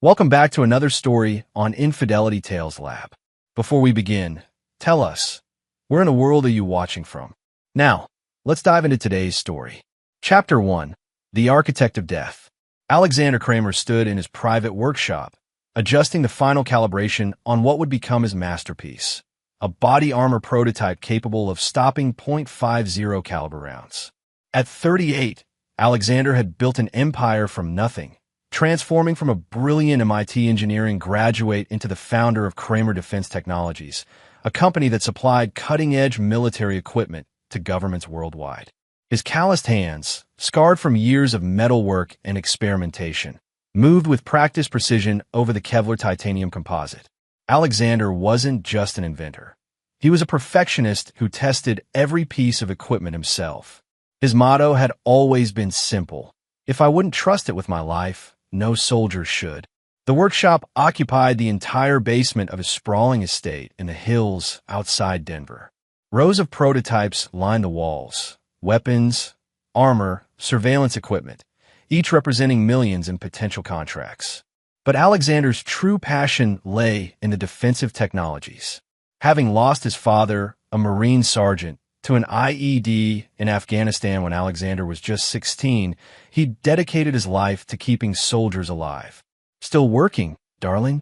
Welcome back to another story on Infidelity Tales Lab. Before we begin, tell us, where in the world are you watching from? Now, let's dive into today's story. Chapter 1. The Architect of Death. Alexander Kramer stood in his private workshop, adjusting the final calibration on what would become his masterpiece, a body armor prototype capable of stopping .50 caliber rounds. At 38, Alexander had built an empire from nothing, transforming from a brilliant MIT engineering graduate into the founder of Kramer Defense Technologies, a company that supplied cutting-edge military equipment to governments worldwide. His calloused hands, scarred from years of metal work and experimentation, moved with practiced precision over the Kevlar titanium composite. Alexander wasn't just an inventor. He was a perfectionist who tested every piece of equipment himself. His motto had always been simple: if I wouldn't trust it with my life, no soldier should. The workshop occupied the entire basement of his sprawling estate in the hills outside Denver. Rows of prototypes lined the walls: weapons, armor, surveillance equipment, each representing millions in potential contracts. But Alexander's true passion lay in the defensive technologies. Having lost his father, a Marine sergeant, to an IED in Afghanistan when Alexander was just 16, he dedicated his life to keeping soldiers alive. Still working, darling?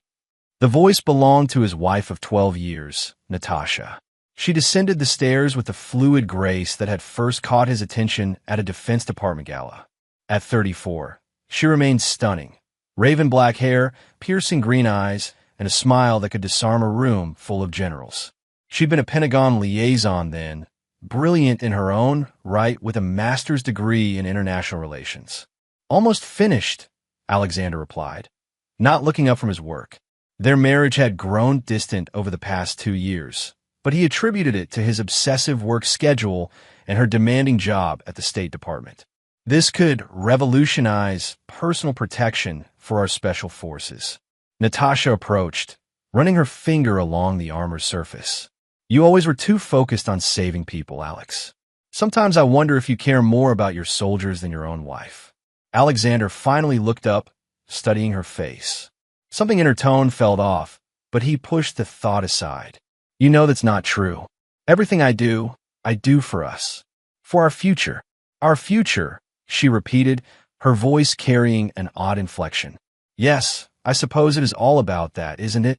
The voice belonged to his wife of 12 years, Natasha. She descended the stairs with the fluid grace that had first caught his attention at a Defense Department gala. At 34, she remained stunning. Raven black hair, piercing green eyes, and a smile that could disarm a room full of generals. She'd been a Pentagon liaison then, brilliant in her own right with a master's degree in international relations. Almost finished, Alexander replied, not looking up from his work. Their marriage had grown distant over the past 2 years, but he attributed it to his obsessive work schedule and her demanding job at the State Department. This could revolutionize personal protection for our special forces. Natasha approached, running her finger along the armor's surface. You always were too focused on saving people, Alex. Sometimes I wonder if you care more about your soldiers than your own wife. Alexander finally looked up, studying her face. Something in her tone felt off, but he pushed the thought aside. You know that's not true. Everything I do for us. For our future. Our future, she repeated, her voice carrying an odd inflection. Yes, I suppose it is all about that, isn't it?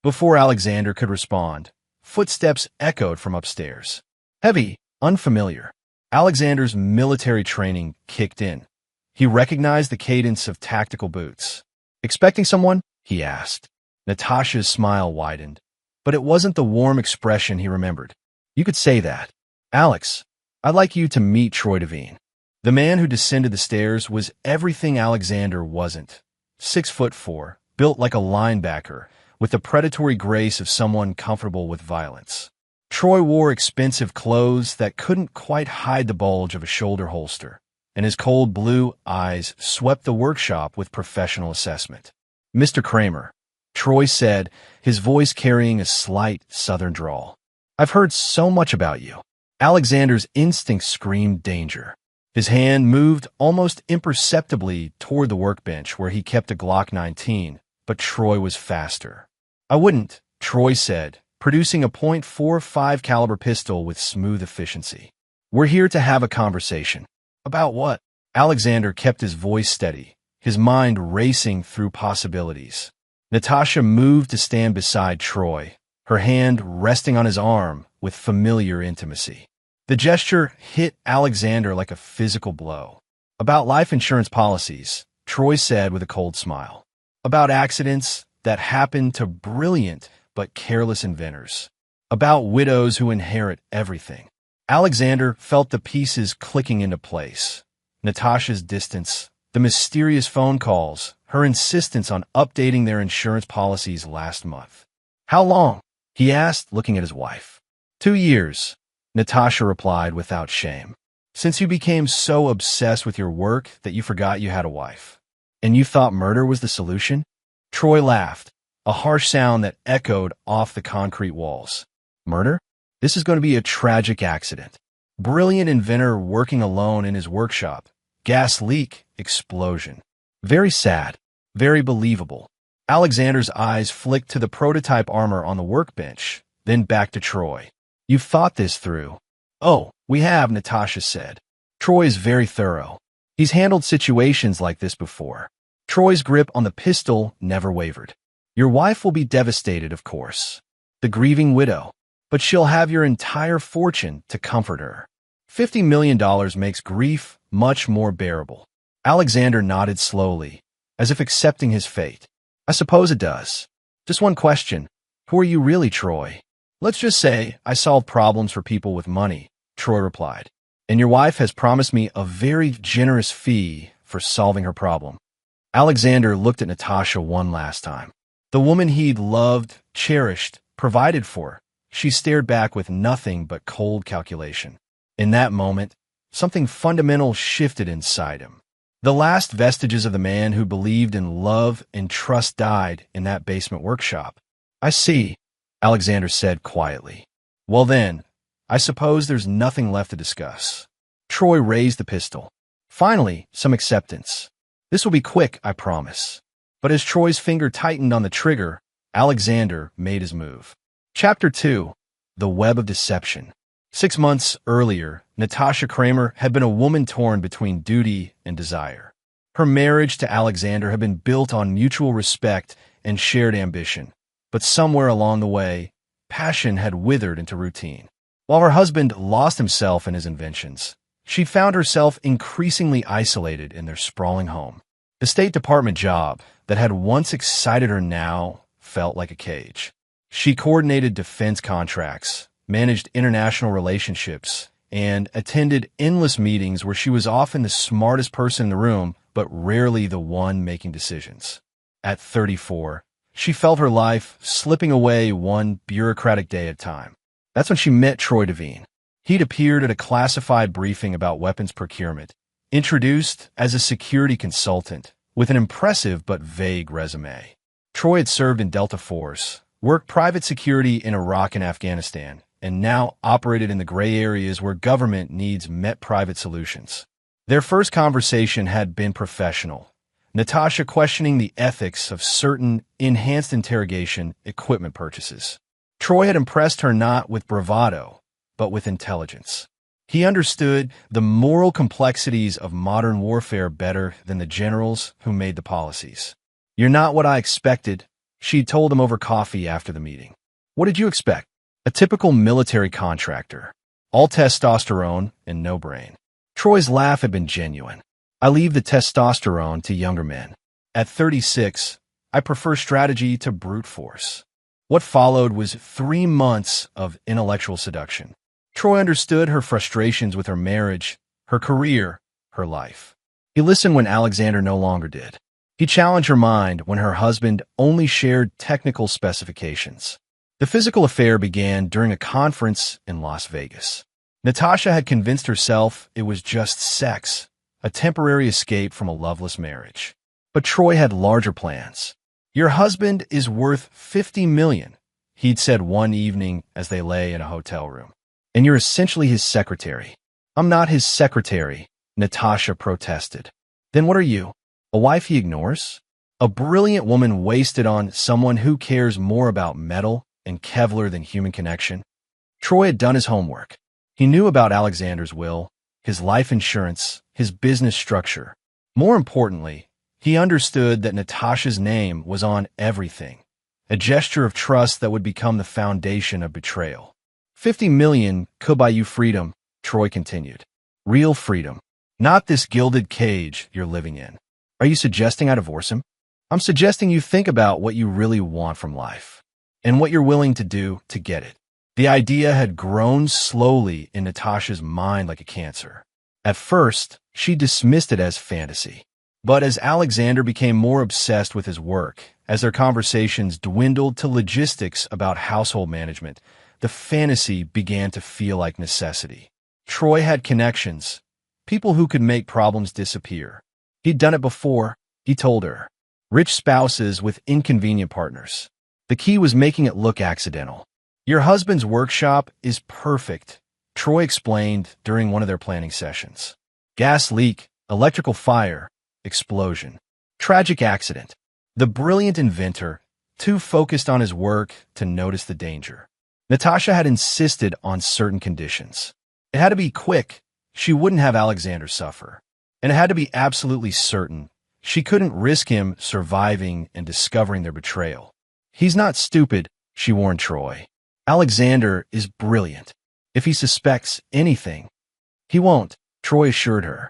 Before Alexander could respond, footsteps echoed from upstairs. Heavy, unfamiliar. Alexander's military training kicked in. He recognized the cadence of tactical boots. Expecting someone? He asked. Natasha's smile widened, but it wasn't the warm expression he remembered. You could say that. Alex, I'd like you to meet Troy Devine. The man who descended the stairs was everything Alexander wasn't. 6'4", built like a linebacker, with the predatory grace of someone comfortable with violence. Troy wore expensive clothes that couldn't quite hide the bulge of a shoulder holster, and his cold blue eyes swept the workshop with professional assessment. Mr. Kramer, Troy said, his voice carrying a slight southern drawl. I've heard so much about you. Alexander's instinct screamed danger. His hand moved almost imperceptibly toward the workbench where he kept a Glock 19, but Troy was faster. I wouldn't, Troy said, producing a .45 caliber pistol with smooth efficiency. We're here to have a conversation. About what? Alexander kept his voice steady, his mind racing through possibilities. Natasha moved to stand beside Troy, her hand resting on his arm with familiar intimacy. The gesture hit Alexander like a physical blow. About life insurance policies, Troy said with a cold smile. About accidents that happen to brilliant but careless inventors. About widows who inherit everything. Alexander felt the pieces clicking into place. Natasha's distance, the mysterious phone calls, her insistence on updating their insurance policies last month. How long? He asked, looking at his wife. 2 years, Natasha replied without shame. Since you became so obsessed with your work that you forgot you had a wife. And you thought murder was the solution? Troy laughed, a harsh sound that echoed off the concrete walls. Murder? This is going to be a tragic accident. Brilliant inventor working alone in his workshop. Gas leak, explosion. Very sad, very believable. Alexander's eyes flicked to the prototype armor on the workbench, then back to Troy. You've thought this through. Oh, we have, Natasha said. Troy is very thorough. He's handled situations like this before. Troy's grip on the pistol never wavered. Your wife will be devastated, of course. The grieving widow. But she'll have your entire fortune to comfort her. $50 million makes grief much more bearable. Alexander nodded slowly, as if accepting his fate. I suppose it does. Just one question. Who are you really, Troy? Let's just say I solve problems for people with money, Troy replied. And your wife has promised me a very generous fee for solving her problem. Alexander looked at Natasha one last time. The woman he'd loved, cherished, provided for. She stared back with nothing but cold calculation. In that moment, something fundamental shifted inside him. The last vestiges of the man who believed in love and trust died in that basement workshop. I see, Alexander said quietly. Well then, I suppose there's nothing left to discuss. Troy raised the pistol. Finally, some acceptance. This will be quick, I promise. But as Troy's finger tightened on the trigger, Alexander made his move. Chapter 2. The Web of Deception. 6 months earlier, Natasha Kramer had been a woman torn between duty and desire. Her marriage to Alexander had been built on mutual respect and shared ambition. But somewhere along the way, passion had withered into routine. While her husband lost himself in his inventions, she found herself increasingly isolated in their sprawling home. The State Department job that had once excited her now felt like a cage. She coordinated defense contracts, managed international relationships, and attended endless meetings where she was often the smartest person in the room, but rarely the one making decisions. At 34, she felt her life slipping away one bureaucratic day at a time. That's when she met Troy Devine. He'd appeared at a classified briefing about weapons procurement, introduced as a security consultant with an impressive but vague resume. Troy had served in Delta Force, worked private security in Iraq and Afghanistan, and now operated in the gray areas where government needs met private solutions. Their first conversation had been professional, Natasha questioning the ethics of certain enhanced interrogation equipment purchases. Troy had impressed her not with bravado, but with intelligence. He understood the moral complexities of modern warfare better than the generals who made the policies. You're not what I expected, she told him over coffee after the meeting. What did you expect? A typical military contractor. All testosterone and no brain. Troy's laugh had been genuine. I leave the testosterone to younger men. At 36, I prefer strategy to brute force. What followed was 3 months of intellectual seduction. Troy understood her frustrations with her marriage, her career, her life. He listened when Alexander no longer did. He challenged her mind when her husband only shared technical specifications. The physical affair began during a conference in Las Vegas. Natasha had convinced herself it was just sex, a temporary escape from a loveless marriage. But Troy had larger plans. Your husband is worth $50 million, he'd said one evening as they lay in a hotel room. And you're essentially his secretary. I'm not his secretary, Natasha protested. Then what are you? A wife he ignores? A brilliant woman wasted on someone who cares more about metal and Kevlar than human connection? Troy had done his homework. He knew about Alexander's will, his life insurance, his business structure. More importantly, he understood that Natasha's name was on everything, a gesture of trust that would become the foundation of betrayal. $50 million could buy you freedom, Troy continued. Real freedom. Not this gilded cage you're living in. Are you suggesting I divorce him? I'm suggesting you think about what you really want from life and what you're willing to do to get it. The idea had grown slowly in Natasha's mind like a cancer. At first, she dismissed it as fantasy. But as Alexander became more obsessed with his work, as their conversations dwindled to logistics about household management, the fantasy began to feel like necessity. Troy had connections, people who could make problems disappear. He'd done it before, he told her. Rich spouses with inconvenient partners. The key was making it look accidental. Your husband's workshop is perfect, Troy explained during one of their planning sessions. Gas leak, electrical fire, explosion. Tragic accident. The brilliant inventor, too focused on his work to notice the danger. Natasha had insisted on certain conditions. It had to be quick. She wouldn't have Alexander suffer. And it had to be absolutely certain. She couldn't risk him surviving and discovering their betrayal. He's not stupid, she warned Troy. Alexander is brilliant. If he suspects anything, he won't, Troy assured her.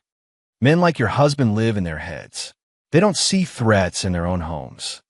Men like your husband live in their heads. They don't see threats in their own homes.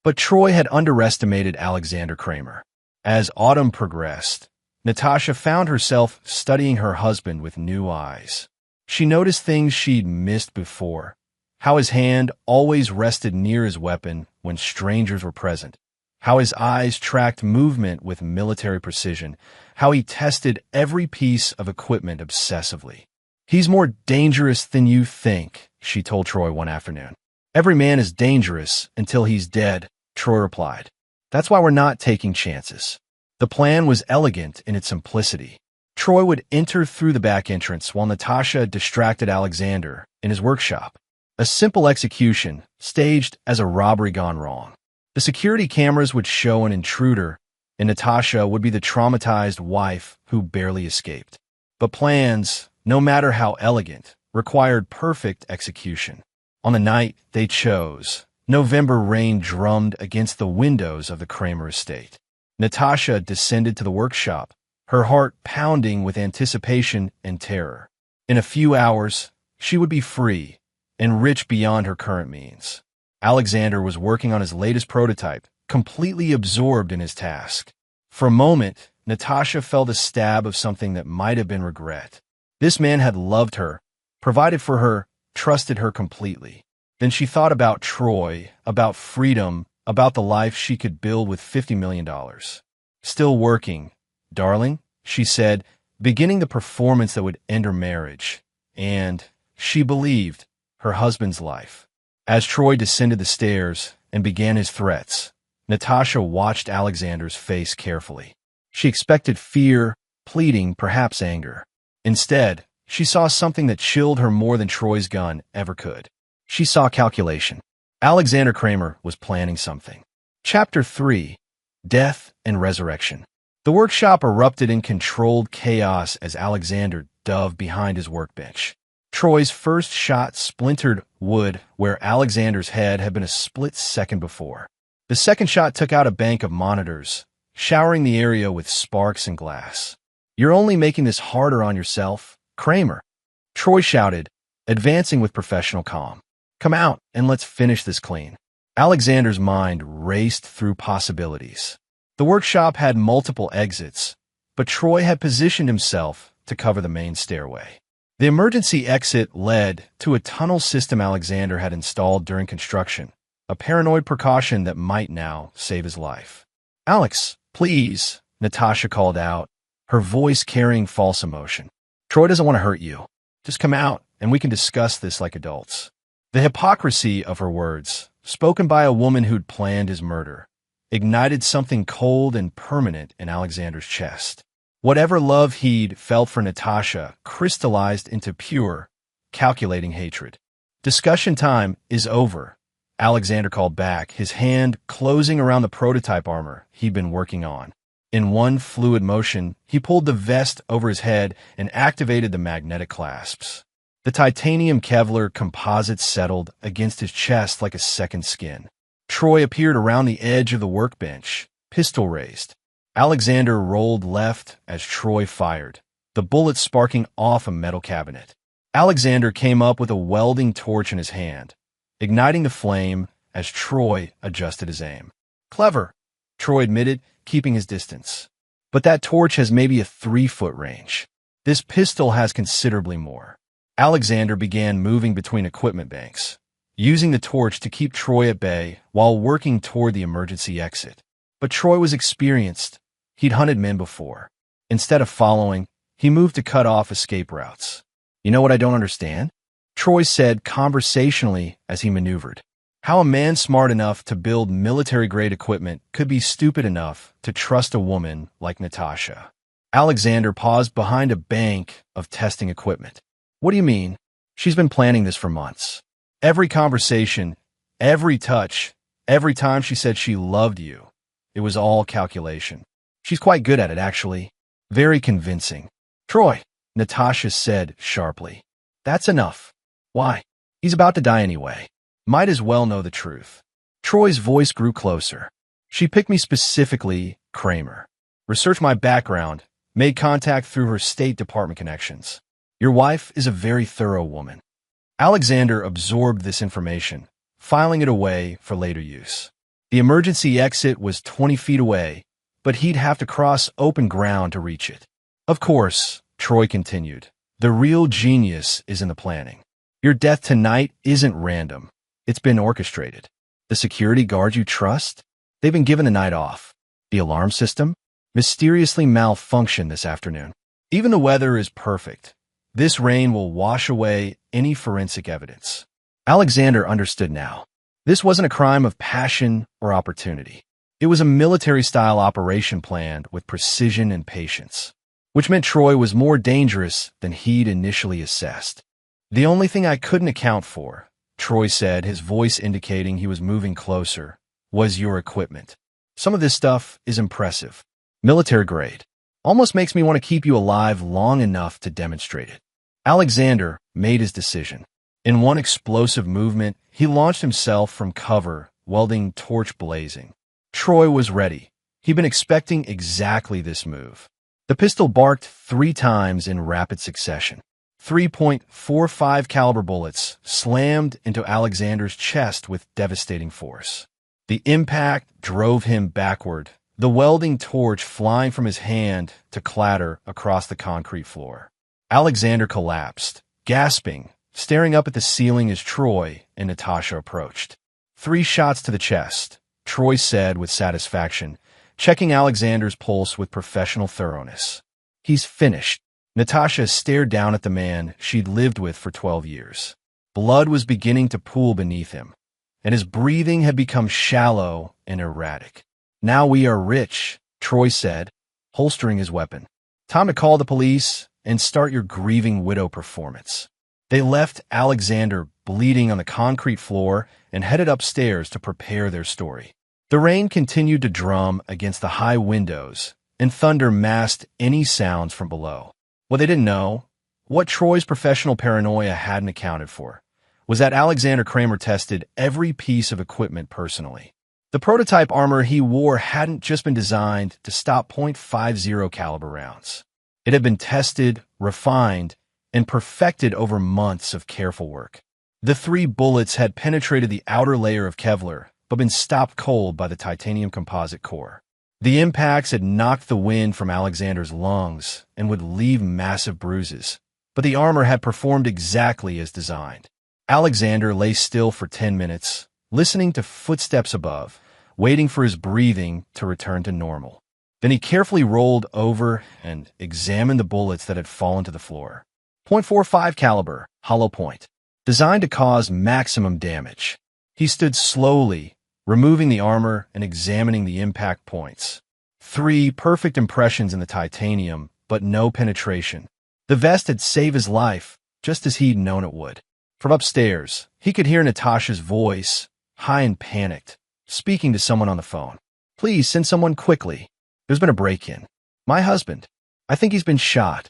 But Troy had underestimated Alexander Kramer. As autumn progressed, Natasha found herself studying her husband with new eyes. She noticed things she'd missed before, how his hand always rested near his weapon when strangers were present, how his eyes tracked movement with military precision, how he tested every piece of equipment obsessively. He's more dangerous than you think, she told Troy one afternoon. Every man is dangerous until he's dead, Troy replied. That's why we're not taking chances. The plan was elegant in its simplicity. Troy would enter through the back entrance while Natasha distracted Alexander in his workshop. A simple execution, staged as a robbery gone wrong. The security cameras would show an intruder, and Natasha would be the traumatized wife who barely escaped. But plans, no matter how elegant, required perfect execution. On the night they chose, November rain drummed against the windows of the Kramer estate. Natasha descended to the workshop, her heart pounding with anticipation and terror. In a few hours, she would be free and rich beyond her current means. Alexander was working on his latest prototype, completely absorbed in his task. For a moment, Natasha felt a stab of something that might have been regret. This man had loved her, provided for her, trusted her completely. Then she thought about Troy, about freedom, about the life she could build with $50 million. Still working, darling, she said, beginning the performance that would end her marriage. And, she believed, her husband's life. As Troy descended the stairs and began his threats, Natasha watched Alexander's face carefully. She expected fear, pleading, perhaps anger. Instead, she saw something that chilled her more than Troy's gun ever could. She saw calculation. Alexander Kramer was planning something. Chapter 3: Death and Resurrection. The workshop erupted in controlled chaos as Alexander dove behind his workbench. Troy's first shot splintered wood where Alexander's head had been a split second before. The second shot took out a bank of monitors, showering the area with sparks and glass. You're only making this harder on yourself, Kramer, Troy shouted, advancing with professional calm. Come out and let's finish this clean. Alexander's mind raced through possibilities. The workshop had multiple exits, but Troy had positioned himself to cover the main stairway. The emergency exit led to a tunnel system Alexander had installed during construction, a paranoid precaution that might now save his life. Alex, please, Natasha called out, her voice carrying false emotion. Troy doesn't want to hurt you. Just come out and we can discuss this like adults. The hypocrisy of her words, spoken by a woman who'd planned his murder, ignited something cold and permanent in Alexander's chest. Whatever love he'd felt for Natasha crystallized into pure, calculating hatred. Discussion time is over, Alexander called back, his hand closing around the prototype armor he'd been working on. In one fluid motion, he pulled the vest over his head and activated the magnetic clasps. The titanium Kevlar composite settled against his chest like a second skin. Troy appeared around the edge of the workbench, pistol raised. Alexander rolled left as Troy fired, the bullet sparking off a metal cabinet. Alexander came up with a welding torch in his hand, igniting the flame as Troy adjusted his aim. Clever, Troy admitted, keeping his distance. But that torch has maybe a 3-foot range. This pistol has considerably more. Alexander began moving between equipment banks, using the torch to keep Troy at bay while working toward the emergency exit. But Troy was experienced. He'd hunted men before. Instead of following, he moved to cut off escape routes. You know what I don't understand? Troy said conversationally as he maneuvered. How a man smart enough to build military-grade equipment could be stupid enough to trust a woman like Natasha. Alexander paused behind a bank of testing equipment. What do you mean? She's been planning this for months. Every conversation, every touch, Every time she said she loved you, it was all calculation. She's quite good at it, actually. Very convincing. Troy, Natasha said sharply. That's enough. Why? He's about to die anyway. Might as well know the truth. Troy's voice grew closer. She picked me specifically, Kramer. Researched my background, made contact through her State Department connections. Your wife is a very thorough woman. Alexander absorbed this information, filing it away for later use. The emergency exit was 20 feet away, but he'd have to cross open ground to reach it. Of course, Troy continued, the real genius is in the planning. Your death tonight isn't random. It's been orchestrated. The security guards you trust? They've been given a night off. The alarm system? Mysteriously malfunctioned this afternoon. Even the weather is perfect. This rain will wash away any forensic evidence. Alexander understood now. This wasn't a crime of passion or opportunity. It was a military-style operation planned with precision and patience, which meant Troy was more dangerous than he'd initially assessed. The only thing I couldn't account for, Troy said, his voice indicating he was moving closer, was your equipment. Some of this stuff is impressive. Military grade. Almost makes me want to keep you alive long enough to demonstrate it. Alexander made his decision. In one explosive movement, he launched himself from cover, welding torch blazing. Troy was ready. He'd been expecting exactly this move. The pistol barked 3 times in rapid succession. 3.45 caliber bullets slammed into Alexander's chest with devastating force. The impact drove him backward, the welding torch flying from his hand to clatter across the concrete floor. Alexander collapsed, gasping, staring up at the ceiling as Troy and Natasha approached. 3 shots to the chest, Troy said with satisfaction, checking Alexander's pulse with professional thoroughness. He's finished. Natasha stared down at the man she'd lived with for 12 years. Blood was beginning to pool beneath him, and his breathing had become shallow and erratic. Now we are rich, Troy said, holstering his weapon. Time to call the police and start your grieving widow performance. They left Alexander bleeding on the concrete floor and headed upstairs to prepare their story. The rain continued to drum against the high windows, and thunder masked any sounds from below. What they didn't know, what Troy's professional paranoia hadn't accounted for, was that Alexander Kramer tested every piece of equipment personally. The prototype armor he wore hadn't just been designed to stop .50 caliber rounds. It had been tested, refined, and perfected over months of careful work. The 3 bullets had penetrated the outer layer of Kevlar, but been stopped cold by the titanium composite core. The impacts had knocked the wind from Alexander's lungs and would leave massive bruises, but the armor had performed exactly as designed. Alexander lay still for 10 minutes, listening to footsteps above, waiting for his breathing to return to normal. Then he carefully rolled over and examined the bullets that had fallen to the floor. .45 caliber, hollow point, designed to cause maximum damage. He stood slowly, removing the armor and examining the impact points. 3 perfect impressions in the titanium, but no penetration. The vest had saved his life, just as he'd known it would. From upstairs, he could hear Natasha's voice, high and panicked, speaking to someone on the phone. Please send someone quickly. There's been a break-in. My husband. I think he's been shot.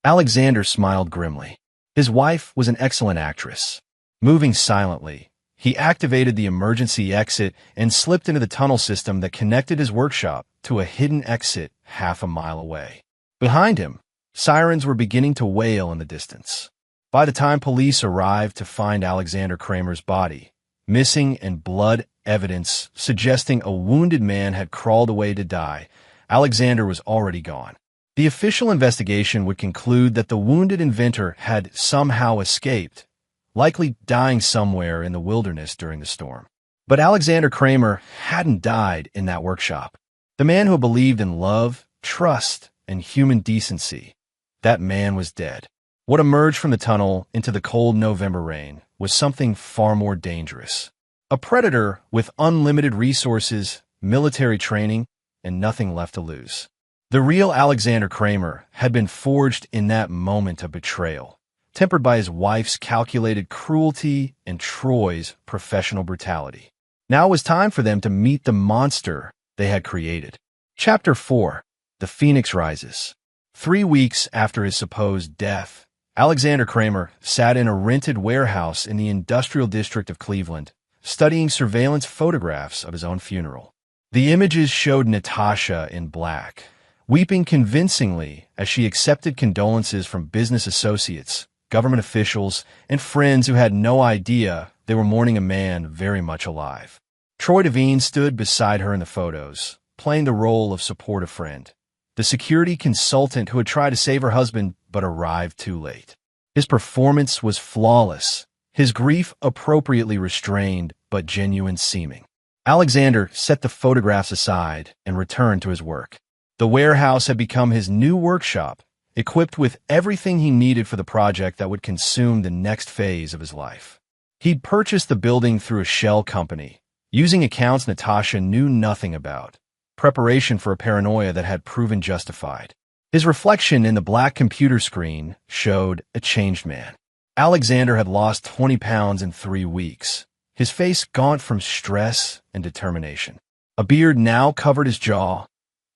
Alexander smiled grimly. His wife was an excellent actress. Moving silently, he activated the emergency exit and slipped into the tunnel system that connected his workshop to a hidden exit half a mile away. Behind him, sirens were beginning to wail in the distance. By the time police arrived to find Alexander Kramer's body, missing and blood evidence suggesting a wounded man had crawled away to die, Alexander was already gone. The official investigation would conclude that the wounded inventor had somehow escaped, likely dying somewhere in the wilderness during the storm. But Alexander Kramer hadn't died in that workshop. The man who believed in love, trust, and human decency, that man was dead. What emerged from the tunnel into the cold November rain was something far more dangerous. A predator with unlimited resources, military training, and nothing left to lose. The real Alexander Kramer had been forged in that moment of betrayal, tempered by his wife's calculated cruelty and Troy's professional brutality. Now it was time for them to meet the monster they had created. Chapter 4. The Phoenix Rises. 3 weeks after his supposed death, Alexander Kramer sat in a rented warehouse in the industrial district of Cleveland, studying surveillance photographs of his own funeral. The images showed Natasha in black, weeping convincingly as she accepted condolences from business associates, government officials, and friends who had no idea they were mourning a man very much alive. Troy Devine stood beside her in the photos, playing the role of supportive friend, the security consultant who had tried to save her husband but arrived too late. His performance was flawless, his grief appropriately restrained but genuine seeming. Alexander set the photographs aside and returned to his work. The warehouse had become his new workshop, equipped with everything he needed for the project that would consume the next phase of his life. He'd purchased the building through a shell company, using accounts Natasha knew nothing about, preparation for a paranoia that had proven justified. His reflection in the black computer screen showed a changed man. Alexander had lost 20 pounds in 3 weeks, his face gaunt from stress and determination. A beard now covered his jaw,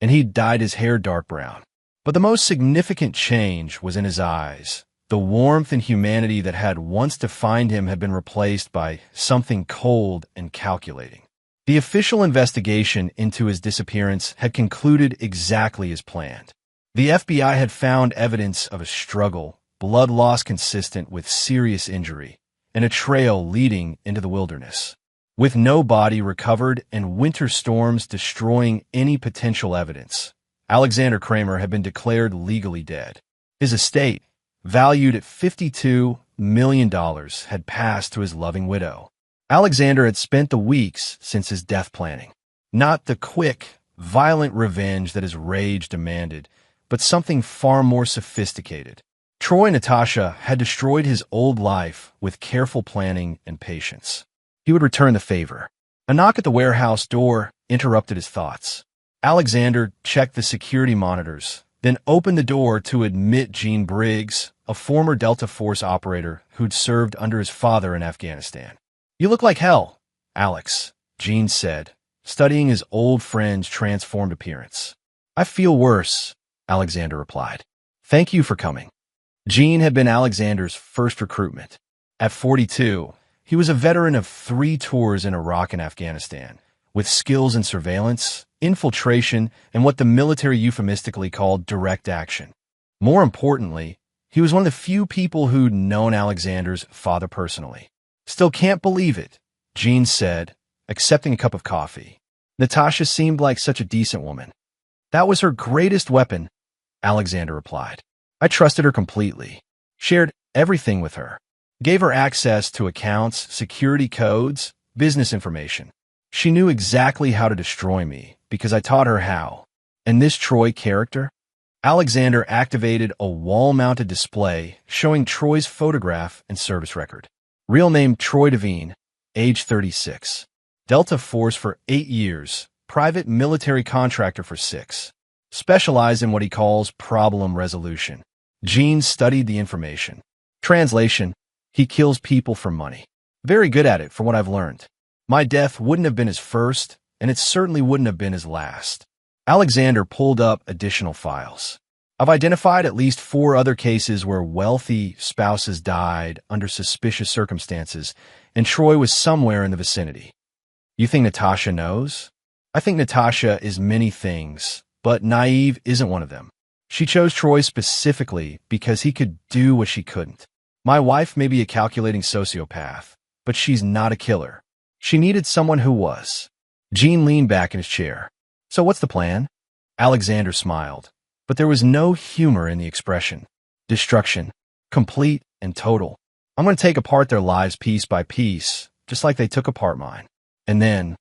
and he'd dyed his hair dark brown. But the most significant change was in his eyes. The warmth and humanity that had once defined him had been replaced by something cold and calculating. The official investigation into his disappearance had concluded exactly as planned. The FBI had found evidence of a struggle, blood loss consistent with serious injury, and a trail leading into the wilderness. With no body recovered and winter storms destroying any potential evidence, Alexander Kramer had been declared legally dead. His estate, valued at $52 million, had passed to his loving widow. Alexander had spent the weeks since his death planning. Not the quick, violent revenge that his rage demanded, but something far more sophisticated. Troy and Natasha had destroyed his old life with careful planning and patience. He would return the favor. A knock at the warehouse door interrupted his thoughts. Alexander checked the security monitors, then opened the door to admit Gene Briggs, a former Delta Force operator who'd served under his father in Afghanistan. "You look like hell, Alex," Gene said, studying his old friend's transformed appearance. "I feel worse," Alexander replied. "Thank you for coming." Gene had been Alexander's first recruitment. At 42, he was a veteran of 3 tours in Iraq and Afghanistan, with skills in surveillance, infiltration, and what the military euphemistically called direct action. More importantly, he was one of the few people who'd known Alexander's father personally. "Still can't believe it," Gene said, accepting a cup of coffee. "Natasha seemed like such a decent woman." "That was her greatest weapon," Alexander replied. "I trusted her completely, shared everything with her, gave her access to accounts, security codes, business information. She knew exactly how to destroy me because I taught her how." And this Troy character? Alexander activated a wall-mounted display showing Troy's photograph and service record. Real name Troy Devine, age 36. Delta Force for 8 years, private military contractor for 6. Specialized in what he calls problem resolution. Gene studied the information. Translation: he kills people for money. Very good at it, from what I've learned. My death wouldn't have been his first, and it certainly wouldn't have been his last. Alexander pulled up additional files. "I've identified at least 4 other cases where wealthy spouses died under suspicious circumstances, and Troy was somewhere in the vicinity." "You think Natasha knows?" "I think Natasha is many things, but naive isn't one of them. She chose Troy specifically because he could do what she couldn't. My wife may be a calculating sociopath, but she's not a killer. She needed someone who was." Gene leaned back in his chair. "So what's the plan?" Alexander smiled, but there was no humor in the expression. "Destruction. Complete and total. I'm going to take apart their lives piece by piece, just like they took apart mine. And then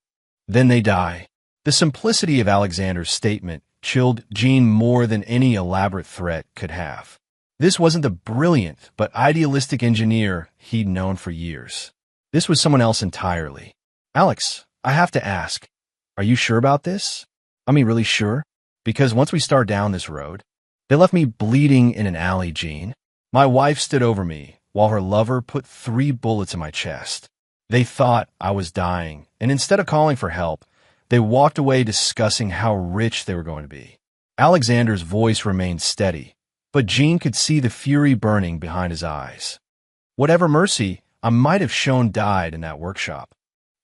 they die." The simplicity of Alexander's statement chilled Gene more than any elaborate threat could have. This wasn't the brilliant but idealistic engineer he'd known for years. This was someone else entirely. "Alex, I have to ask, are you sure about this? I mean, really sure? Because once we start down this road..." "They left me bleeding in an alley, Gene. My wife stood over me while her lover put 3 bullets in my chest. They thought I was dying, and instead of calling for help, they walked away discussing how rich they were going to be. Alexander's voice remained steady, but Jean could see the fury burning behind his eyes. Whatever mercy I might have shown died in that workshop.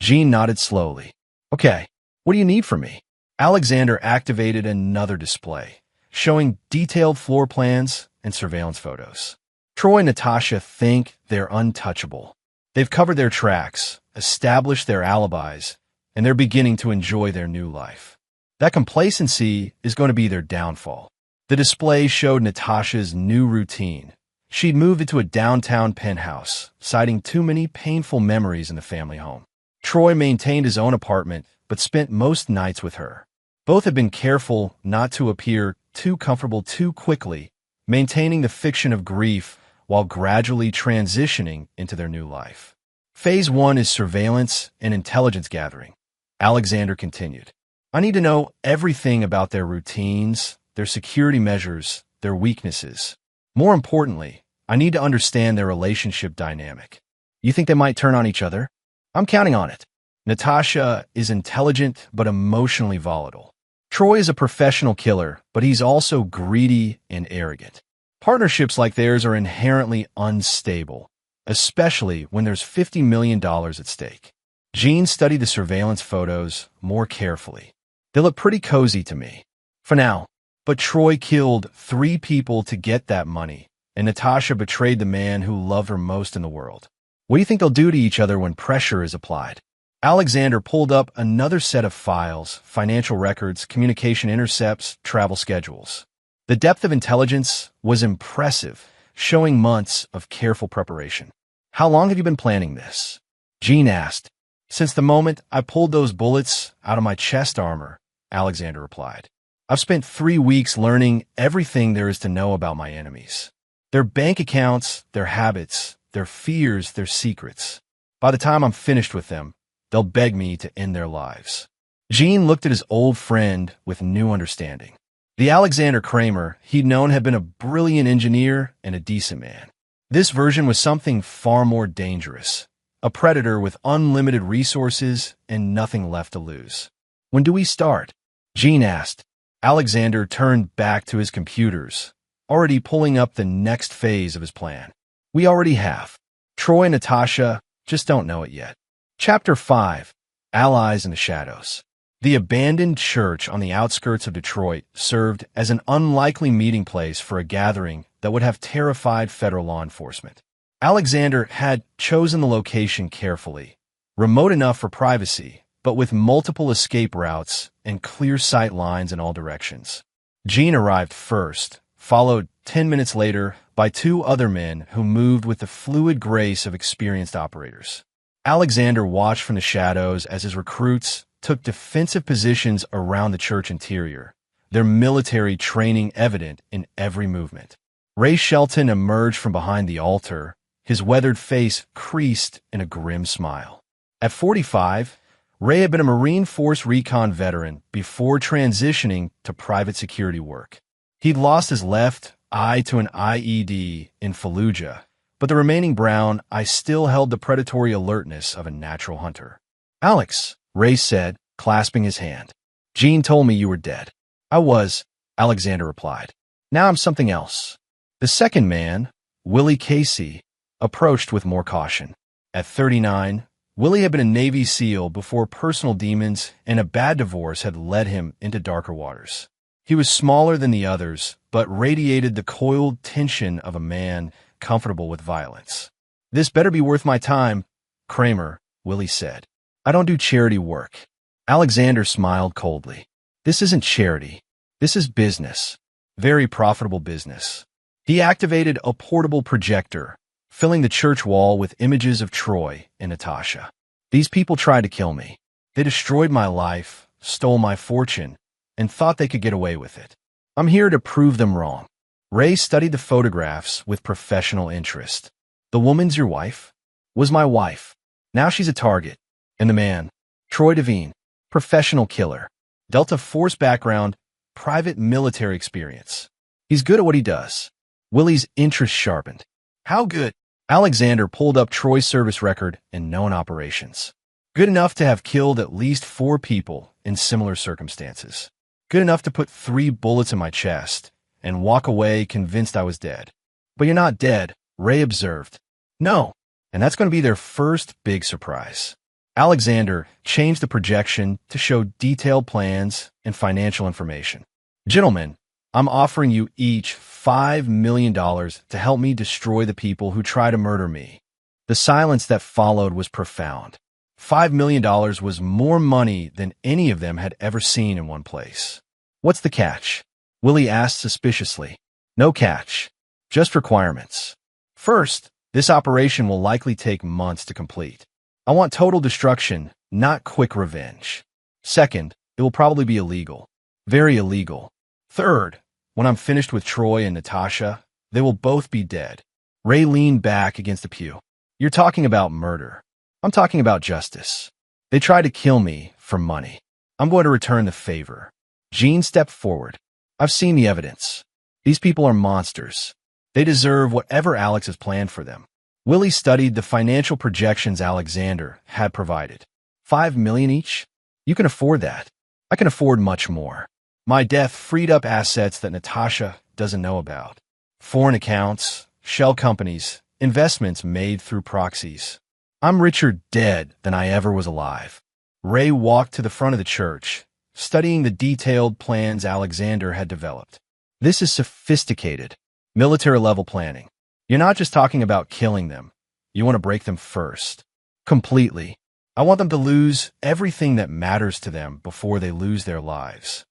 Jean nodded slowly. Okay, what do you need from me? Alexander activated another display, showing detailed floor plans and surveillance photos. Troy and Natasha think they're untouchable. They've covered their tracks, established their alibis, and they're beginning to enjoy their new life. That complacency is going to be their downfall. The display showed Natasha's new routine. She'd moved into a downtown penthouse, citing too many painful memories in the family home. Troy maintained his own apartment, but spent most nights with her. Both had been careful not to appear too comfortable too quickly, maintaining the fiction of grief while gradually transitioning into their new life. Phase 1 is surveillance and intelligence gathering. Alexander continued. I need to know everything about their routines, their security measures, their weaknesses. More importantly, I need to understand their relationship dynamic. You think they might turn on each other? I'm counting on it. Natasha is intelligent but emotionally volatile. Troy is a professional killer, but he's also greedy and arrogant. Partnerships like theirs are inherently unstable, especially when there's $50 million at stake. Jean studied the surveillance photos more carefully. They look pretty cozy to me. For now. But Troy killed 3 people to get that money, and Natasha betrayed the man who loved her most in the world. What do you think they'll do to each other when pressure is applied? Alexander pulled up another set of files, financial records, communication intercepts, travel schedules. The depth of intelligence was impressive, showing months of careful preparation. How long have you been planning this? Jean asked. Since the moment I pulled those bullets out of my chest armor, Alexander replied. I've spent 3 weeks learning everything there is to know about my enemies. Their bank accounts, their habits, their fears, their secrets. By the time I'm finished with them, they'll beg me to end their lives. Jean looked at his old friend with new understanding. The Alexander Kramer he'd known had been a brilliant engineer and a decent man. This version was something far more dangerous. A predator with unlimited resources and nothing left to lose. When do we start? Jean asked. Alexander turned back to his computers, already pulling up the next phase of his plan. We already have. Troy and Natasha just don't know it yet. Chapter 5. Allies in the Shadows. The abandoned church on the outskirts of Detroit served as an unlikely meeting place for a gathering that would have terrified federal law enforcement. Alexander had chosen the location carefully, remote enough for privacy, but with multiple escape routes and clear sight lines in all directions. Jean arrived first, followed 10 minutes later by 2 other men who moved with the fluid grace of experienced operators. Alexander watched from the shadows as his recruits took defensive positions around the church interior, their military training evident in every movement. Sh0t emerged from behind the altar, his weathered face creased in a grim smile. At 45, Ray had been a Marine Force recon veteran before transitioning to private security work. He'd lost his left eye to an IED in Fallujah, but the remaining brown eye still held the predatory alertness of a natural hunter. Alex, Ray said, clasping his hand. Jean told me you were dead. I was, Alexander replied. Now I'm something else. The second man, Willie Casey, approached with more caution. At 39, Willie had been a Navy SEAL before personal demons and a bad divorce had led him into darker waters. He was smaller than the others, but radiated the coiled tension of a man comfortable with violence. This better be worth my time, Kramer, Willie said. I don't do charity work. Alexander smiled coldly. This isn't charity. This is business. Very profitable business. He activated a portable projector, filling the church wall with images of Troy and Natasha. These people tried to kill me. They destroyed my life, stole my fortune, and thought they could get away with it. I'm here to prove them wrong. Ray studied the photographs with professional interest. The woman's your wife? Was my wife. Now she's a target. And the man, Troy Devine, professional killer. Delta Force background, private military experience. He's good at what he does. Willie's interest sharpened. How good? Alexander pulled up Troy's service record in known operations. Good enough to have killed at least 4 people in similar circumstances. Good enough to put 3 bullets in my chest and walk away convinced I was dead. But you're not dead, Ray observed. No, and that's going to be their first big surprise. Alexander changed the projection to show detailed plans and financial information. Gentlemen, I'm offering you each $5 million to help me destroy the people who try to murder me. The silence that followed was profound. $5 million was more money than any of them had ever seen in one place. What's the catch? Willie asked suspiciously. No catch. Just requirements. First, this operation will likely take months to complete. I want total destruction, not quick revenge. Second, it will probably be illegal. Very illegal. Third, when I'm finished with Troy and Natasha, they will both be dead. Ray leaned back against the pew. You're talking about murder. I'm talking about justice. They tried to kill me for money. I'm going to return the favor. Jean stepped forward. I've seen the evidence. These people are monsters. They deserve whatever Alex has planned for them. Willie studied the financial projections Alexander had provided. $5 million each? You can afford that. I can afford much more. My death freed up assets that Natasha doesn't know about. Foreign accounts, shell companies, investments made through proxies. I'm richer dead than I ever was alive. Ray walked to the front of the church, studying the detailed plans Alexander had developed. This is sophisticated, military-level planning. You're not just talking about killing them. You want to break them first. Completely. I want them to lose everything that matters to them before they lose their lives.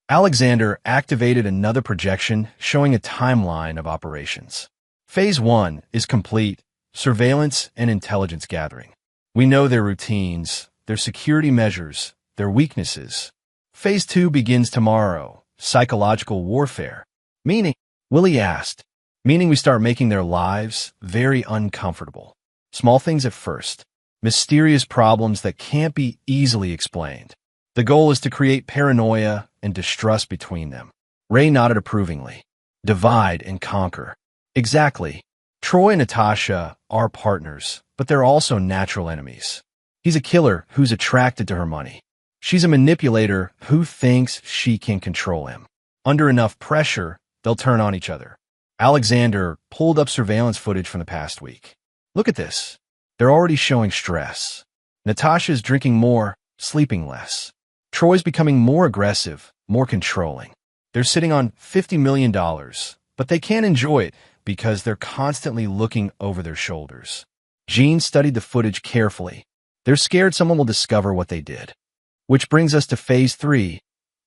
Alexander activated another projection showing a timeline of operations. Phase 1 is complete, surveillance and intelligence gathering. We know their routines, their security measures, their weaknesses. Phase 2 begins tomorrow, psychological warfare. Meaning, Willie asked, meaning we start making their lives very uncomfortable. Small things at first. Mysterious problems that can't be easily explained. The goal is to create paranoia and distrust between them. Ray nodded approvingly. Divide and conquer. Exactly. Troy and Natasha are partners, but they're also natural enemies. He's a killer who's attracted to her money. She's a manipulator who thinks she can control him. Under enough pressure, they'll turn on each other. Alexander pulled up surveillance footage from the past week. Look at this. They're already showing stress. Natasha's drinking more, sleeping less. Troy's becoming more aggressive, more controlling. They're sitting on $50 million, but they can't enjoy it because they're constantly looking over their shoulders. Jean studied the footage carefully. They're scared someone will discover what they did. Which brings us to phase 3,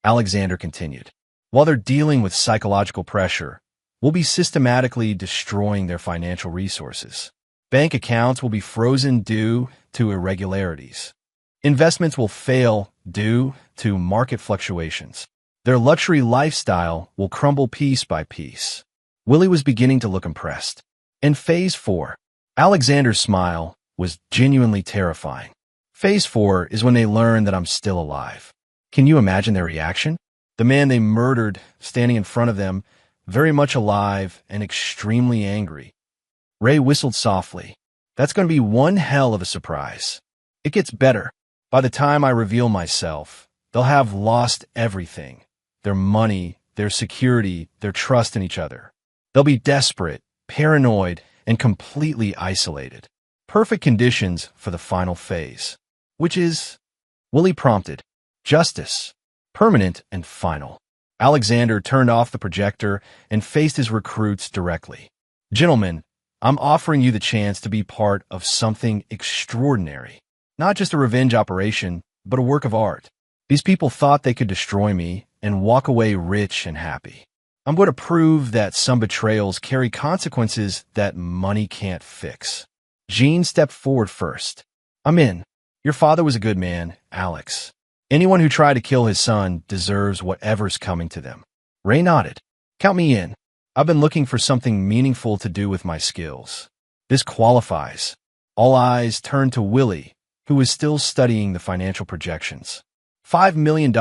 Alexander continued. While they're dealing with psychological pressure, we'll be systematically destroying their financial resources. Bank accounts will be frozen due to irregularities. Investments will fail due to market fluctuations. Their luxury lifestyle will crumble piece by piece. Willie was beginning to look impressed. In phase 4, Alexander's smile was genuinely terrifying. Phase 4 is when they learn that I'm still alive. Can you imagine their reaction? The man they murdered standing in front of them, very much alive and extremely angry. Ray whistled softly. That's going to be one hell of a surprise. It gets better. By the time I reveal myself, they'll have lost everything. Their money, their security, their trust in each other. They'll be desperate, paranoid, and completely isolated. Perfect conditions for the final phase. Which is, Willie prompted, justice. Permanent and final. Alexander turned off the projector and faced his recruits directly. Gentlemen, I'm offering you the chance to be part of something extraordinary. Not just a revenge operation, but a work of art. These people thought they could destroy me and walk away rich and happy. I'm going to prove that some betrayals carry consequences that money can't fix. Jean stepped forward first. I'm in. Your father was a good man, Alex. Anyone who tried to kill his son deserves whatever's coming to them. Ray nodded. Count me in. I've been looking for something meaningful to do with my skills. This qualifies. All eyes turned to Willie, who was still studying the financial projections. $5 million,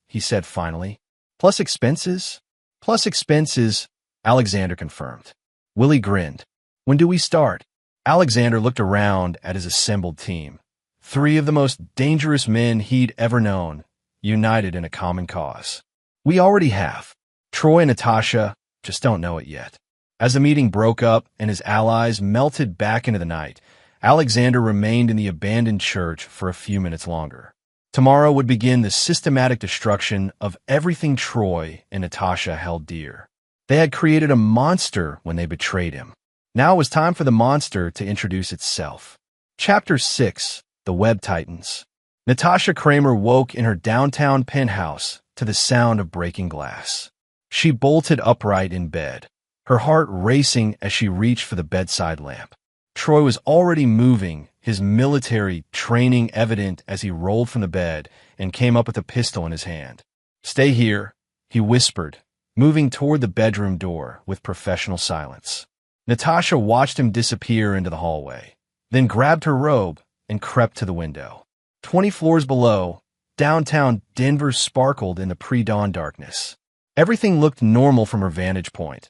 he said finally. Plus expenses? Plus expenses, Alexander confirmed. Willie grinned. When do we start? Alexander looked around at his assembled team. 3 of the most dangerous men he'd ever known, united in a common cause. We already have. Troy and Natasha just don't know it yet. As the meeting broke up and his allies melted back into the night, Alexander remained in the abandoned church for a few minutes longer. Tomorrow would begin the systematic destruction of everything Troy and Natasha held dear. They had created a monster when they betrayed him. Now it was time for the monster to introduce itself. Chapter 6: The Web Titans. Natasha Kramer woke in her downtown penthouse to the sound of breaking glass. She bolted upright in bed, her heart racing as she reached for the bedside lamp. Troy was already moving, his military training evident as he rolled from the bed and came up with a pistol in his hand. "Stay here," he whispered, moving toward the bedroom door with professional silence. Natasha watched him disappear into the hallway, then grabbed her robe and crept to the window. 20 floors below, downtown Denver sparkled in the pre-dawn darkness. Everything looked normal from her vantage point.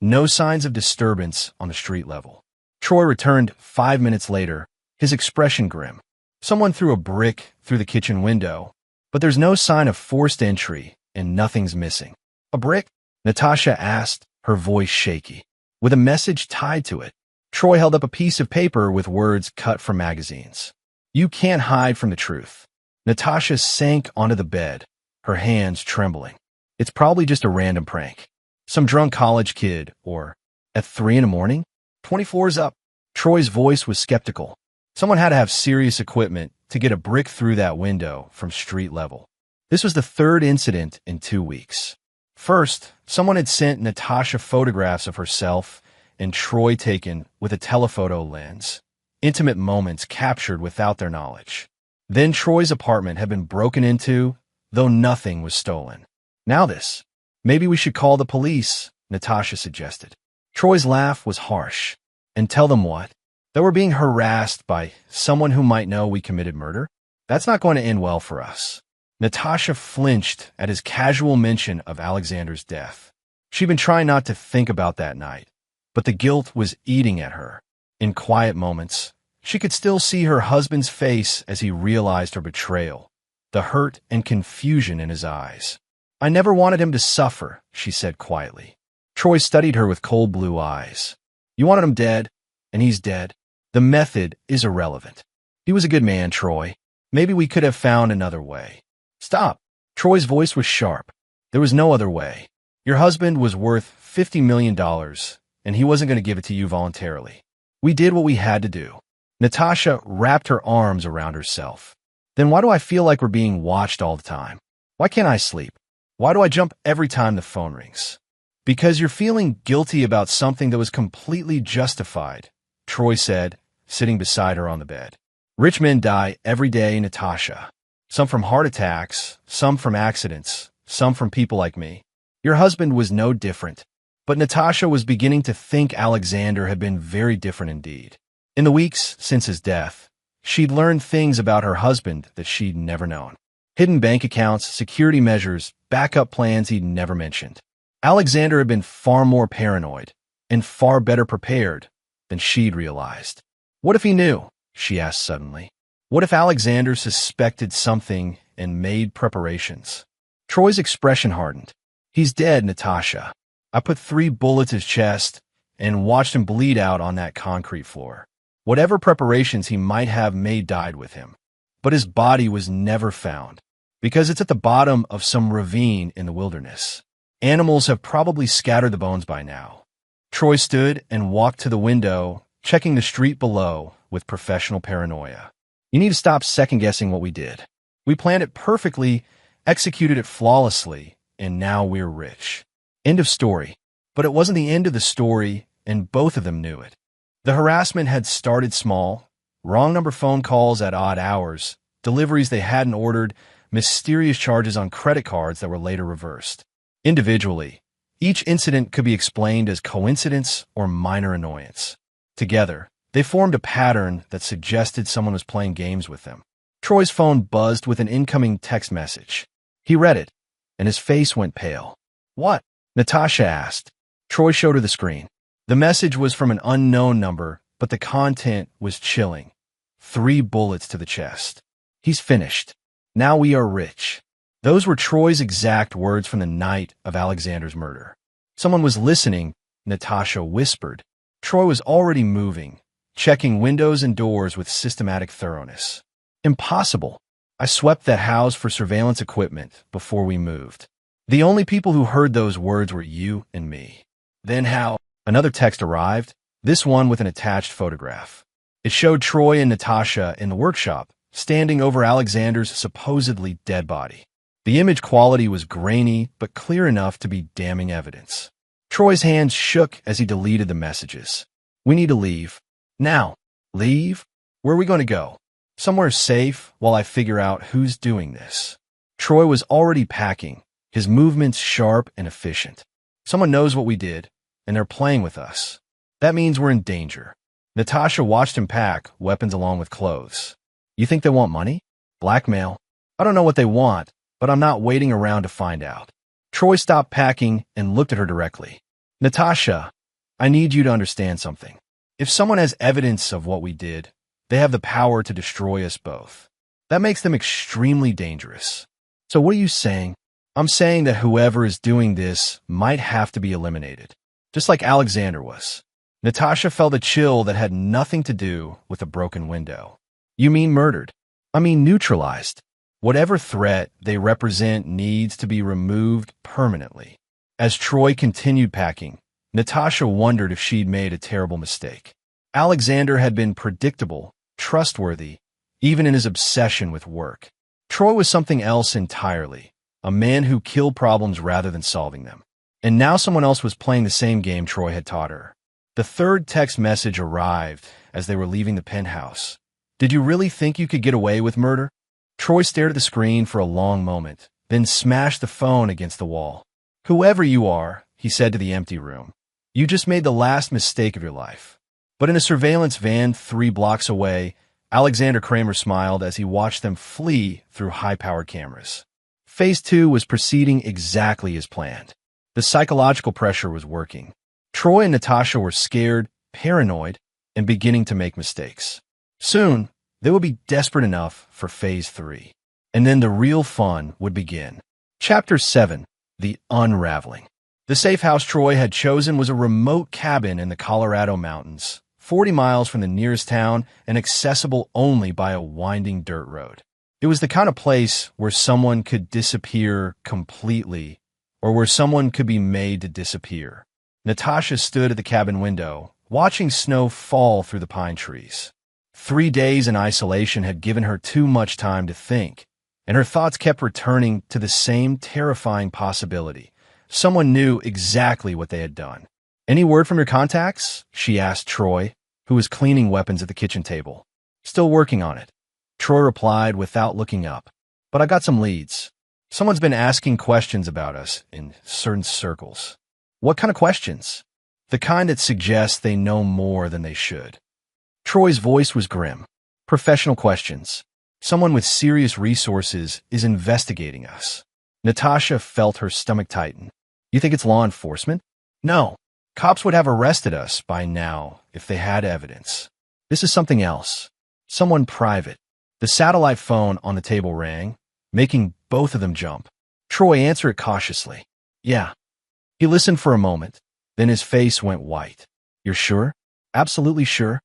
No signs of disturbance on the street level. Troy returned 5 minutes later, his expression grim. "Someone threw a brick through the kitchen window, but there's no sign of forced entry and nothing's missing." "A brick?" Natasha asked, her voice shaky, with a message tied to it. Troy held up a piece of paper with words cut from magazines. "You can't hide from the truth." Natasha sank onto the bed, her hands trembling. "It's probably just a random prank. Some drunk college kid, or at 3 in the morning? 20 floors up." Troy's voice was skeptical. Someone had to have serious equipment to get a brick through that window from street level. This was the 3rd incident in 2 weeks. First, someone had sent Natasha photographs of herself and Troy taken with a telephoto lens, intimate moments captured without their knowledge. Then Troy's apartment had been broken into, though nothing was stolen. Now this. "Maybe we should call the police," Natasha suggested. Troy's laugh was harsh. "And tell them what? That we're being harassed by someone who might know we committed murder? That's not going to end well for us." Natasha flinched at his casual mention of Alexander's death. She'd been trying not to think about that night, but the guilt was eating at her. In quiet moments, she could still see her husband's face as he realized her betrayal, the hurt and confusion in his eyes. "I never wanted him to suffer," she said quietly. Troy studied her with cold blue eyes. "You wanted him dead, and he's dead. The method is irrelevant. He was a good man, Troy. Maybe we could have found another way." "Stop." Troy's voice was sharp. "There was no other way. Your husband was worth $50 million, and he wasn't going to give it to you voluntarily. We did what we had to do." Natasha wrapped her arms around herself. "Then why do I feel like we're being watched all the time? Why can't I sleep? Why do I jump every time the phone rings?" "Because you're feeling guilty about something that was completely justified," Troy said, sitting beside her on the bed. "Rich men die every day, Natasha. Some from heart attacks, some from accidents, some from people like me. Your husband was no different." But Natasha was beginning to think Alexander had been very different indeed. In the weeks since his death, she'd learned things about her husband that she'd never known. Hidden bank accounts, security measures, backup plans he'd never mentioned. Alexander had been far more paranoid and far better prepared than she'd realized. What if he knew? She asked suddenly. What if Alexander suspected something and made preparations? Troy's expression hardened. "He's dead, Natasha. I put 3 bullets in his chest and watched him bleed out on that concrete floor. Whatever preparations he might have made died with him. But his body was never found, because it's at the bottom of some ravine in the wilderness. Animals have probably scattered the bones by now." Troy stood and walked to the window, checking the street below with professional paranoia. "You need to stop second-guessing what we did. We planned it perfectly, executed it flawlessly, and now we're rich. End of story." But it wasn't the end of the story, and both of them knew it. The harassment had started small: wrong number phone calls at odd hours, deliveries they hadn't ordered, mysterious charges on credit cards that were later reversed. Individually, each incident could be explained as coincidence or minor annoyance. Together, they formed a pattern that suggested someone was playing games with them. Troy's phone buzzed with an incoming text message. He read it, and his face went pale. "What?" Natasha asked. Troy showed her the screen. The message was from an unknown number but the content was chilling. 3 bullets to the chest. He's finished. Now we are rich. Those were Troy's exact words from the night of Alexander's murder. Someone was listening, Natasha whispered. Troy was already moving, checking windows and doors with systematic thoroughness. Impossible. I swept that house for surveillance equipment before we moved. The only people who heard those words were you and me. Then how? Another text arrived, this one with an attached photograph. It showed Troy and Natasha in the workshop, standing over Alexander's supposedly dead body. The image quality was grainy, but clear enough to be damning evidence. Troy's hands shook as he deleted the messages. We need to leave. Now. Leave? Where are we going to go? Somewhere safe while I figure out who's doing this. Troy was already packing, his movements sharp and efficient. Someone knows what we did, and they're playing with us. That means we're in danger. Natasha watched him pack, weapons along with clothes. You think they want money? Blackmail? I don't know what they want, but I'm not waiting around to find out. Troy stopped packing and looked at her directly. Natasha, I need you to understand something. If someone has evidence of what we did, they have the power to destroy us both. That makes them extremely dangerous. So what are you saying? I'm saying that whoever is doing this might have to be eliminated, just like Alexander was. Natasha felt a chill that had nothing to do with a broken window. You mean murdered? I mean neutralized. Whatever threat they represent needs to be removed permanently. As Troy continued packing, Natasha wondered if she'd made a terrible mistake. Alexander had been predictable, trustworthy, even in his obsession with work. Troy was something else entirely, a man who killed problems rather than solving them. And now someone else was playing the same game Troy had taught her. The third text message arrived as they were leaving the penthouse. Did you really think you could get away with murder? Troy stared at the screen for a long moment, then smashed the phone against the wall. Whoever you are, he said to the empty room, you just made the last mistake of your life. But in a surveillance van 3 blocks away, Alexander Kramer smiled as he watched them flee through high-powered cameras. Phase 2 was proceeding exactly as planned. The psychological pressure was working. Troy and Natasha were scared, paranoid, and beginning to make mistakes. Soon, they would be desperate enough for Phase 3. And then the real fun would begin. Chapter 7. The Unraveling. The safe house Troy had chosen was a remote cabin in the Colorado mountains, 40 miles from the nearest town and accessible only by a winding dirt road. It was the kind of place where someone could disappear completely or where someone could be made to disappear. Natasha stood at the cabin window, watching snow fall through the pine trees. 3 days in isolation had given her too much time to think, and her thoughts kept returning to the same terrifying possibility. Someone knew exactly what they had done. Any word from your contacts? She asked Troy, who was cleaning weapons at the kitchen table. Still working on it. Troy replied without looking up. But I got some leads. Someone's been asking questions about us in certain circles. What kind of questions? The kind that suggests they know more than they should. Troy's voice was grim. Professional questions. Someone with serious resources is investigating us. Natasha felt her stomach tighten. You think it's law enforcement? No. Cops would have arrested us by now if they had evidence. This is something else. Someone private. The satellite phone on the table rang, making both of them jump. Troy answered it cautiously. Yeah. He listened for a moment, then his face went white. You're sure? Absolutely sure?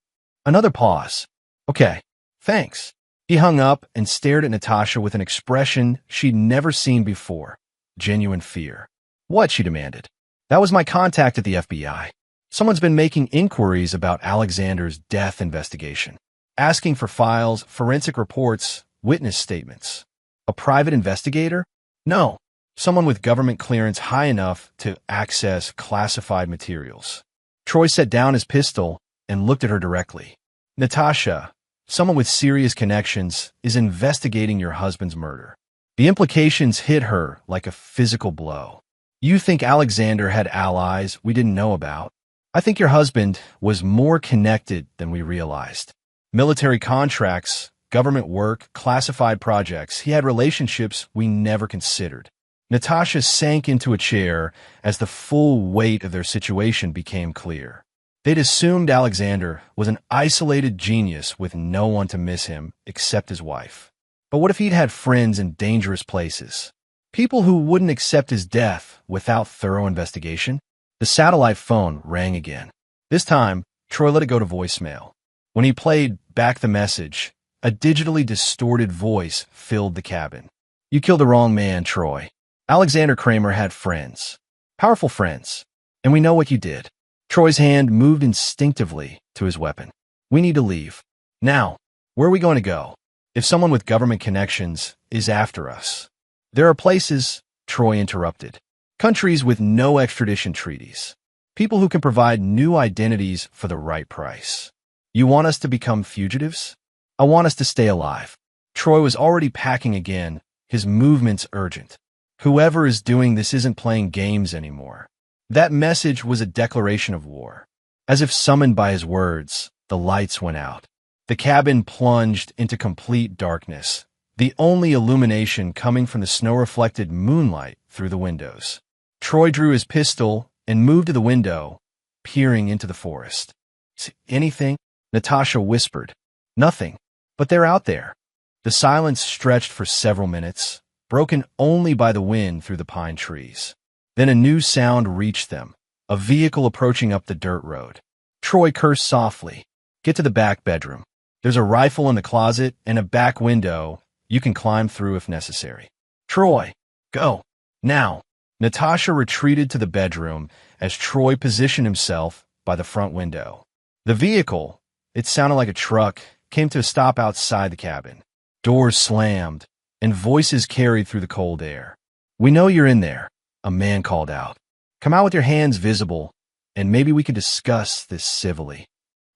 Another pause. Okay, thanks. He hung up and stared at Natasha with an expression she'd never seen before. Genuine fear. What? She demanded. That was my contact at the FBI. Someone's been making inquiries about Alexander's death investigation, asking for files, forensic reports, witness statements. A private investigator? No. Someone with government clearance high enough to access classified materials. Troy set down his pistol and looked at her directly. Natasha, someone with serious connections, is investigating your husband's murder. The implications hit her like a physical blow. You think Alexander had allies we didn't know about? I think your husband was more connected than we realized. Military contracts, government work, classified projects. He had relationships we never considered. Natasha sank into a chair as the full weight of their situation became clear. They'd assumed Alexander was an isolated genius with no one to miss him except his wife. But what if he'd had friends in dangerous places? People who wouldn't accept his death without thorough investigation? The satellite phone rang again. This time, Troy let it go to voicemail. When he played back the message, a digitally distorted voice filled the cabin. "You killed the wrong man, Troy. Alexander Kramer had friends. Powerful friends. And we know what you did." Troy's hand moved instinctively to his weapon. "We need to leave. Now, where are we going to go? If someone with government connections is after us." "There are places," Troy interrupted. "Countries with no extradition treaties. People who can provide new identities for the right price. You want us to become fugitives? I want us to stay alive." Troy was already packing again, his movements urgent. Whoever is doing this isn't playing games anymore. That message was a declaration of war. As if summoned by his words, the lights went out. The cabin plunged into complete darkness, the only illumination coming from the snow-reflected moonlight through the windows. Troy drew his pistol and moved to the window, peering into the forest. "See anything?" Natasha whispered. "Nothing. But they're out there." The silence stretched for several minutes, broken only by the wind through the pine trees. Then a new sound reached them, a vehicle approaching up the dirt road. Troy cursed softly. "Get to the back bedroom. There's a rifle in the closet and a back window you can climb through if necessary." "Troy, go. Now." Natasha retreated to the bedroom as Troy positioned himself by the front window. The vehicle, it sounded like a truck, came to a stop outside the cabin. Doors slammed, and voices carried through the cold air. "We know you're in there," a man called out. "Come out with your hands visible, and maybe we can discuss this civilly."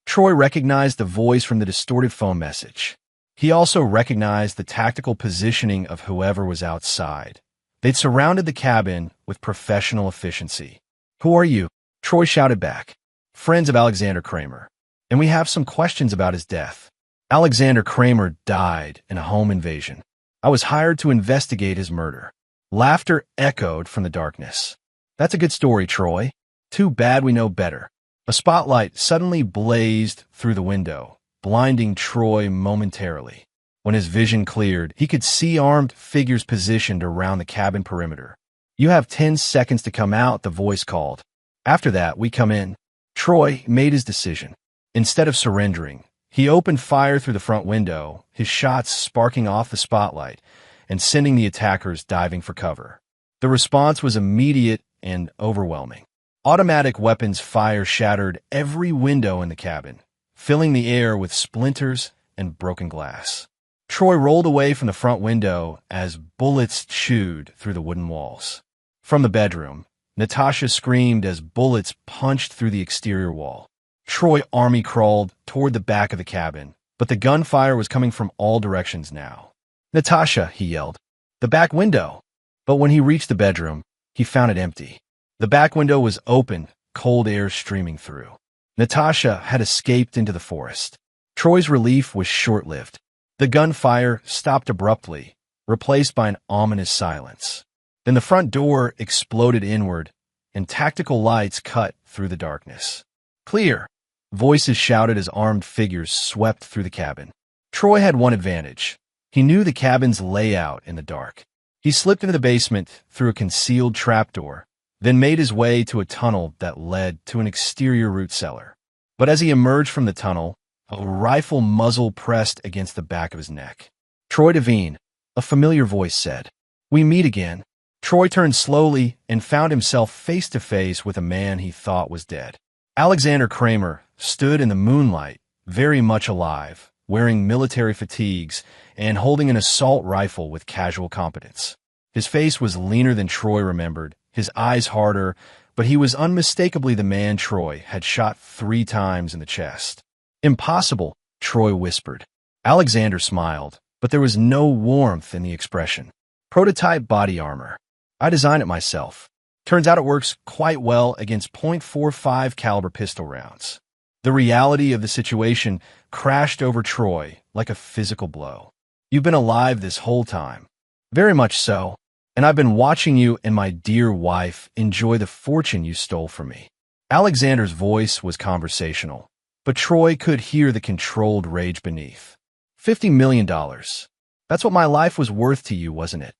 Troy recognized the voice from the distorted phone message. He also recognized the tactical positioning of whoever was outside. They'd surrounded the cabin with professional efficiency. "Who are you?" Troy shouted back. "Friends of Alexander Kramer. And we have some questions about his death. Alexander Kramer died in a home invasion. I was hired to investigate his murder." Laughter echoed from the darkness. "That's a good story, Troy. Too bad we know better." A spotlight suddenly blazed through the window, blinding Troy momentarily. When his vision cleared, he could see armed figures positioned around the cabin perimeter. "You have 10 seconds to come out," the voice called. "After that, we come in." Troy made his decision. Instead of surrendering, he opened fire through the front window, his shots sparking off the spotlight and sending the attackers diving for cover. The response was immediate and overwhelming. Automatic weapons fire shattered every window in the cabin, filling the air with splinters and broken glass. Troy rolled away from the front window as bullets chewed through the wooden walls. From the bedroom, Natasha screamed as bullets punched through the exterior wall. Troy army crawled toward the back of the cabin, but the gunfire was coming from all directions now. "Natasha," he yelled, "the back window!" But when he reached the bedroom, he found it empty. The back window was open, cold air streaming through. Natasha had escaped into the forest. Troy's relief was short-lived. The gunfire stopped abruptly, replaced by an ominous silence. Then the front door exploded inward, and tactical lights cut through the darkness. "Clear!" Voices shouted as armed figures swept through the cabin. Troy had one advantage. He knew the cabin's layout in the dark. He slipped into the basement through a concealed trapdoor, then made his way to a tunnel that led to an exterior root cellar. But as he emerged from the tunnel, a rifle muzzle pressed against the back of his neck. "Troy Devine," a familiar voice said. "We meet again." Troy turned slowly and found himself face to face with a man he thought was dead. Alexander Kramer stood in the moonlight, very much alive, wearing military fatigues and holding an assault rifle with casual competence. His face was leaner than Troy remembered, his eyes harder, but he was unmistakably the man Troy had shot 3 times in the chest. "Impossible," Troy whispered. Alexander smiled, but there was no warmth in the expression. "Prototype body armor. I designed it myself. Turns out it works quite well against .45 caliber pistol rounds." The reality of the situation crashed over Troy like a physical blow. "You've been alive this whole time." "Very much so. And I've been watching you and my dear wife enjoy the fortune you stole from me." Alexander's voice was conversational, but Troy could hear the controlled rage beneath. $50 million. That's what my life was worth to you, wasn't it?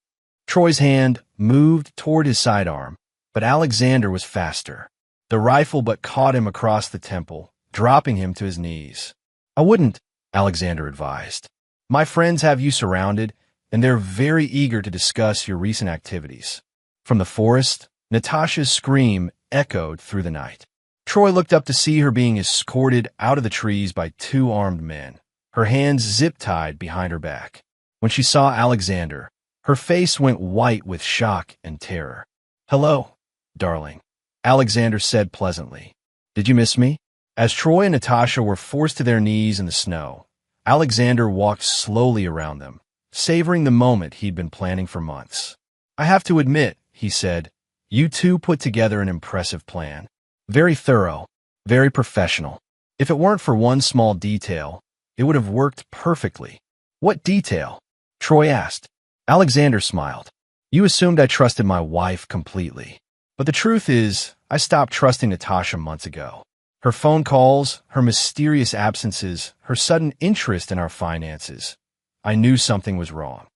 Troy's hand moved toward his sidearm, but Alexander was faster. The rifle but caught him across the temple, dropping him to his knees. I wouldn't, Alexander advised. My friends have you surrounded, and they're very eager to discuss your recent activities. From the forest, Natasha's scream echoed through the night. Troy looked up to see her being escorted out of the trees by two armed men, her hands zip-tied behind her back. When she saw Alexander, her face went white with shock and terror. "Hello, darling," Alexander said pleasantly. "Did you miss me?" As Troy and Natasha were forced to their knees in the snow, Alexander walked slowly around them, savoring the moment he'd been planning for months. "I have to admit," he said, "you two put together an impressive plan. Very thorough, very professional. If it weren't for one small detail, it would have worked perfectly." "What detail?" Troy asked. Alexander smiled. "You assumed I trusted my wife completely. But the truth is, I stopped trusting Natasha months ago. Her phone calls, her mysterious absences, her sudden interest in our finances. I knew something was wrong."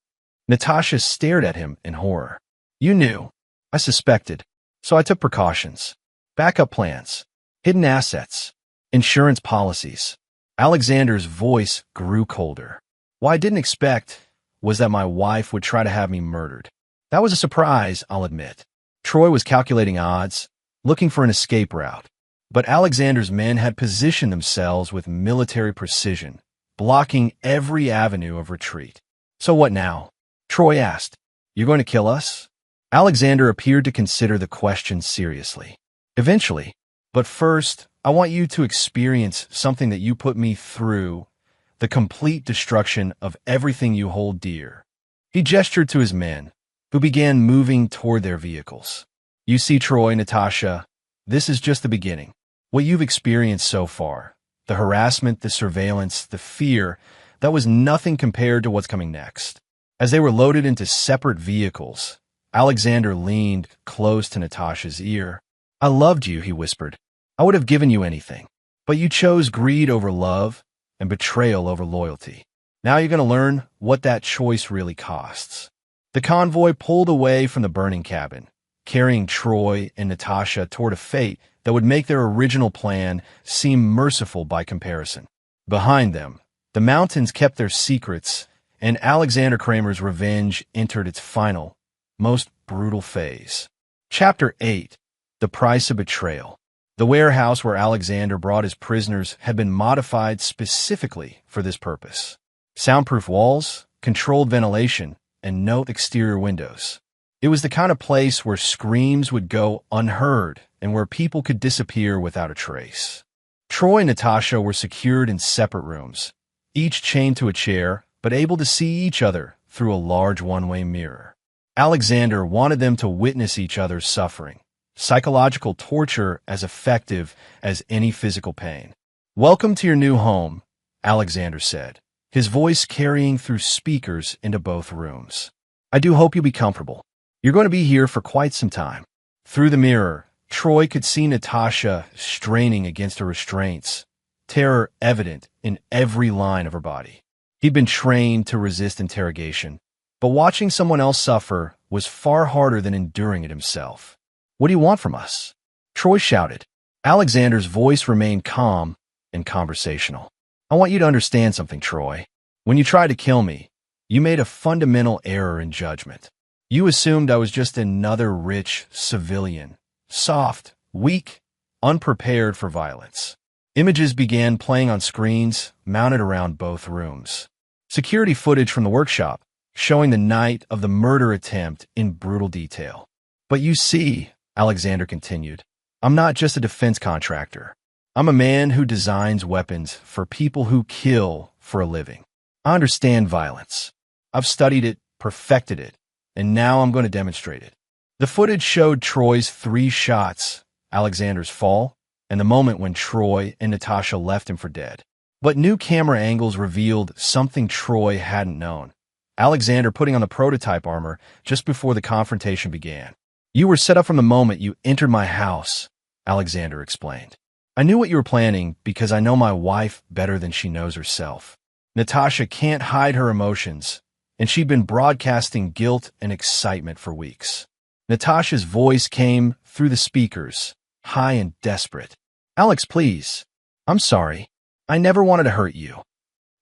Natasha stared at him in horror. "You knew." "I suspected. So I took precautions. Backup plans, hidden assets, insurance policies." Alexander's voice grew colder. "What I didn't expect was that my wife would try to have me murdered. That was a surprise, I'll admit." Troy was calculating odds, looking for an escape route. But Alexander's men had positioned themselves with military precision, blocking every avenue of retreat. "So what now?" Troy asked. "You're going to kill us?" Alexander appeared to consider the question seriously. "Eventually. But first, I want you to experience something that you put me through, the complete destruction of everything you hold dear." He gestured to his men, who began moving toward their vehicles. "You see, Troy, Natasha, this is just the beginning. What you've experienced so far, the harassment, the surveillance, the fear, that was nothing compared to what's coming next." As they were loaded into separate vehicles, Alexander leaned close to Natasha's ear. "I loved you," he whispered. "I would have given you anything. But you chose greed over love and betrayal over loyalty. Now you're going to learn what that choice really costs." The convoy pulled away from the burning cabin, carrying Troy and Natasha toward a fate that would make their original plan seem merciful by comparison. Behind them, the mountains kept their secrets, and Alexander Kramer's revenge entered its final, most brutal phase. Chapter 8. The Price of Betrayal. The warehouse where Alexander brought his prisoners had been modified specifically for this purpose. Soundproof walls, controlled ventilation, and no exterior windows. It was the kind of place where screams would go unheard and where people could disappear without a trace. Troy and Natasha were secured in separate rooms, each chained to a chair, but able to see each other through a large one-way mirror. Alexander wanted them to witness each other's suffering, psychological torture as effective as any physical pain. "Welcome to your new home," Alexander said, his voice carrying through speakers into both rooms. "I do hope you'll be comfortable. You're going to be here for quite some time." Through the mirror, Troy could see Natasha straining against her restraints, terror evident in every line of her body. He'd been trained to resist interrogation, but watching someone else suffer was far harder than enduring it himself. "What do you want from us?" Troy shouted. Alexander's voice remained calm and conversational. "I want you to understand something, Troy. When you tried to kill me, you made a fundamental error in judgment. You assumed I was just another rich civilian, soft, weak, unprepared for violence." Images began playing on screens mounted around both rooms. Security footage from the workshop, showing the night of the murder attempt in brutal detail. "But you see," Alexander continued, "I'm not just a defense contractor. I'm a man who designs weapons for people who kill for a living. I understand violence. I've studied it, perfected it, and now I'm going to demonstrate it." The footage showed Troy's 3 shots, Alexander's fall, and the moment when Troy and Natasha left him for dead. But new camera angles revealed something Troy hadn't known. Alexander putting on the prototype armor just before the confrontation began. "You were set up from the moment you entered my house," Alexander explained. I knew what you were planning because I know my wife better than she knows herself. Natasha can't hide her emotions, and she'd been broadcasting guilt and excitement for weeks. Natasha's voice came through the speakers, high and desperate. Alex, please. I'm sorry. I never wanted to hurt you.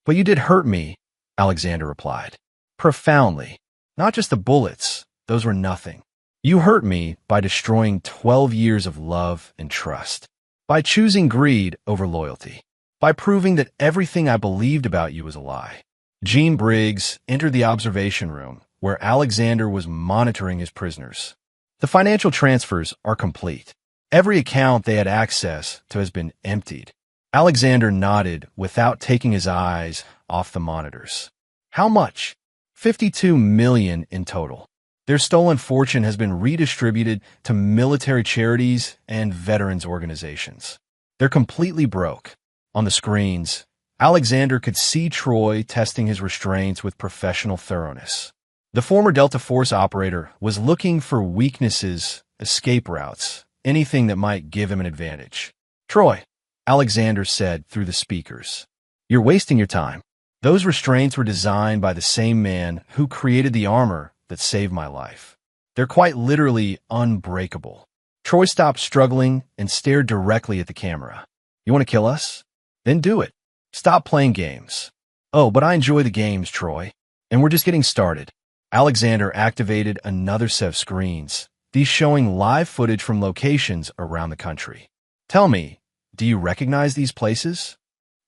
But you did hurt me, Alexander replied. Profoundly. Not just the bullets. Those were nothing. You hurt me by destroying 12 years of love and trust. By choosing greed over loyalty. By proving that everything I believed about you was a lie. Jean Briggs entered the observation room, where Alexander was monitoring his prisoners. The financial transfers are complete. Every account they had access to has been emptied. Alexander nodded without taking his eyes off the monitors. How much? 52 million in total. Their stolen fortune has been redistributed to military charities and veterans organizations. They're completely broke. On the screens, Alexander could see Troy testing his restraints with professional thoroughness. The former Delta Force operator was looking for weaknesses, escape routes, anything that might give him an advantage. Troy, Alexander said through the speakers, you're wasting your time. Those restraints were designed by the same man who created the armor that saved my life. They're quite literally unbreakable. Troy stopped struggling and stared directly at the camera. You want to kill us? Then do it. Stop playing games. Oh, but I enjoy the games, Troy. And we're just getting started. Alexander activated another set of screens, these showing live footage from locations around the country. Tell me, do you recognize these places?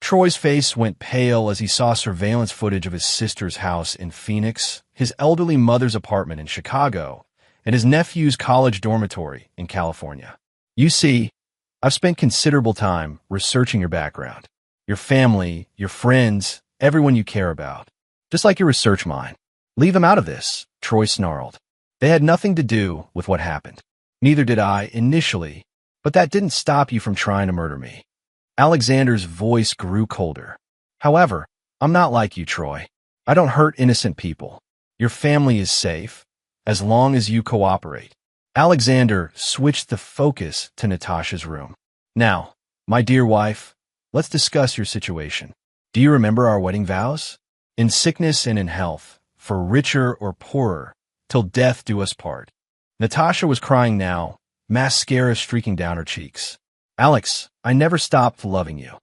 Troy's face went pale as he saw surveillance footage of his sister's house in Phoenix, his elderly mother's apartment in Chicago, and his nephew's college dormitory in California. You see, I've spent considerable time researching your background, your family, your friends, everyone you care about. Just like your research mine. Leave them out of this, Troy snarled. They had nothing to do with what happened. Neither did I initially, but that didn't stop you from trying to murder me. Alexander's voice grew colder. However, I'm not like you, Troy. I don't hurt innocent people. Your family is safe, as long as you cooperate. Alexander switched the focus to Natasha's room. Now, my dear wife, let's discuss your situation. Do you remember our wedding vows? In sickness and in health, for richer or poorer, till death do us part. Natasha was crying now, mascara streaking down her cheeks. Alex, I never stopped loving you.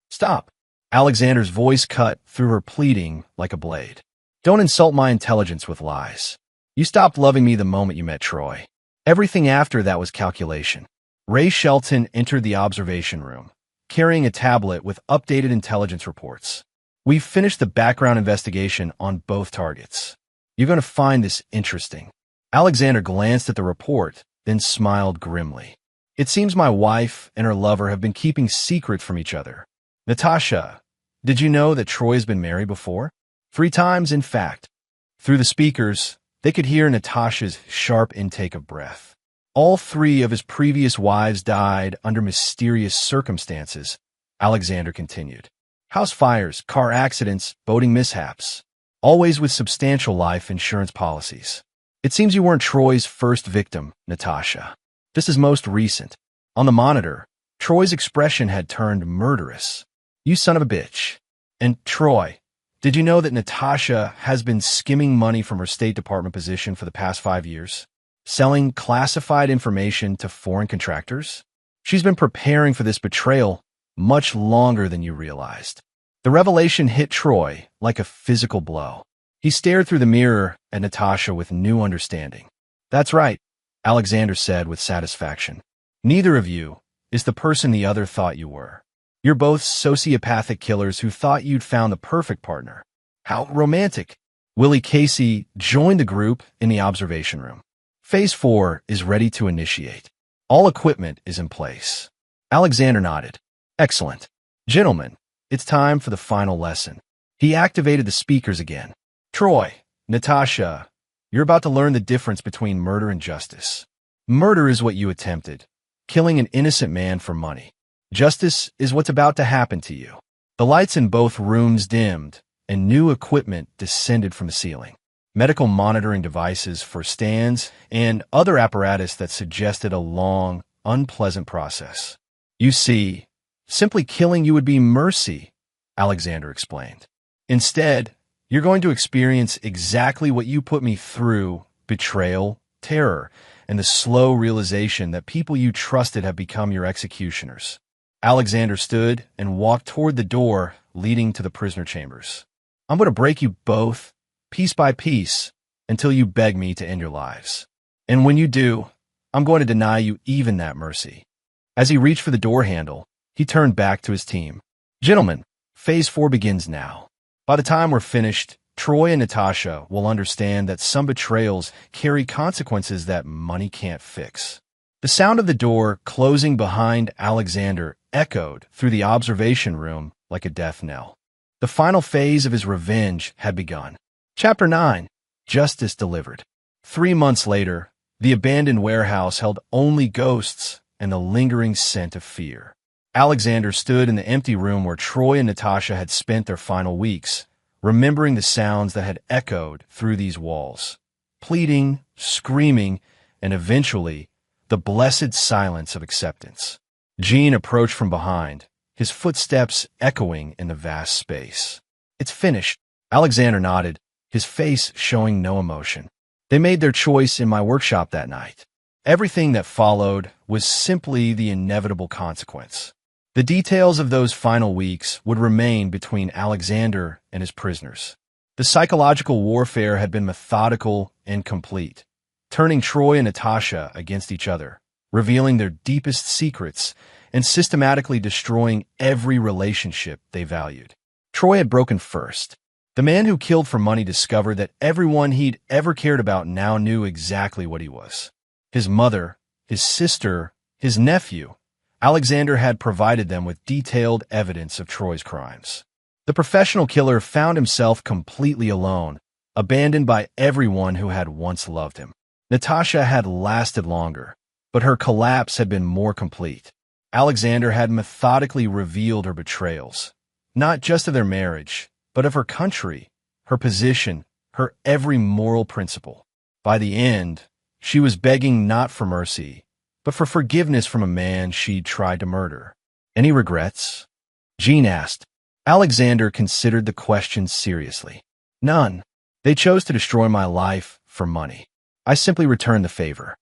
Stop. Alexander's voice cut through her pleading like a blade. Don't insult my intelligence with lies. You stopped loving me the moment you met Troy. Everything after that was calculation. Sh0t entered the observation room, carrying a tablet with updated intelligence reports. We've finished the background investigation on both targets. You're going to find this interesting. Alexander glanced at the report, then smiled grimly. It seems my wife and her lover have been keeping secrets from each other. Natasha, did you know that Troy has been married before? 3 times, in fact. Through the speakers, they could hear Natasha's sharp intake of breath. All 3 of his previous wives died under mysterious circumstances, Alexander continued. House fires, car accidents, boating mishaps. Always with substantial life insurance policies. It seems you weren't Troy's first victim, Natasha. This is most recent. On the monitor, Troy's expression had turned murderous. You son of a bitch. And Troy, did you know that Natasha has been skimming money from her State Department position for the past 5 years? Selling classified information to foreign contractors? She's been preparing for this betrayal much longer than you realized. The revelation hit Troy like a physical blow. He stared through the mirror at Natasha with new understanding. That's right, Alexander said with satisfaction. Neither of you is the person the other thought you were. You're both sociopathic killers who thought you'd found the perfect partner. How romantic. Willie Casey joined the group in the observation room. Phase 4 is ready to initiate. All equipment is in place. Alexander nodded. Excellent. Gentlemen, it's time for the final lesson. He activated the speakers again. Troy, Natasha, you're about to learn the difference between murder and justice. Murder is what you attempted, killing an innocent man for money. Justice is what's about to happen to you. The lights in both rooms dimmed, and new equipment descended from the ceiling. Medical monitoring devices for stands and other apparatus that suggested a long, unpleasant process. You see, simply killing you would be mercy, Alexander explained. Instead, you're going to experience exactly what you put me through: betrayal, terror, and the slow realization that people you trusted have become your executioners. Alexander stood and walked toward the door leading to the prisoner chambers. I'm going to break you both, piece by piece, until you beg me to end your lives. And when you do, I'm going to deny you even that mercy. As he reached for the door handle, he turned back to his team. Gentlemen, Phase 4 begins now. By the time we're finished, Troy and Natasha will understand that some betrayals carry consequences that money can't fix. The sound of the door closing behind Alexander echoed through the observation room like a death knell. The final phase of his revenge had begun. Chapter 9. Justice Delivered. 3 months later, the abandoned warehouse held only ghosts and the lingering scent of fear. Alexander stood in the empty room where Troy and Natasha had spent their final weeks, remembering the sounds that had echoed through these walls. Pleading, screaming, and eventually, the blessed silence of acceptance. Gene approached from behind, his footsteps echoing in the vast space. It's finished. Alexander nodded, his face showing no emotion. They made their choice in my workshop that night. Everything that followed was simply the inevitable consequence. The details of those final weeks would remain between Alexander and his prisoners. The psychological warfare had been methodical and complete, turning Troy and Natasha against each other, revealing their deepest secrets, and systematically destroying every relationship they valued. Troy had broken first. The man who killed for money discovered that everyone he'd ever cared about now knew exactly what he was. His mother, his sister, his nephew. Alexander had provided them with detailed evidence of Troy's crimes. The professional killer found himself completely alone, abandoned by everyone who had once loved him. Natasha had lasted longer, but her collapse had been more complete. Alexander had methodically revealed her betrayals, not just of their marriage, but of her country, her position, her every moral principle. By the end, she was begging not for mercy, but for forgiveness from a man she'd tried to murder. Any regrets? Gene asked. Alexander considered the question seriously. None. They chose to destroy my life for money. I simply returned the favor.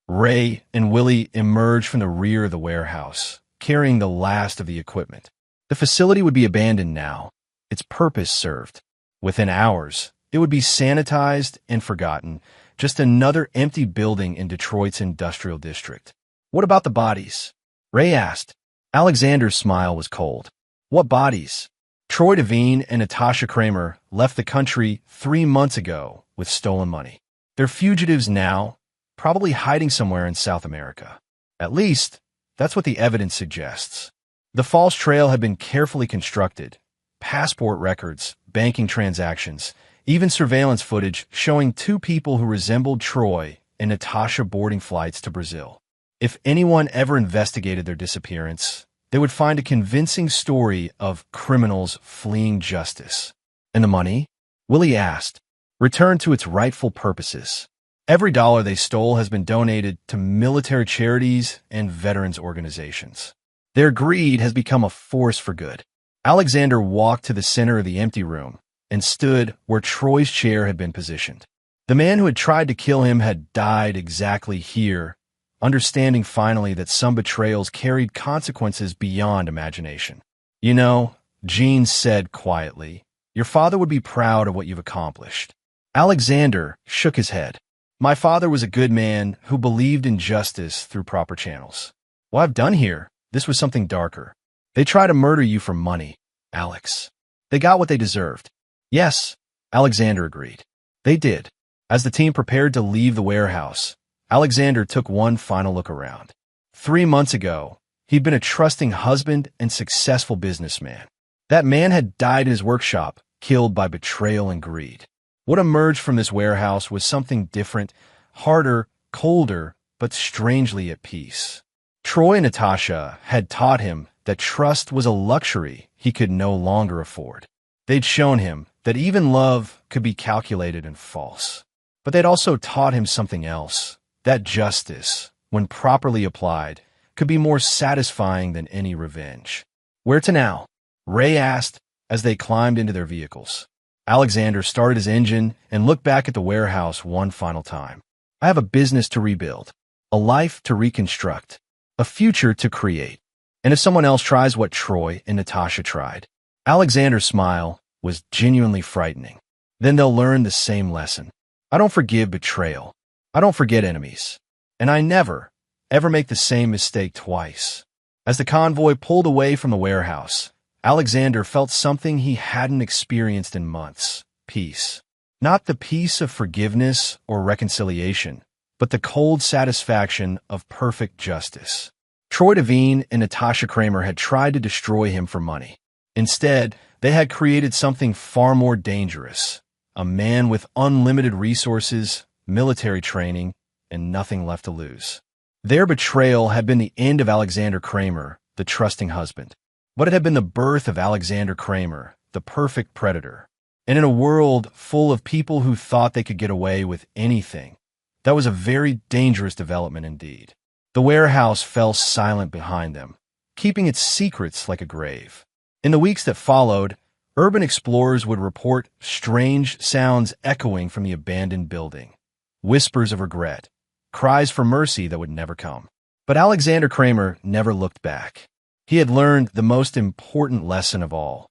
Ray and Willie emerged from the rear of the warehouse, carrying the last of the equipment. The facility would be abandoned now, its purpose served. Within hours, it would be sanitized and forgotten, just another empty building in Detroit's industrial district. What about the bodies? Ray asked. Alexander's smile was cold. What bodies? Troy Devine and Natasha Kramer left the country 3 months ago with stolen money. They're fugitives now, probably hiding somewhere in South America. At least, that's what the evidence suggests. The false trail had been carefully constructed. Passport records, banking transactions, even surveillance footage showing 2 people who resembled Troy and Natasha boarding flights to Brazil. If anyone ever investigated their disappearance, they would find a convincing story of criminals fleeing justice. And the money? Willie asked. Returned to its rightful purposes. Every dollar they stole has been donated to military charities and veterans organizations. Their greed has become a force for good. Alexander walked to the center of the empty room and stood where Troy's chair had been positioned. The man who had tried to kill him had died exactly here, understanding finally that some betrayals carried consequences beyond imagination. You know, Gene said quietly, your father would be proud of what you've accomplished. Alexander shook his head. My father was a good man who believed in justice through proper channels. What I've done here, this was something darker. They tried to murder you for money, Alex. They got what they deserved. Yes, Alexander agreed. They did. As the team prepared to leave the warehouse, Alexander took one final look around. 3 months ago, he'd been a trusting husband and successful businessman. That man had died in his workshop, killed by betrayal and greed. What emerged from this warehouse was something different, harder, colder, but strangely at peace. Troy and Natasha had taught him that trust was a luxury he could no longer afford. They'd shown him that even love could be calculated and false. But they'd also taught him something else, that justice, when properly applied, could be more satisfying than any revenge. Where to now? Ray asked as they climbed into their vehicles. Alexander started his engine and looked back at the warehouse one final time. I have a business to rebuild, a life to reconstruct, a future to create. And if someone else tries what Troy and Natasha tried, Alexander's smile was genuinely frightening. Then they'll learn the same lesson. I don't forgive betrayal. I don't forget enemies. And I never, ever make the same mistake twice. As the convoy pulled away from the warehouse, Alexander felt something he hadn't experienced in months: peace. Not the peace of forgiveness or reconciliation, but the cold satisfaction of perfect justice. Troy Devine and Natasha Kramer had tried to destroy him for money. Instead, they had created something far more dangerous: a man with unlimited resources, military training, and nothing left to lose. Their betrayal had been the end of Alexander Kramer, the trusting husband. But it had been the birth of Alexander Kramer, the perfect predator. And in a world full of people who thought they could get away with anything, that was a very dangerous development indeed. The warehouse fell silent behind them, keeping its secrets like a grave. In the weeks that followed, urban explorers would report strange sounds echoing from the abandoned building. Whispers of regret, cries for mercy that would never come. But Alexander Kramer never looked back. He had learned the most important lesson of all,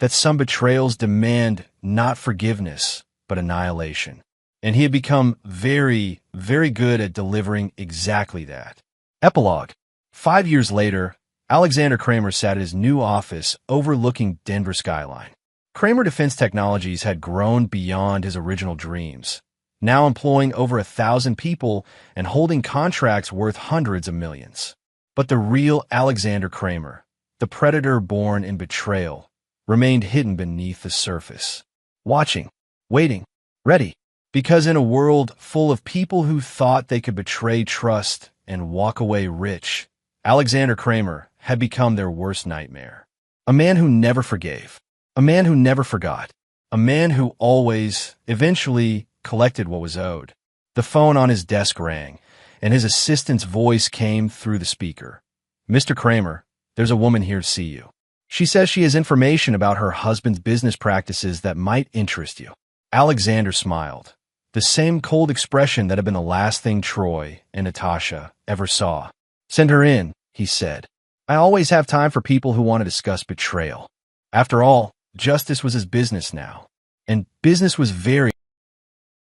that some betrayals demand not forgiveness, but annihilation. And he had become very, very good at delivering exactly that. Epilogue. 5 years later, Alexander Kramer sat at his new office overlooking Denver skyline. Kramer Defense Technologies had grown beyond his original dreams, now employing over 1,000 people and holding contracts worth hundreds of millions. But the real Alexander Kramer, the predator born in betrayal, remained hidden beneath the surface. Watching, waiting, ready. Because in a world full of people who thought they could betray trust and walk away rich, Alexander Kramer had become their worst nightmare. A man who never forgave, a man who never forgot, a man who always, eventually, collected what was owed. The phone on his desk rang, and his assistant's voice came through the speaker. "Mr. Kramer, there's a woman here to see you. She says she has information about her husband's business practices that might interest you." Alexander smiled, the same cold expression that had been the last thing Troy and Natasha ever saw. "Send her in," he said. "I always have time for people who want to discuss betrayal." After all, justice was his business now. And business was very...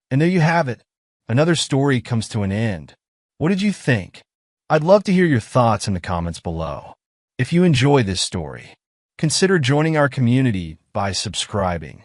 And there you have it. Another story comes to an end. What did you think? I'd love to hear your thoughts in the comments below. If you enjoy this story, consider joining our community by subscribing.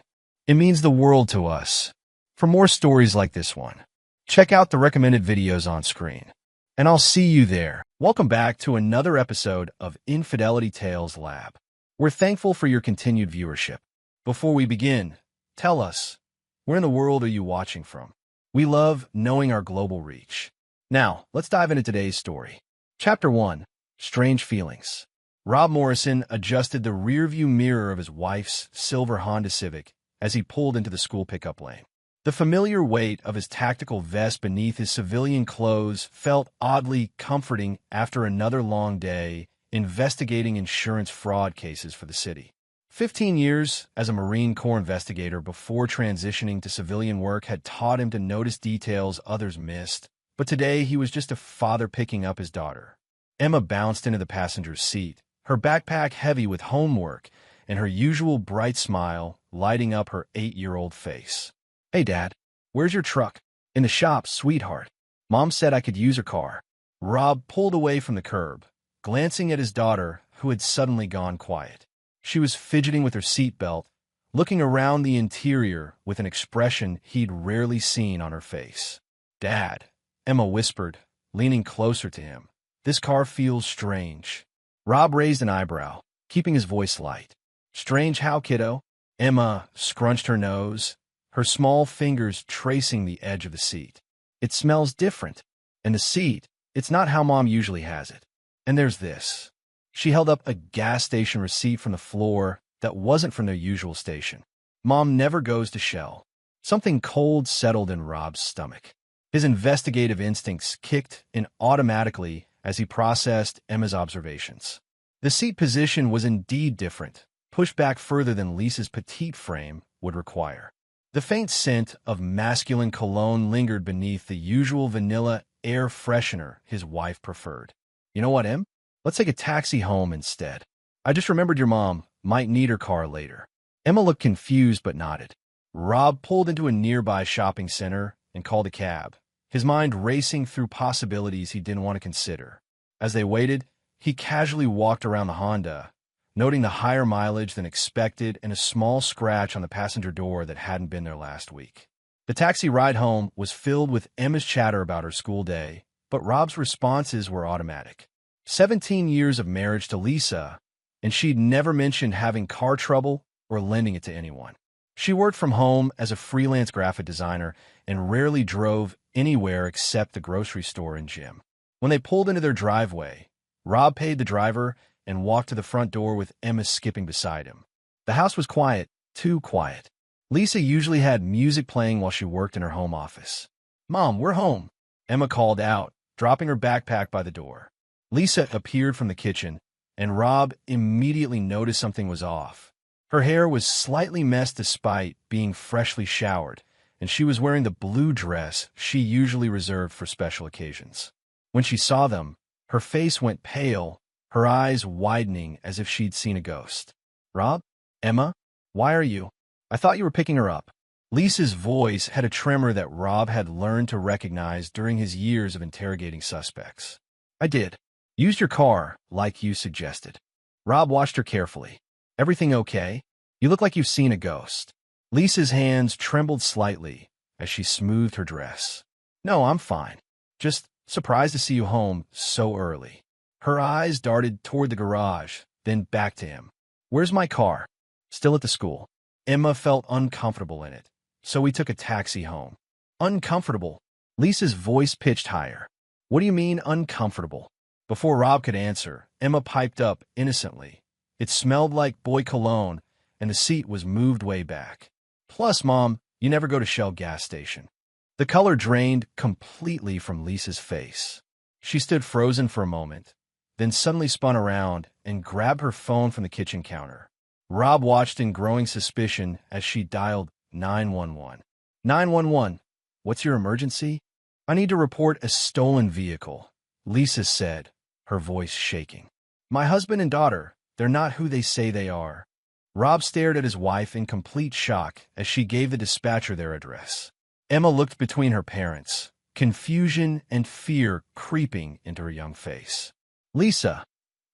It means the world to us. For more stories like this one, check out the recommended videos on screen. And I'll see you there. Welcome back to another episode of Infidelity Tales Lab. We're thankful for your continued viewership. Before we begin, tell us, where in the world are you watching from? We love knowing our global reach. Now, let's dive into today's story. Chapter 1. Strange Feelings. Rob Morrison adjusted the rearview mirror of his wife's silver Honda Civic as he pulled into the school pickup lane. The familiar weight of his tactical vest beneath his civilian clothes felt oddly comforting after another long day investigating insurance fraud cases for the city. 15 years as a Marine Corps investigator before transitioning to civilian work had taught him to notice details others missed, but today he was just a father picking up his daughter. Emma bounced into the passenger's seat, her backpack heavy with homework and her usual bright smile lighting up her 8-year-old face. "Hey, Dad, where's your truck?" "In the shop, sweetheart. Mom said I could use her car." Rob pulled away from the curb, glancing at his daughter, who had suddenly gone quiet. She was fidgeting with her seatbelt, looking around the interior with an expression he'd rarely seen on her face. "Dad," Emma whispered, leaning closer to him, "this car feels strange." Rob raised an eyebrow, keeping his voice light. "Strange how, kiddo?" Emma scrunched her nose, her small fingers tracing the edge of the seat. "It smells different. And the seat, it's not how Mom usually has it. And there's this." She held up a gas station receipt from the floor that wasn't from their usual station. "Mom never goes to Shell." Something cold settled in Rob's stomach. His investigative instincts kicked in automatically as he processed Emma's observations. The seat position was indeed different, pushed back further than Lisa's petite frame would require. The faint scent of masculine cologne lingered beneath the usual vanilla air freshener his wife preferred. "You know what, Em? Let's take a taxi home instead. I just remembered your mom might need her car later." Emma looked confused but nodded. Rob pulled into a nearby shopping center and called a cab, his mind racing through possibilities he didn't want to consider. As they waited, he casually walked around the Honda, noting the higher mileage than expected and a small scratch on the passenger door that hadn't been there last week. The taxi ride home was filled with Emma's chatter about her school day, but Rob's responses were automatic. 17 years of marriage to Lisa, and she'd never mentioned having car trouble or lending it to anyone. She worked from home as a freelance graphic designer and rarely drove anywhere except the grocery store and gym. When they pulled into their driveway, Rob paid the driver and walked to the front door with Emma skipping beside him. The house was quiet, too quiet. Lisa usually had music playing while she worked in her home office. "Mom, we're home," Emma called out, dropping her backpack by the door. Lisa appeared from the kitchen, and Rob immediately noticed something was off. Her hair was slightly messed despite being freshly showered, and she was wearing the blue dress she usually reserved for special occasions. When she saw them, her face went pale, her eyes widening as if she'd seen a ghost. "Rob? Emma? Why are you? I thought you were picking her up." Lisa's voice had a tremor that Rob had learned to recognize during his years of interrogating suspects. "I did. Used your car, like you suggested." Rob watched her carefully. "Everything okay? You look like you've seen a ghost." Lisa's hands trembled slightly as she smoothed her dress. "No, I'm fine. Just surprised to see you home so early." Her eyes darted toward the garage, then back to him. "Where's my car?" "Still at the school." Emma felt uncomfortable in it, so we took a taxi home. "Uncomfortable?" Lisa's voice pitched higher. "What do you mean, uncomfortable?" Before Rob could answer, Emma piped up innocently. It smelled like boy cologne, and the seat was moved way back. "Plus, Mom, you never go to Shell gas station." The color drained completely from Lisa's face. She stood frozen for a moment, then suddenly spun around and grabbed her phone from the kitchen counter. Rob watched in growing suspicion as she dialed 911. "911, what's your emergency?" "I need to report a stolen vehicle," Lisa said, her voice shaking. "My husband and daughter, they're not who they say they are." Rob stared at his wife in complete shock as she gave the dispatcher their address. Emma looked between her parents, confusion and fear creeping into her young face. "Lisa,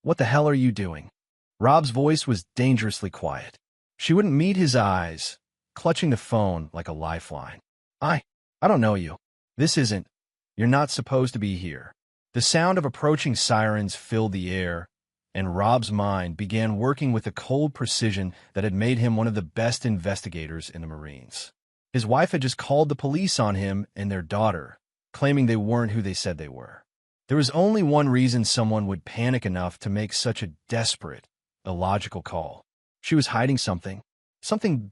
what the hell are you doing?" Rob's voice was dangerously quiet. She wouldn't meet his eyes, clutching the phone like a lifeline. I don't know you. This isn't. You're not supposed to be here." The sound of approaching sirens filled the air, and Rob's mind began working with a cold precision that had made him one of the best investigators in the Marines. His wife had just called the police on him and their daughter, claiming they weren't who they said they were. There was only one reason someone would panic enough to make such a desperate, illogical call. She was hiding something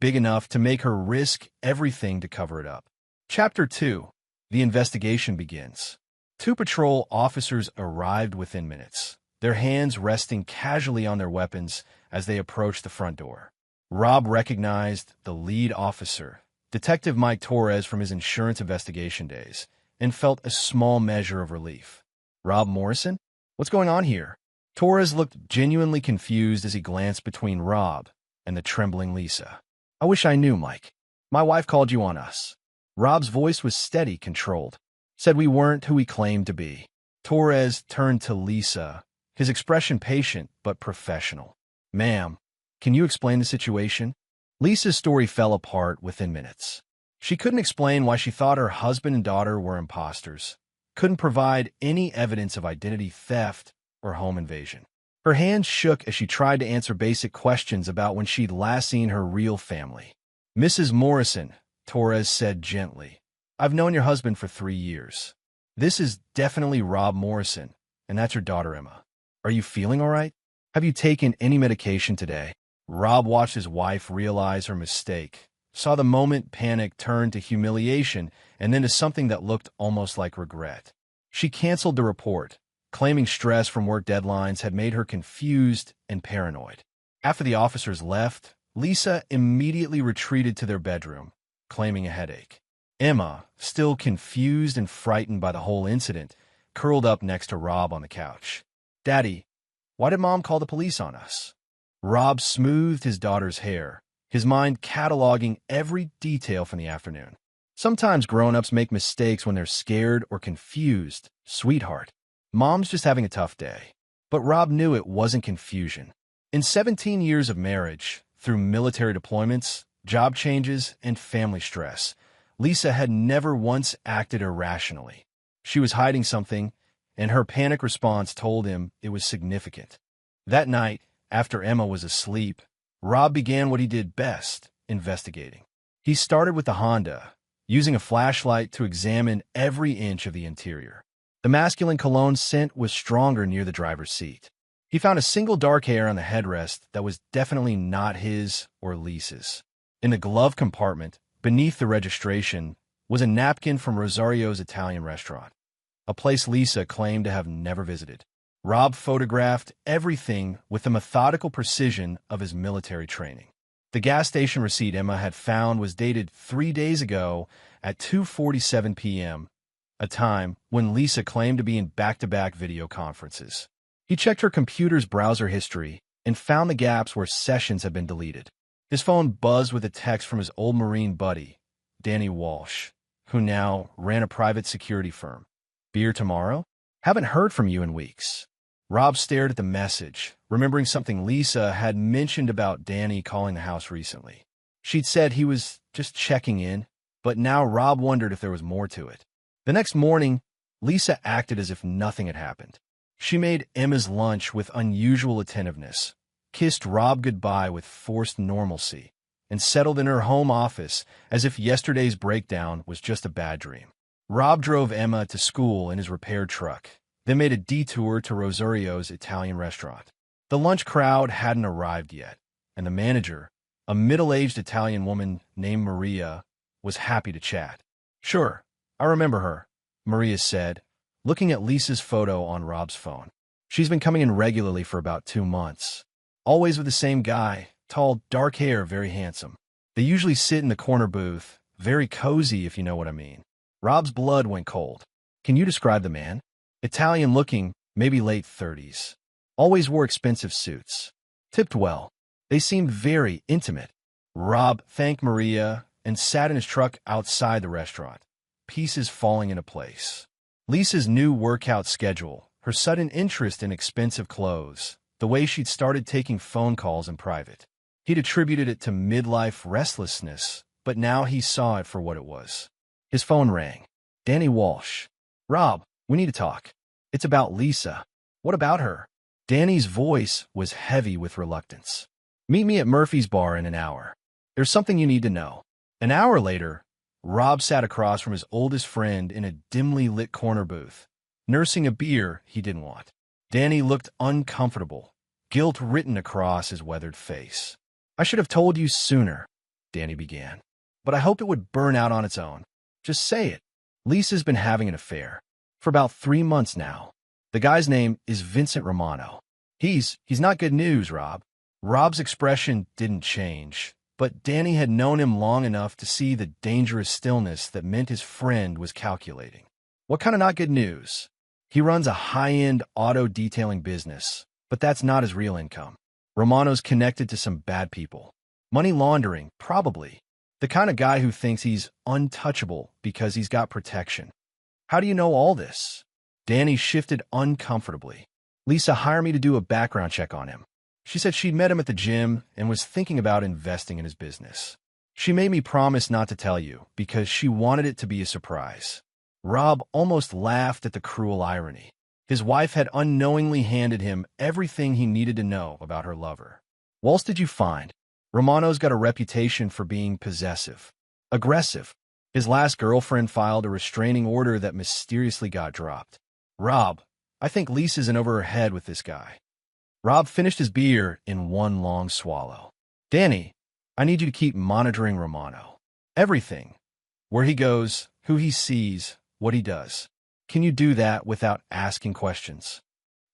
big enough to make her risk everything to cover it up. Chapter 2. The investigation begins. 2 patrol officers arrived within minutes, their hands resting casually on their weapons as they approached the front door. Rob recognized the lead officer, Detective Mike Torres, from his insurance investigation days, and felt a small measure of relief. "Rob Morrison? What's going on here?" Torres looked genuinely confused as he glanced between Rob and the trembling Lisa. "I wish I knew, Mike. My wife called you on us." Rob's voice was steady, controlled. "Said we weren't who we claimed to be." Torres turned to Lisa, his expression patient but professional. "Ma'am, can you explain the situation?" Lisa's story fell apart within minutes. She couldn't explain why she thought her husband and daughter were imposters, couldn't provide any evidence of identity theft or home invasion. Her hands shook as she tried to answer basic questions about when she'd last seen her real family. "Mrs. Morrison," Torres said gently, "I've known your husband for 3 years. This is definitely Rob Morrison, and that's your daughter, Emma. Are you feeling all right? Have you taken any medication today?" Rob watched his wife realize her mistake, saw the moment panic turn to humiliation and then to something that looked almost like regret. She canceled the report, claiming stress from work deadlines had made her confused and paranoid. After the officers left, Lisa immediately retreated to their bedroom, claiming a headache. Emma, still confused and frightened by the whole incident, curled up next to Rob on the couch. "Daddy, why did Mom call the police on us?" Rob smoothed his daughter's hair, his mind cataloging every detail from the afternoon. "Sometimes grown-ups make mistakes when they're scared or confused, sweetheart. Mom's just having a tough day." But Rob knew it wasn't confusion. In 17 years of marriage, through military deployments, job changes, and family stress, Lisa had never once acted irrationally. She was hiding something, and her panic response told him it was significant. That night, after Emma was asleep, Rob began what he did best, investigating. He started with the Honda, using a flashlight to examine every inch of the interior. The masculine cologne scent was stronger near the driver's seat. He found a single dark hair on the headrest that was definitely not his or Lisa's. In the glove compartment, beneath the registration, was a napkin from Rosario's Italian restaurant, a place Lisa claimed to have never visited. Rob photographed everything with the methodical precision of his military training. The gas station receipt Emma had found was dated 3 days ago at 2:47 p.m., a time when Lisa claimed to be in back-to-back video conferences. He checked her computer's browser history and found the gaps where sessions had been deleted. His phone buzzed with a text from his old Marine buddy, Danny Walsh, who now ran a private security firm. "Beer tomorrow? Haven't heard from you in weeks." Rob stared at the message, remembering something Lisa had mentioned about Danny calling the house recently. She'd said he was just checking in, but now Rob wondered if there was more to it. The next morning, Lisa acted as if nothing had happened. She made Emma's lunch with unusual attentiveness, kissed Rob goodbye with forced normalcy, and settled in her home office as if yesterday's breakdown was just a bad dream. Rob drove Emma to school in his repaired truck, then made a detour to Rosario's Italian restaurant. The lunch crowd hadn't arrived yet, and the manager, a middle-aged Italian woman named Maria, was happy to chat. "Sure, I remember her," Maria said, looking at Lisa's photo on Rob's phone. "She's been coming in regularly for about 2 months. Always with the same guy, tall, dark hair, very handsome. They usually sit in the corner booth, very cozy if you know what I mean." Rob's blood went cold. "Can you describe the man?" "Italian-looking, maybe late 30s. Always wore expensive suits. Tipped well. They seemed very intimate." Rob thanked Maria and sat in his truck outside the restaurant, pieces falling into place. Lisa's new workout schedule, her sudden interest in expensive clothes, the way she'd started taking phone calls in private. He'd attributed it to midlife restlessness, but now he saw it for what it was. His phone rang. Danny Walsh. "Rob, we need to talk. It's about Lisa." "What about her?" Danny's voice was heavy with reluctance. "Meet me at Murphy's bar in an hour. There's something you need to know." An hour later, Rob sat across from his oldest friend in a dimly lit corner booth, nursing a beer he didn't want. Danny looked uncomfortable, guilt written across his weathered face. "I should have told you sooner," Danny began. "But I hoped it would burn out on its own. Just say it. Lisa's been having an affair. For about 3 months now. The guy's name is Vincent Romano. He's not good news, Rob." Rob's expression didn't change, but Danny had known him long enough to see the dangerous stillness that meant his friend was calculating. "What kind of not good news?" "He runs a high-end auto detailing business, but that's not his real income. Romano's connected to some bad people. Money laundering, probably. The kind of guy who thinks he's untouchable because he's got protection." "How do you know all this?" Danny shifted uncomfortably. "Lisa hired me to do a background check on him. She said she'd met him at the gym and was thinking about investing in his business. She made me promise not to tell you because she wanted it to be a surprise." Rob almost laughed at the cruel irony. His wife had unknowingly handed him everything he needed to know about her lover. "What else did you find?" "Romano's got a reputation for being possessive. Aggressive. His last girlfriend filed a restraining order that mysteriously got dropped." "Rob, I think Lisa's in over her head with this guy." Rob finished his beer in one long swallow. "Danny, I need you to keep monitoring Romano. Everything. Where he goes, who he sees, what he does. Can you do that without asking questions?"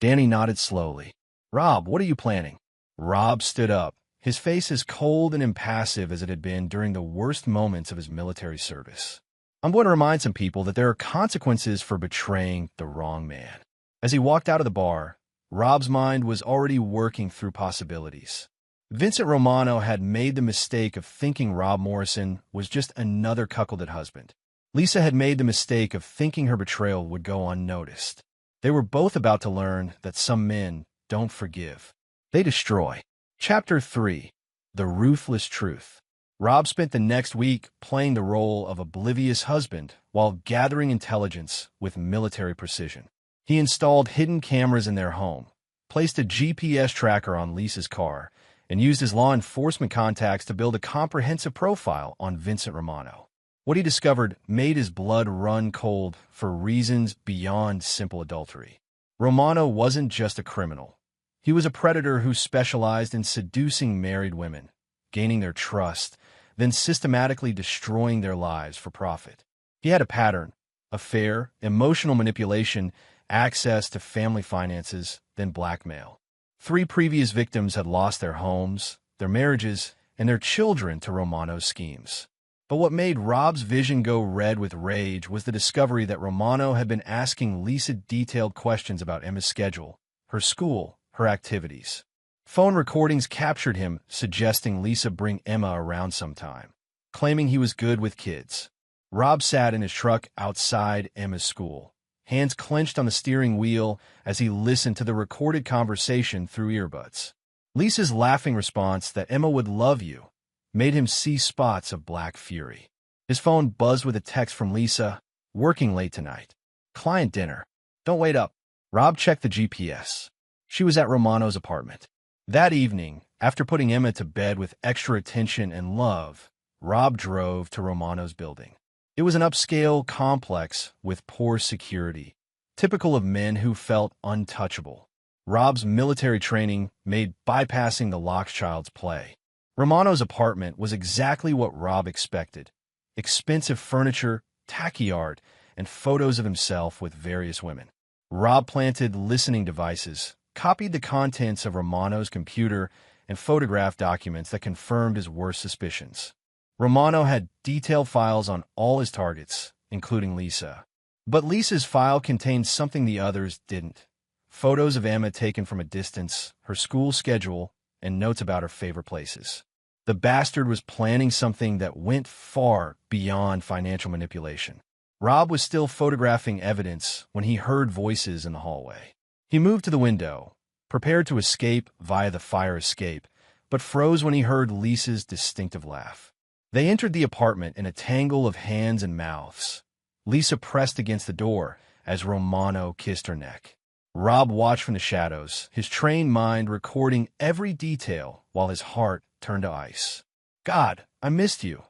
Danny nodded slowly. "Rob, what are you planning?" Rob stood up, his face as cold and impassive as it had been during the worst moments of his military service. "I'm going to remind some people that there are consequences for betraying the wrong man." As he walked out of the bar, Rob's mind was already working through possibilities. Vincent Romano had made the mistake of thinking Rob Morrison was just another cuckolded husband. Lisa had made the mistake of thinking her betrayal would go unnoticed. They were both about to learn that some men don't forgive. They destroy. Chapter 3. The Ruthless Truth. Rob spent the next week playing the role of oblivious husband while gathering intelligence with military precision. He installed hidden cameras in their home, placed a GPS tracker on Lisa's car, and used his law enforcement contacts to build a comprehensive profile on Vincent Romano. What he discovered made his blood run cold for reasons beyond simple adultery. Romano wasn't just a criminal. He was a predator who specialized in seducing married women, gaining their trust, then systematically destroying their lives for profit. He had a pattern: affair, emotional manipulation, access to family finances, then blackmail. 3 previous victims had lost their homes, their marriages, and their children to Romano's schemes. But what made Rob's vision go red with rage was the discovery that Romano had been asking Lisa detailed questions about Emma's schedule, her school, her activities. Phone recordings captured him suggesting Lisa bring Emma around sometime, claiming he was good with kids. Rob sat in his truck outside Emma's school, hands clenched on the steering wheel as he listened to the recorded conversation through earbuds. Lisa's laughing response that Emma would love you made him see spots of black fury. His phone buzzed with a text from Lisa: "Working late tonight. Client dinner. Don't wait up." Rob checked the GPS. She was at Romano's apartment. That evening, after putting Emma to bed with extra attention and love, Rob drove to Romano's building. It was an upscale complex with poor security, typical of men who felt untouchable. Rob's military training made bypassing the locked child's play. Romano's apartment was exactly what Rob expected: expensive furniture, tacky art, and photos of himself with various women. Rob planted listening devices, copied the contents of Romano's computer, and photographed documents that confirmed his worst suspicions. Romano had detailed files on all his targets, including Lisa. But Lisa's file contained something the others didn't: photos of Emma taken from a distance, her school schedule, and notes about her favorite places. The bastard was planning something that went far beyond financial manipulation. Rob was still photographing evidence when he heard voices in the hallway. He moved to the window, prepared to escape via the fire escape, but froze when he heard Lisa's distinctive laugh. They entered the apartment in a tangle of hands and mouths. Lisa pressed against the door as Romano kissed her neck. Rob watched from the shadows, his trained mind recording every detail while his heart turned to ice. "God, I missed you,"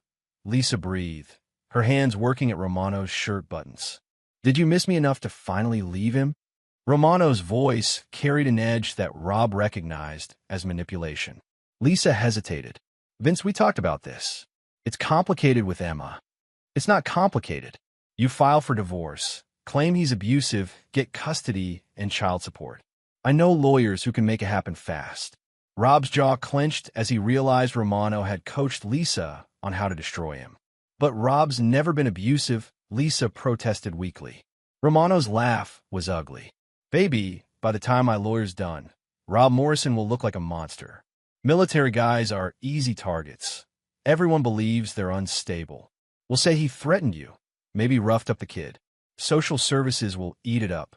Lisa breathed, her hands working at Romano's shirt buttons. "Did you miss me enough to finally leave him?" Romano's voice carried an edge that Rob recognized as manipulation. Lisa hesitated. "Vince, we talked about this. It's complicated with Emma." "It's not complicated. You file for divorce, claim he's abusive, get custody and child support. I know lawyers who can make it happen fast." Rob's jaw clenched as he realized Romano had coached Lisa on how to destroy him. "But Rob's never been abusive," Lisa protested weakly. Romano's laugh was ugly. "Baby, by the time my lawyer's done, Rob Morrison will look like a monster. Military guys are easy targets. Everyone believes they're unstable. We'll say he threatened you, maybe roughed up the kid. Social services will eat it up.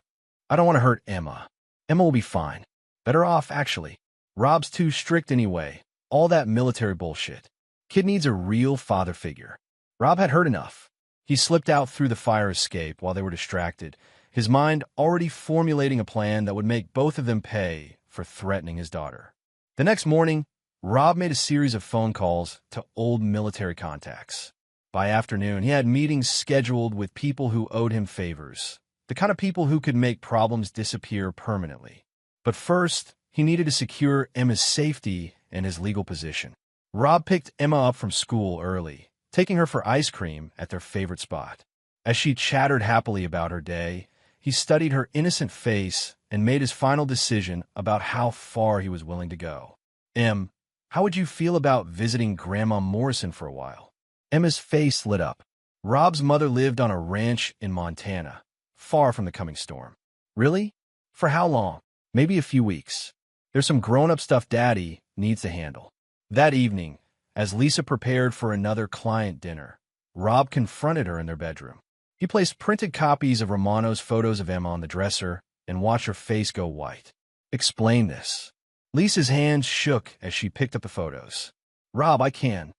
I don't want to hurt Emma. Emma will be fine. Better off, actually. Rob's too strict anyway. All that military bullshit. Kid needs a real father figure." Rob had heard enough. He slipped out through the fire escape while they were distracted, his mind already formulating a plan that would make both of them pay for threatening his daughter. The next morning, Rob made a series of phone calls to old military contacts. By afternoon, he had meetings scheduled with people who owed him favors, the kind of people who could make problems disappear permanently. But first, he needed to secure Emma's safety and his legal position. Rob picked Emma up from school early, taking her for ice cream at their favorite spot. As she chattered happily about her day, he studied her innocent face and made his final decision about how far he was willing to go. How would you feel about visiting Grandma Morrison for a while? Emma's face lit up. Rob's mother lived on a ranch in Montana, far from the coming storm. Really? For how long? Maybe a few weeks. There's some grown-up stuff Daddy needs to handle. That evening, as Lisa prepared for another client dinner, Rob confronted her in their bedroom. He placed printed copies of Romano's photos of Emma on the dresser and watched her face go white. Explain this. Lisa's hands shook as she picked up the photos. Rob, I can.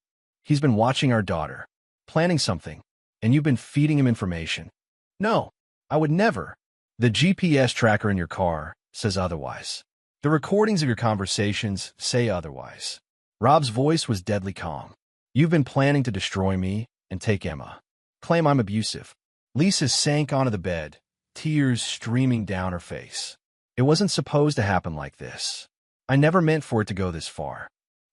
He's been watching our daughter, planning something, and you've been feeding him information. No, I would never. The GPS tracker in your car says otherwise. The recordings of your conversations say otherwise. Rob's voice was deadly calm. You've been planning to destroy me and take Emma. Claim I'm abusive. Lisa sank onto the bed, tears streaming down her face. It wasn't supposed to happen like this. I never meant for it to go this far.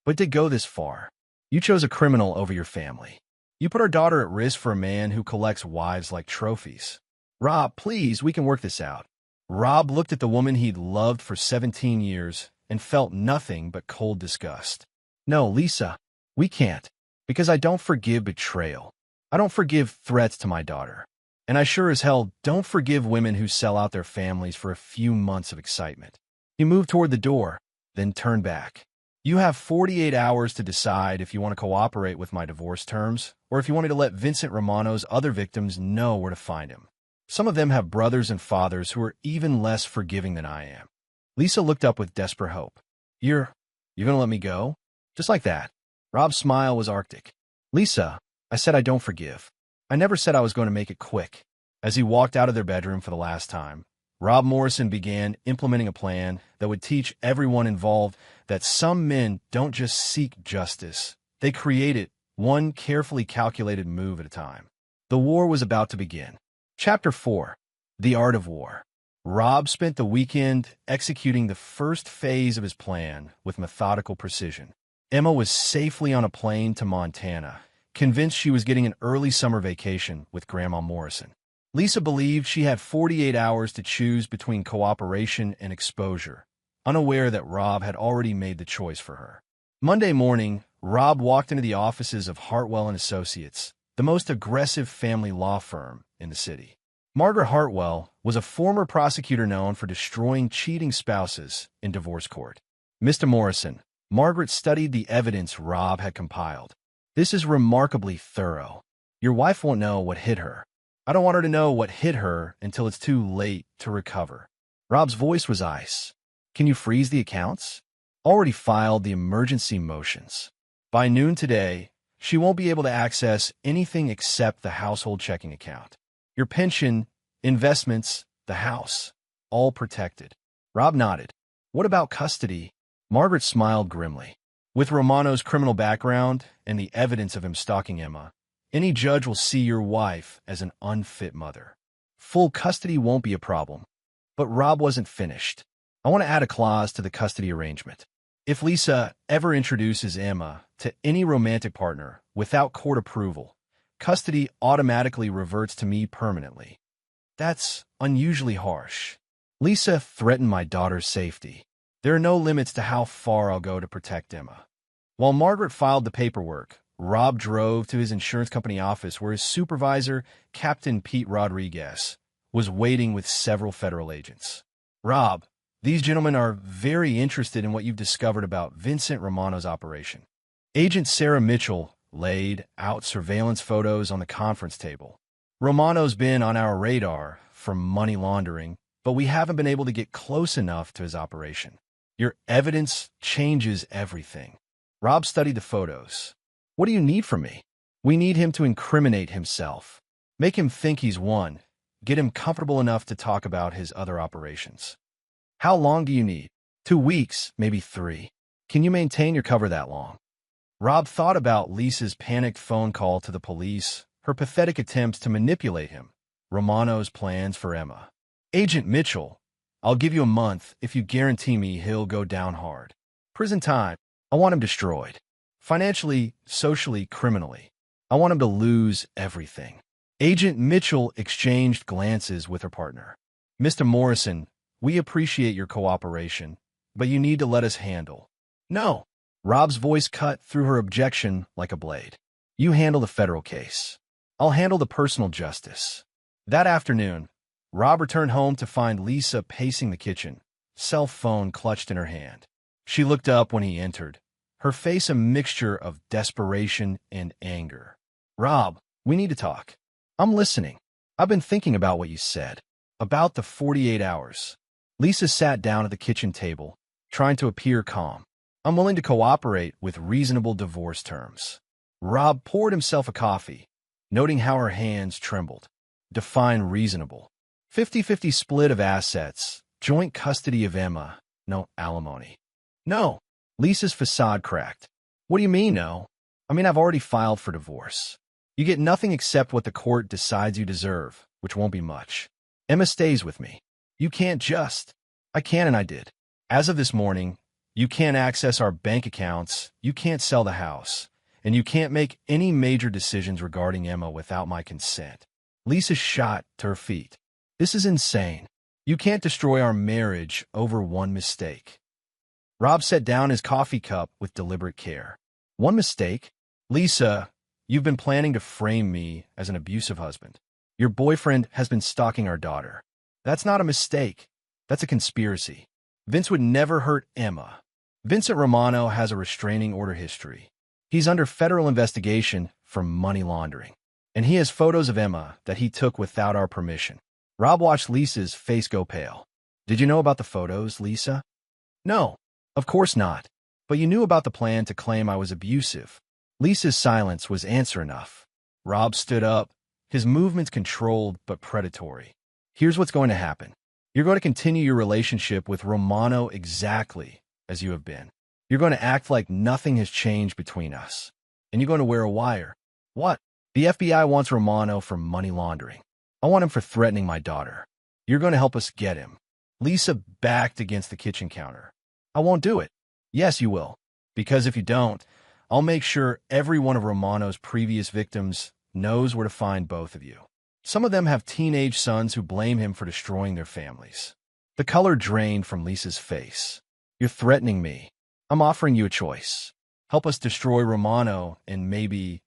But it did go this far. You chose a criminal over your family. You put our daughter at risk for a man who collects wives like trophies. Rob, please, we can work this out. Rob looked at the woman he'd loved for 17 years and felt nothing but cold disgust. No, Lisa, we can't, because I don't forgive betrayal. I don't forgive threats to my daughter. And I sure as hell don't forgive women who sell out their families for a few months of excitement. He moved toward the door, then turned back. You have 48 hours to decide if you want to cooperate with my divorce terms, or if you want me to let Vincent Romano's other victims know where to find him. Some of them have brothers and fathers who are even less forgiving than I am. Lisa looked up with desperate hope. You're gonna let me go? Just like that. Rob's smile was arctic. Lisa, I said I don't forgive. I never said I was going to make it quick. As he walked out of their bedroom for the last time, Rob Morrison began implementing a plan that would teach everyone involved that some men don't just seek justice. They create it, one carefully calculated move at a time. The war was about to begin. Chapter 4. The Art of War. Rob spent the weekend executing the first phase of his plan with methodical precision. Emma was safely on a plane to Montana, convinced she was getting an early summer vacation with Grandma Morrison. Lisa believed she had 48 hours to choose between cooperation and exposure, unaware that Rob had already made the choice for her. Monday morning, Rob walked into the offices of Hartwell and Associates, the most aggressive family law firm in the city. Margaret Hartwell was a former prosecutor known for destroying cheating spouses in divorce court. Mr. Morrison, Margaret studied the evidence Rob had compiled. This is remarkably thorough. Your wife won't know what hit her. I don't want her to know what hit her until it's too late to recover. Rob's voice was ice. Can you freeze the accounts? Already filed the emergency motions. By noon today, she won't be able to access anything except the household checking account. Your pension, investments, the house, all protected. Rob nodded. What about custody? Margaret smiled grimly. With Romano's criminal background and the evidence of him stalking Emma, any judge will see your wife as an unfit mother. Full custody won't be a problem. But Rob wasn't finished. I want to add a clause to the custody arrangement. If Lisa ever introduces Emma to any romantic partner without court approval, custody automatically reverts to me permanently. That's unusually harsh. Lisa threatened my daughter's safety. There are no limits to how far I'll go to protect Emma. While Margaret filed the paperwork, Rob drove to his insurance company office where his supervisor, Captain Pete Rodriguez, was waiting with several federal agents. Rob, these gentlemen are very interested in what you've discovered about Vincent Romano's operation. Agent Sarah Mitchell laid out surveillance photos on the conference table. Romano's been on our radar for money laundering, but we haven't been able to get close enough to his operation. Your evidence changes everything. Rob studied the photos. What do you need from me? We need him to incriminate himself. Make him think he's won. Get him comfortable enough to talk about his other operations. How long do you need? 2 weeks, maybe 3. Can you maintain your cover that long? Rob thought about Lisa's panicked phone call to the police, her pathetic attempts to manipulate him, Romano's plans for Emma. Agent Mitchell, I'll give you a month if you guarantee me he'll go down hard. Prison time, I want him destroyed. Financially, socially, criminally. I want him to lose everything. Agent Mitchell exchanged glances with her partner. Mr. Morrison, we appreciate your cooperation, but you need to let us handle. No. Rob's voice cut through her objection like a blade. You handle the federal case. I'll handle the personal justice. That afternoon, Rob returned home to find Lisa pacing the kitchen, cell phone clutched in her hand. She looked up when he entered, her face a mixture of desperation and anger. Rob, we need to talk. I'm listening. I've been thinking about what you said. About the 48 hours. Lisa sat down at the kitchen table, trying to appear calm. I'm willing to cooperate with reasonable divorce terms. Rob poured himself a coffee, noting how her hands trembled. Define reasonable. 50-50 split of assets, joint custody of Emma, no alimony. No. Lisa's facade cracked. What do you mean, no? I mean, I've already filed for divorce. You get nothing except what the court decides you deserve, which won't be much. Emma stays with me. You can't just. I can and I did. As of this morning, you can't access our bank accounts, you can't sell the house, and you can't make any major decisions regarding Emma without my consent. Lisa shot to her feet. This is insane. You can't destroy our marriage over one mistake. Rob set down his coffee cup with deliberate care. One mistake? Lisa, you've been planning to frame me as an abusive husband. Your boyfriend has been stalking our daughter. That's not a mistake. That's a conspiracy. Vince would never hurt Emma. Vincent Romano has a restraining order history. He's under federal investigation for money laundering. And he has photos of Emma that he took without our permission. Rob watched Lisa's face go pale. Did you know about the photos, Lisa? No, of course not. But you knew about the plan to claim I was abusive. Lisa's silence was answer enough. Rob stood up, his movements controlled but predatory. Here's what's going to happen. You're going to continue your relationship with Romano exactly as you have been. You're going to act like nothing has changed between us. And you're going to wear a wire. What? The FBI wants Romano for money laundering. I want him for threatening my daughter. You're going to help us get him. Lisa backed against the kitchen counter. I won't do it. Yes, you will. Because if you don't, I'll make sure every one of Romano's previous victims knows where to find both of you. Some of them have teenage sons who blame him for destroying their families. The color drained from Lisa's face. You're threatening me. I'm offering you a choice. Help us destroy Romano and maybe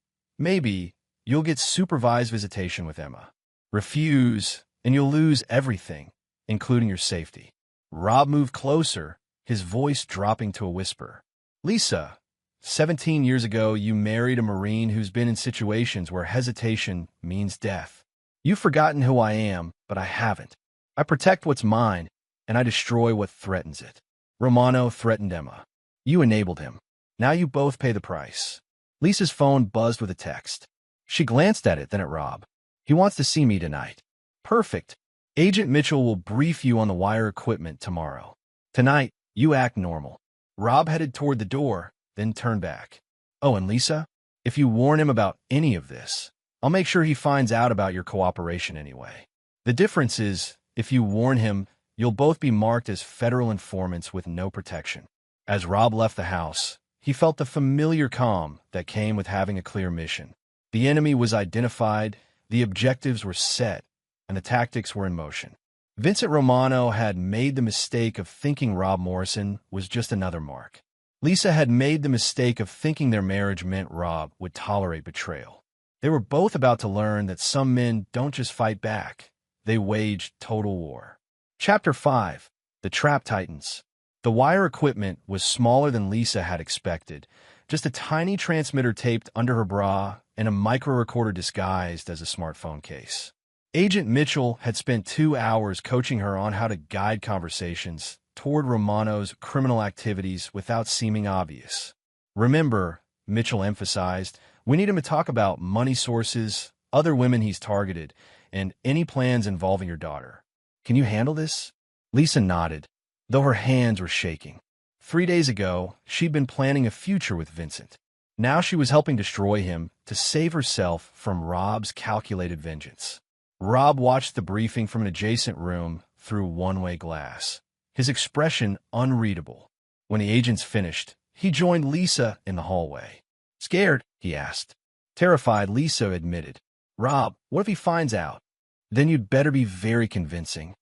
you'll get supervised visitation with Emma. Refuse, and you'll lose everything, including your safety. Rob moved closer, his voice dropping to a whisper. Lisa, 17 years ago, you married a Marine who's been in situations where hesitation means death. You've forgotten who I am, but I haven't. I protect what's mine, and I destroy what threatens it. Romano threatened Emma. You enabled him. Now you both pay the price. Lisa's phone buzzed with a text. She glanced at it, then at Rob. He wants to see me tonight. Perfect. Agent Mitchell will brief you on the wire equipment tomorrow. Tonight, you act normal. Rob headed toward the door, then turned back. Oh, and Lisa, if you warn him about any of this, I'll make sure he finds out about your cooperation anyway. The difference is, if you warn him, you'll both be marked as federal informants with no protection. As Rob left the house, he felt the familiar calm that came with having a clear mission. The enemy was identified, the objectives were set, and the tactics were in motion. Vincent Romano had made the mistake of thinking Rob Morrison was just another mark. Lisa had made the mistake of thinking their marriage meant Rob would tolerate betrayal. They were both about to learn that some men don't just fight back, they wage total war. Chapter 5. The Trap Titans. The wire equipment was smaller than Lisa had expected, just a tiny transmitter taped under her bra and a micro-recorder disguised as a smartphone case. Agent Mitchell had spent 2 hours coaching her on how to guide conversations toward Romano's criminal activities without seeming obvious. Remember, Mitchell emphasized, we need him to talk about money sources, other women he's targeted, and any plans involving your daughter. Can you handle this? Lisa nodded, though her hands were shaking. 3 days ago, she'd been planning a future with Vincent. Now she was helping destroy him to save herself from Rob's calculated vengeance. Rob watched the briefing from an adjacent room through one-way glass, his expression unreadable. When the agents finished, he joined Lisa in the hallway. Scared? He asked. Terrified, Lisa admitted. Rob, what if he finds out? Then you'd better be very convincing.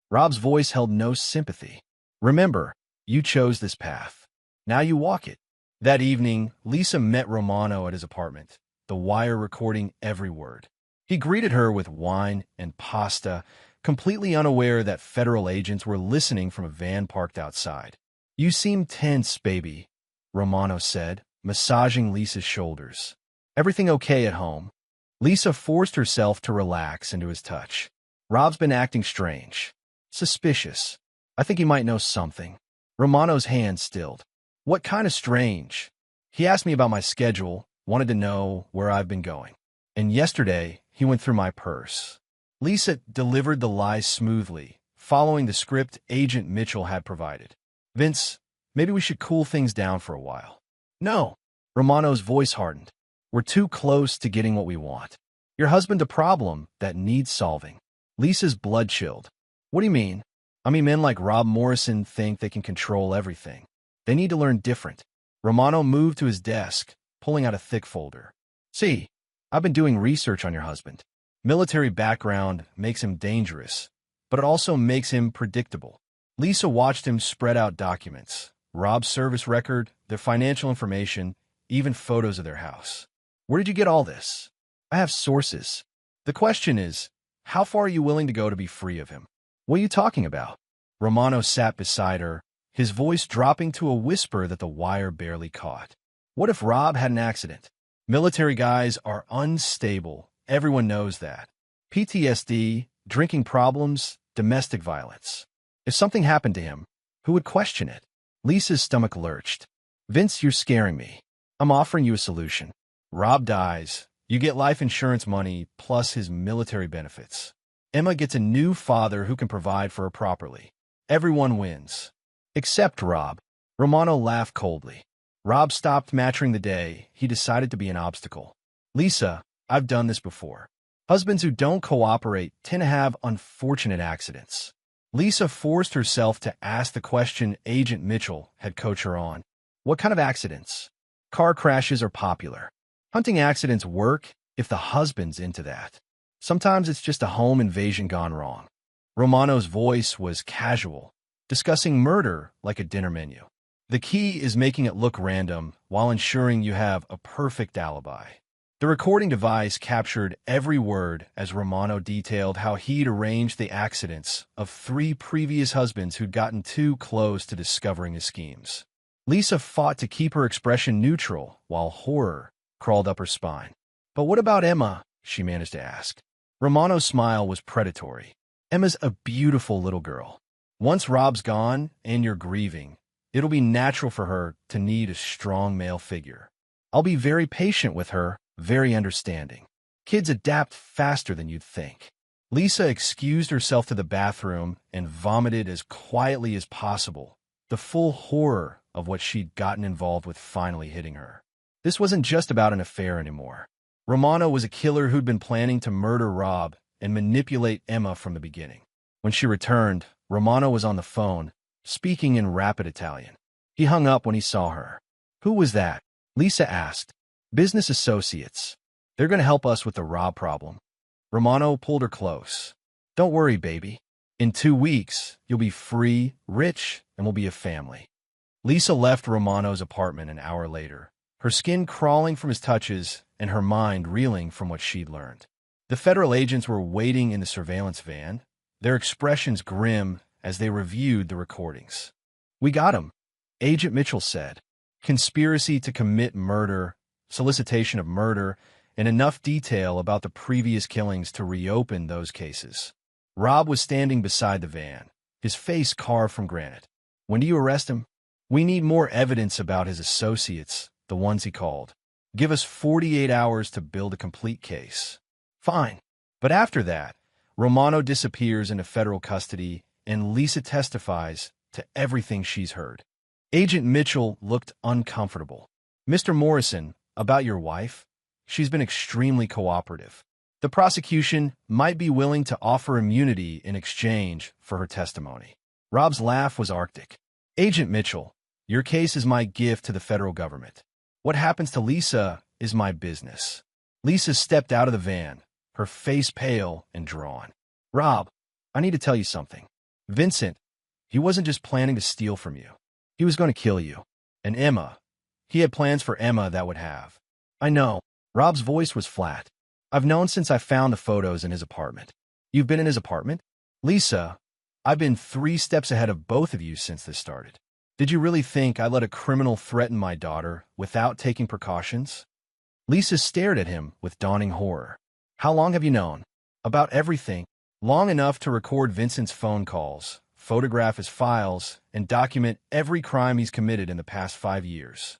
Rob's voice held no sympathy. Remember, you chose this path. Now you walk it. That evening, Lisa met Romano at his apartment, the wire recording every word. He greeted her with wine and pasta, completely unaware that federal agents were listening from a van parked outside. You seem tense, baby, Romano said, massaging Lisa's shoulders. Everything okay at home? Lisa forced herself to relax into his touch. Rob's been acting strange. Suspicious. I think he might know something. Romano's hand stilled. What kind of strange? He asked me about my schedule, wanted to know where I've been going. And yesterday, he went through my purse. Lisa delivered the lies smoothly, following the script Agent Mitchell had provided. Vince, maybe we should cool things down for a while. No. Romano's voice hardened. We're too close to getting what we want. Your husband a problem that needs solving. Lisa's blood chilled. What do you mean? I mean, men like Rob Morrison think they can control everything. They need to learn different. Romano moved to his desk, pulling out a thick folder. See, I've been doing research on your husband. Military background makes him dangerous, but it also makes him predictable. Lisa watched him spread out documents, Rob's service record, their financial information, even photos of their house. Where did you get all this? I have sources. The question is, how far are you willing to go to be free of him? What are you talking about? Romano sat beside her, his voice dropping to a whisper that the wire barely caught. What if Rob had an accident? Military guys are unstable. Everyone knows that. PTSD, drinking problems, domestic violence. If something happened to him, who would question it? Lisa's stomach lurched. Vince, you're scaring me. I'm offering you a solution. Rob dies. You get life insurance money plus his military benefits. Emma gets a new father who can provide for her properly. Everyone wins. Except Rob. Romano laughed coldly. Rob stopped matching the day. He decided to be an obstacle. Lisa, I've done this before. Husbands who don't cooperate tend to have unfortunate accidents. Lisa forced herself to ask the question Agent Mitchell had coached her on. What kind of accidents? Car crashes are popular. Hunting accidents work if the husband's into that. Sometimes it's just a home invasion gone wrong. Romano's voice was casual, discussing murder like a dinner menu. The key is making it look random while ensuring you have a perfect alibi. The recording device captured every word as Romano detailed how he'd arranged the accidents of 3 previous husbands who'd gotten too close to discovering his schemes. Lisa fought to keep her expression neutral while horror crawled up her spine. But what about Emma? She managed to ask. Romano's smile was predatory. Emma's a beautiful little girl. Once Rob's gone and you're grieving, it'll be natural for her to need a strong male figure. I'll be very patient with her, very understanding. Kids adapt faster than you'd think. Lisa excused herself to the bathroom and vomited as quietly as possible, the full horror of what she'd gotten involved with finally hitting her. This wasn't just about an affair anymore. Romano was a killer who'd been planning to murder Rob and manipulate Emma from the beginning. When she returned, Romano was on the phone, speaking in rapid Italian. He hung up when he saw her. Who was that? Lisa asked. Business associates. They're going to help us with the Rob problem. Romano pulled her close. Don't worry, baby. In 2 weeks, you'll be free, rich, and we'll be a family. Lisa left Romano's apartment an hour later, her skin crawling from his touches and her mind reeling from what she'd learned. The federal agents were waiting in the surveillance van, their expressions grim as they reviewed the recordings. We got him, Agent Mitchell said. Conspiracy to commit murder, solicitation of murder, and enough detail about the previous killings to reopen those cases. Rob was standing beside the van, his face carved from granite. When do you arrest him? We need more evidence about his associates, the ones he called. Give us 48 hours to build a complete case. Fine. But after that, Romano disappears into federal custody and Lisa testifies to everything she's heard. Agent Mitchell looked uncomfortable. Mr. Morrison, about your wife? She's been extremely cooperative. The prosecution might be willing to offer immunity in exchange for her testimony. Rob's laugh was arctic. Agent Mitchell, your case is my gift to the federal government. What happens to Lisa is my business. Lisa stepped out of the van, her face pale and drawn. Rob, I need to tell you something. Vincent, he wasn't just planning to steal from you. He was going to kill you. And Emma, he had plans for Emma that would have. I know. Rob's voice was flat. I've known since I found the photos in his apartment. You've been in his apartment? Lisa, I've been 3 steps ahead of both of you since this started. Did you really think I let a criminal threaten my daughter without taking precautions? Lisa stared at him with dawning horror. How long have you known? About everything. Long enough to record Vincent's phone calls, photograph his files, and document every crime he's committed in the past 5 years.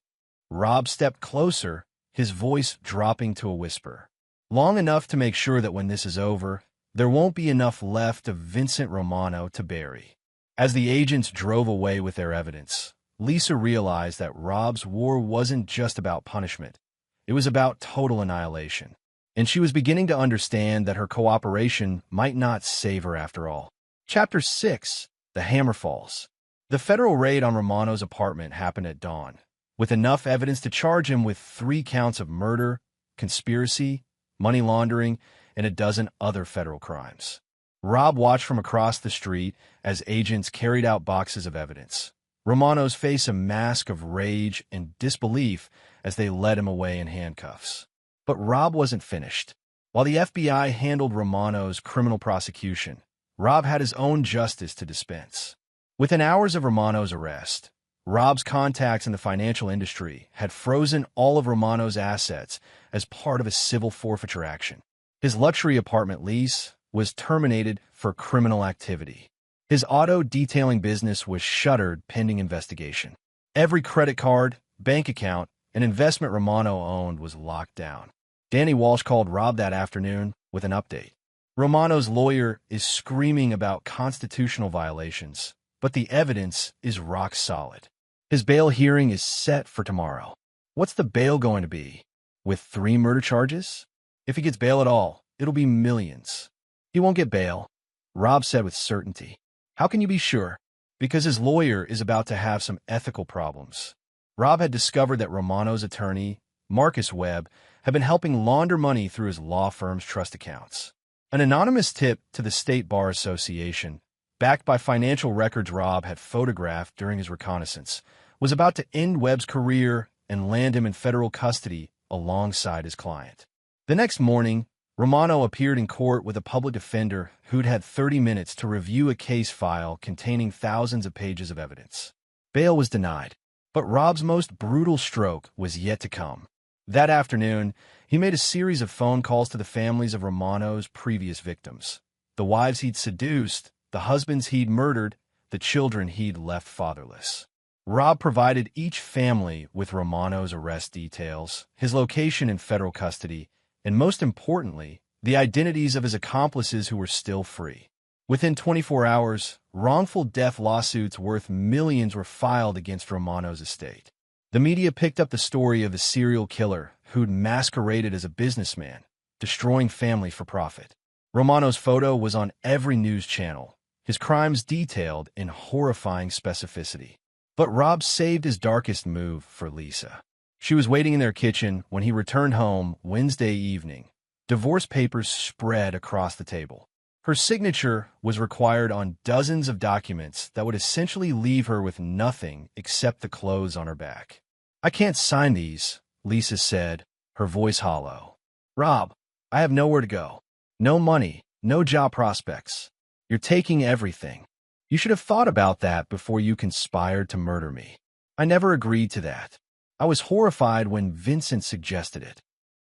Rob stepped closer, his voice dropping to a whisper. Long enough to make sure that when this is over, there won't be enough left of Vincent Romano to bury. As the agents drove away with their evidence, Lisa realized that Rob's war wasn't just about punishment. It was about total annihilation. And she was beginning to understand that her cooperation might not save her after all. Chapter 6. The Hammer Falls. The federal raid on Romano's apartment happened at dawn, with enough evidence to charge him with 3 counts of murder, conspiracy, money laundering, and a dozen other federal crimes. Rob watched from across the street as agents carried out boxes of evidence. Romano's face a mask of rage and disbelief as they led him away in handcuffs. But Rob wasn't finished. While the FBI handled Romano's criminal prosecution, Rob had his own justice to dispense. Within hours of Romano's arrest, Rob's contacts in the financial industry had frozen all of Romano's assets as part of a civil forfeiture action. His luxury apartment lease was terminated for criminal activity. His auto detailing business was shuttered pending investigation. Every credit card, bank account, and investment Romano owned was locked down. Danny Walsh called Rob that afternoon with an update. Romano's lawyer is screaming about constitutional violations, but the evidence is rock solid. His bail hearing is set for tomorrow. What's the bail going to be? With 3 murder charges? If he gets bail at all, it'll be millions. He won't get bail, Rob said with certainty. How can you be sure? Because his lawyer is about to have some ethical problems. Rob had discovered that Romano's attorney, Marcus Webb, had been helping launder money through his law firm's trust accounts. An anonymous tip to the State Bar Association, backed by financial records Rob had photographed during his reconnaissance, was about to end Webb's career and land him in federal custody alongside his client. The next morning, Romano appeared in court with a public defender who'd had 30 minutes to review a case file containing thousands of pages of evidence. Bail was denied, but Rob's most brutal stroke was yet to come. That afternoon, he made a series of phone calls to the families of Romano's previous victims, the wives he'd seduced, the husbands he'd murdered, the children he'd left fatherless. Rob provided each family with Romano's arrest details, his location in federal custody, and most importantly, the identities of his accomplices who were still free. Within 24 hours, wrongful death lawsuits worth millions were filed against Romano's estate. The media picked up the story of the serial killer who'd masqueraded as a businessman, destroying families for profit. Romano's photo was on every news channel, his crimes detailed in horrifying specificity. But Rob saved his darkest move for Lisa. She was waiting in their kitchen when he returned home Wednesday evening. Divorce papers spread across the table. Her signature was required on dozens of documents that would essentially leave her with nothing except the clothes on her back. I can't sign these, Lisa said, her voice hollow. Rob, I have nowhere to go. No money, no job prospects. You're taking everything. You should have thought about that before you conspired to murder me. I never agreed to that. I was horrified when Vincent suggested it.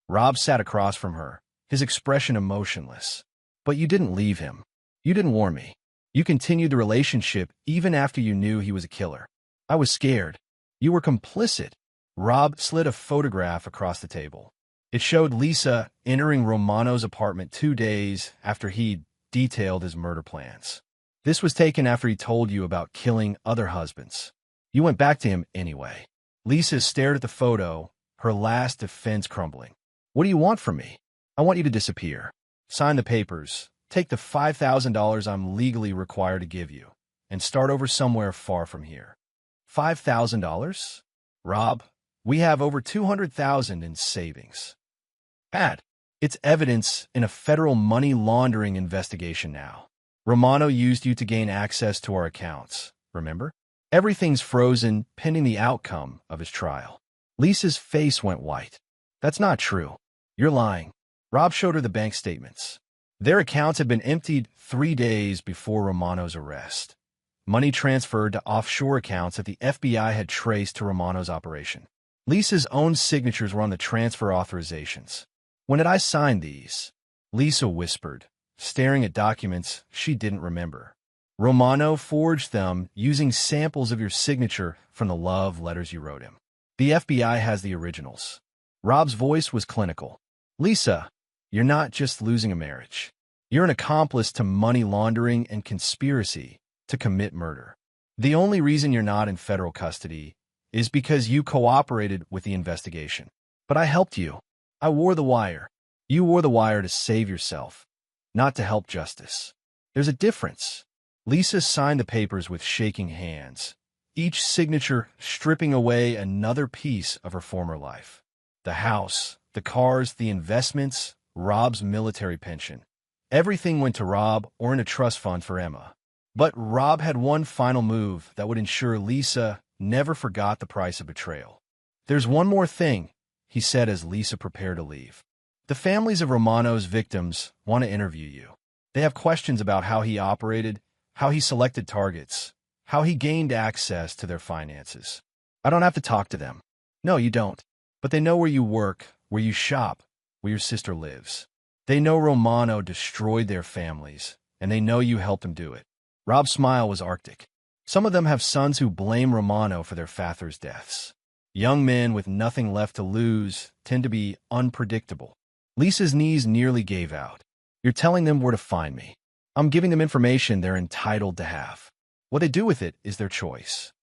Rob sat across from her, his expression emotionless. But you didn't leave him. You didn't warn me. You continued the relationship even after you knew he was a killer. I was scared. You were complicit. Rob slid a photograph across the table. It showed Lisa entering Romano's apartment 2 days after he'd detailed his murder plans. This was taken after he told you about killing other husbands. You went back to him anyway. Lisa stared at the photo, her last defense crumbling. What do you want from me? I want you to disappear. Sign the papers, take the $5,000 I'm legally required to give you, and start over somewhere far from here. $5,000? Rob, We have over 200,000 in savings. Pat, it's evidence in a federal money laundering investigation now. Romano used you to gain access to our accounts, remember? Everything's frozen pending the outcome of his trial. Lisa's face went white. That's not true. You're lying. Rob showed her the bank statements. Their accounts had been emptied 3 days before Romano's arrest. Money transferred to offshore accounts that the FBI had traced to Romano's operation. Lisa's own signatures were on the transfer authorizations. When did I sign these? Lisa whispered, staring at documents she didn't remember. Romano forged them using samples of your signature from the love letters you wrote him. The FBI has the originals. Rob's voice was clinical. Lisa, you're not just losing a marriage. You're an accomplice to money laundering and conspiracy to commit murder. The only reason you're not in federal custody is because you cooperated with the investigation. But I helped you. I wore the wire. You wore the wire to save yourself, not to help justice. There's a difference. Lisa signed the papers with shaking hands, each signature stripping away another piece of her former life. The house, the cars, the investments, Rob's military pension. Everything went to Rob or in a trust fund for Emma. But Rob had one final move that would ensure Lisa never forgot the price of betrayal. There's one more thing, he said as Lisa prepared to leave. The families of Romano's victims want to interview you. They have questions about how he operated, how he selected targets, how he gained access to their finances. I don't have to talk to them. No, you don't. But they know where you work, where you shop, where your sister lives. They know Romano destroyed their families, and they know you helped him do it. Rob's smile was arctic. Some of them have sons who blame Romano for their father's deaths. Young men with nothing left to lose tend to be unpredictable. Lisa's knees nearly gave out. You're telling them where to find me. I'm giving them information they're entitled to have. What they do with it is their choice.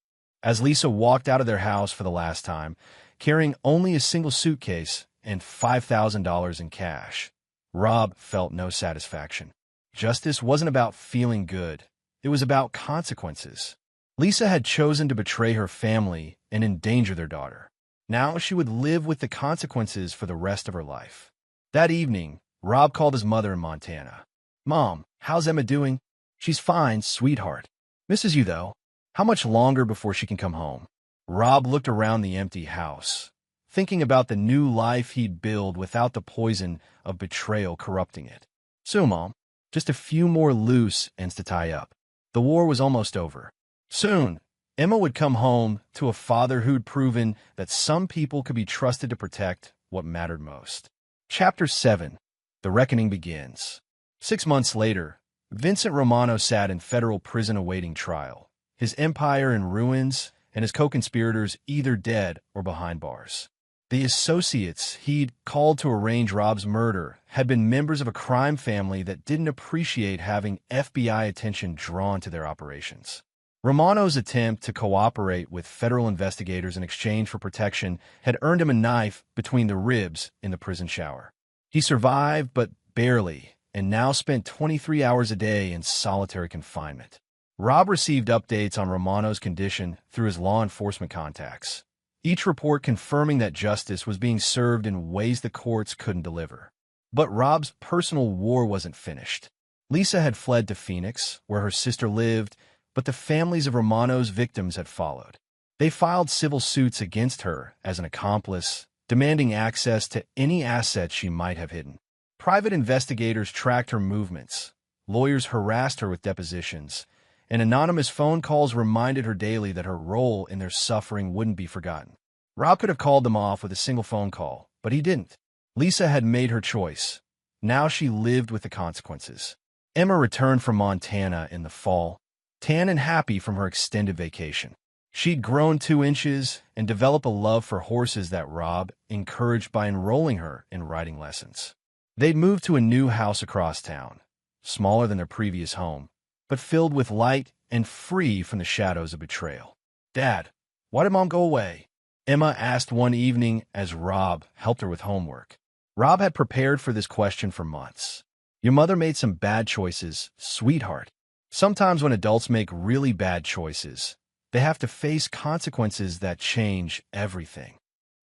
As Lisa walked out of their house for the last time, carrying only a single suitcase and $5,000 in cash, Rob felt no satisfaction. Justice wasn't about feeling good. It was about consequences. Lisa had chosen to betray her family and endanger their daughter. Now she would live with the consequences for the rest of her life. That evening, Rob called his mother in Montana. Mom, how's Emma doing? She's fine, sweetheart. Misses you, though. How much longer before she can come home? Rob looked around the empty house, thinking about the new life he'd build without the poison of betrayal corrupting it. Soon, Mom. Just a few more loose ends to tie up. The war was almost over. Soon, Emma would come home to a father who'd proven that some people could be trusted to protect what mattered most. Chapter 7. The Reckoning Begins. 6 months later, Vincent Romano sat in federal prison awaiting trial, his empire in ruins and his co-conspirators either dead or behind bars. The associates he'd called to arrange Rob's murder had been members of a crime family that didn't appreciate having FBI attention drawn to their operations. Romano's attempt to cooperate with federal investigators in exchange for protection had earned him a knife between the ribs in the prison shower. He survived, but barely, and now spent 23 hours a day in solitary confinement. Rob received updates on Romano's condition through his law enforcement contacts, each report confirming that justice was being served in ways the courts couldn't deliver. But Rob's personal war wasn't finished. Lisa had fled to Phoenix, where her sister lived, but the families of Romano's victims had followed. They filed civil suits against her as an accomplice, demanding access to any assets she might have hidden. Private investigators tracked her movements, lawyers harassed her with depositions, and anonymous phone calls reminded her daily that her role in their suffering wouldn't be forgotten. Rob could have called them off with a single phone call, but he didn't. Lisa had made her choice. Now she lived with the consequences. Emma returned from Montana in the fall, tan and happy from her extended vacation. She'd grown 2 inches and developed a love for horses that Rob encouraged by enrolling her in riding lessons. They'd moved to a new house across town, smaller than their previous home, but filled with light and free from the shadows of betrayal. Dad, why did Mom go away? Emma asked one evening as Rob helped her with homework. Rob had prepared for this question for months. Your mother made some bad choices, sweetheart. Sometimes when adults make really bad choices, they have to face consequences that change everything.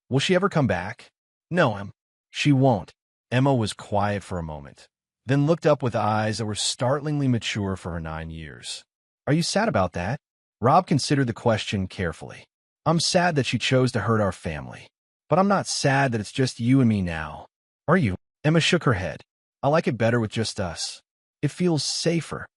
Will she ever come back? No, she won't. Emma was quiet for a moment, then looked up with eyes that were startlingly mature for her 9 years. Are you sad about that? Rob considered the question carefully. I'm sad that she chose to hurt our family. But I'm not sad that it's just you and me now. Are you? Emma shook her head. I like it better with just us. It feels safer.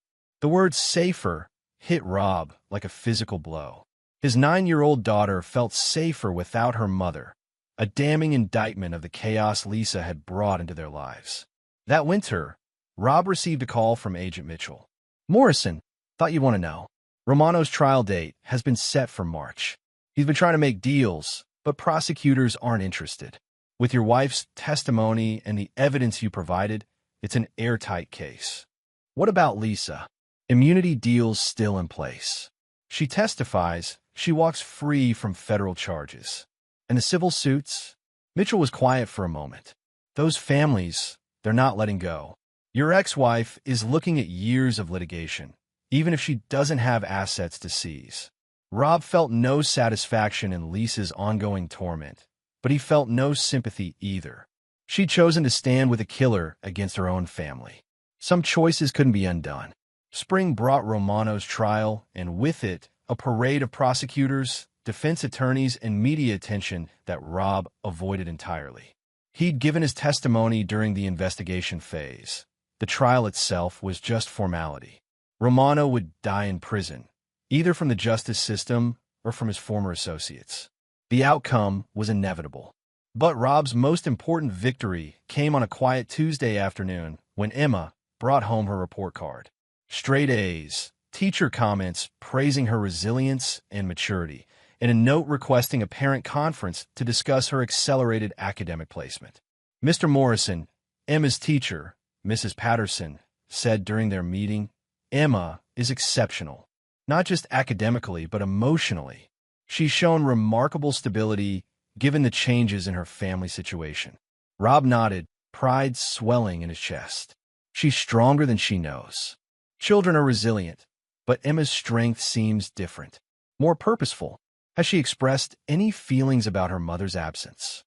The word safer hit Rob like a physical blow. His 9-year-old daughter felt safer without her mother, a damning indictment of the chaos Lisa had brought into their lives. That winter, Rob received a call from Agent Mitchell. Morrison, thought you'd want to know. Romano's trial date has been set for March. He's been trying to make deals, but prosecutors aren't interested. With your wife's testimony and the evidence you provided, it's an airtight case. What about Lisa? Immunity deals still in place. She testifies she walks free from federal charges. And the civil suits? Mitchell was quiet for a moment. Those families, they're not letting go. Your ex-wife is looking at years of litigation, even if she doesn't have assets to seize. Rob felt no satisfaction in Lisa's ongoing torment, but he felt no sympathy either. She'd chosen to stand with a killer against her own family. Some choices couldn't be undone. Spring brought Romano's trial, and with it, a parade of prosecutors, defense attorneys, and media attention that Rob avoided entirely. He'd given his testimony during the investigation phase. The trial itself was just formality. Romano would die in prison, either from the justice system or from his former associates. The outcome was inevitable. But Rob's most important victory came on a quiet Tuesday afternoon when Emma brought home her report card. Straight A's, teacher comments praising her resilience and maturity, and a note requesting a parent conference to discuss her accelerated academic placement. Mr. Morrison, Emma's teacher, Mrs. Patterson, said during their meeting, Emma is exceptional, not just academically but emotionally. She's shown remarkable stability given the changes in her family situation. Rob nodded, pride swelling in his chest. She's stronger than she knows. Children are resilient, but Emma's strength seems different, more purposeful. Has she expressed any feelings about her mother's absence?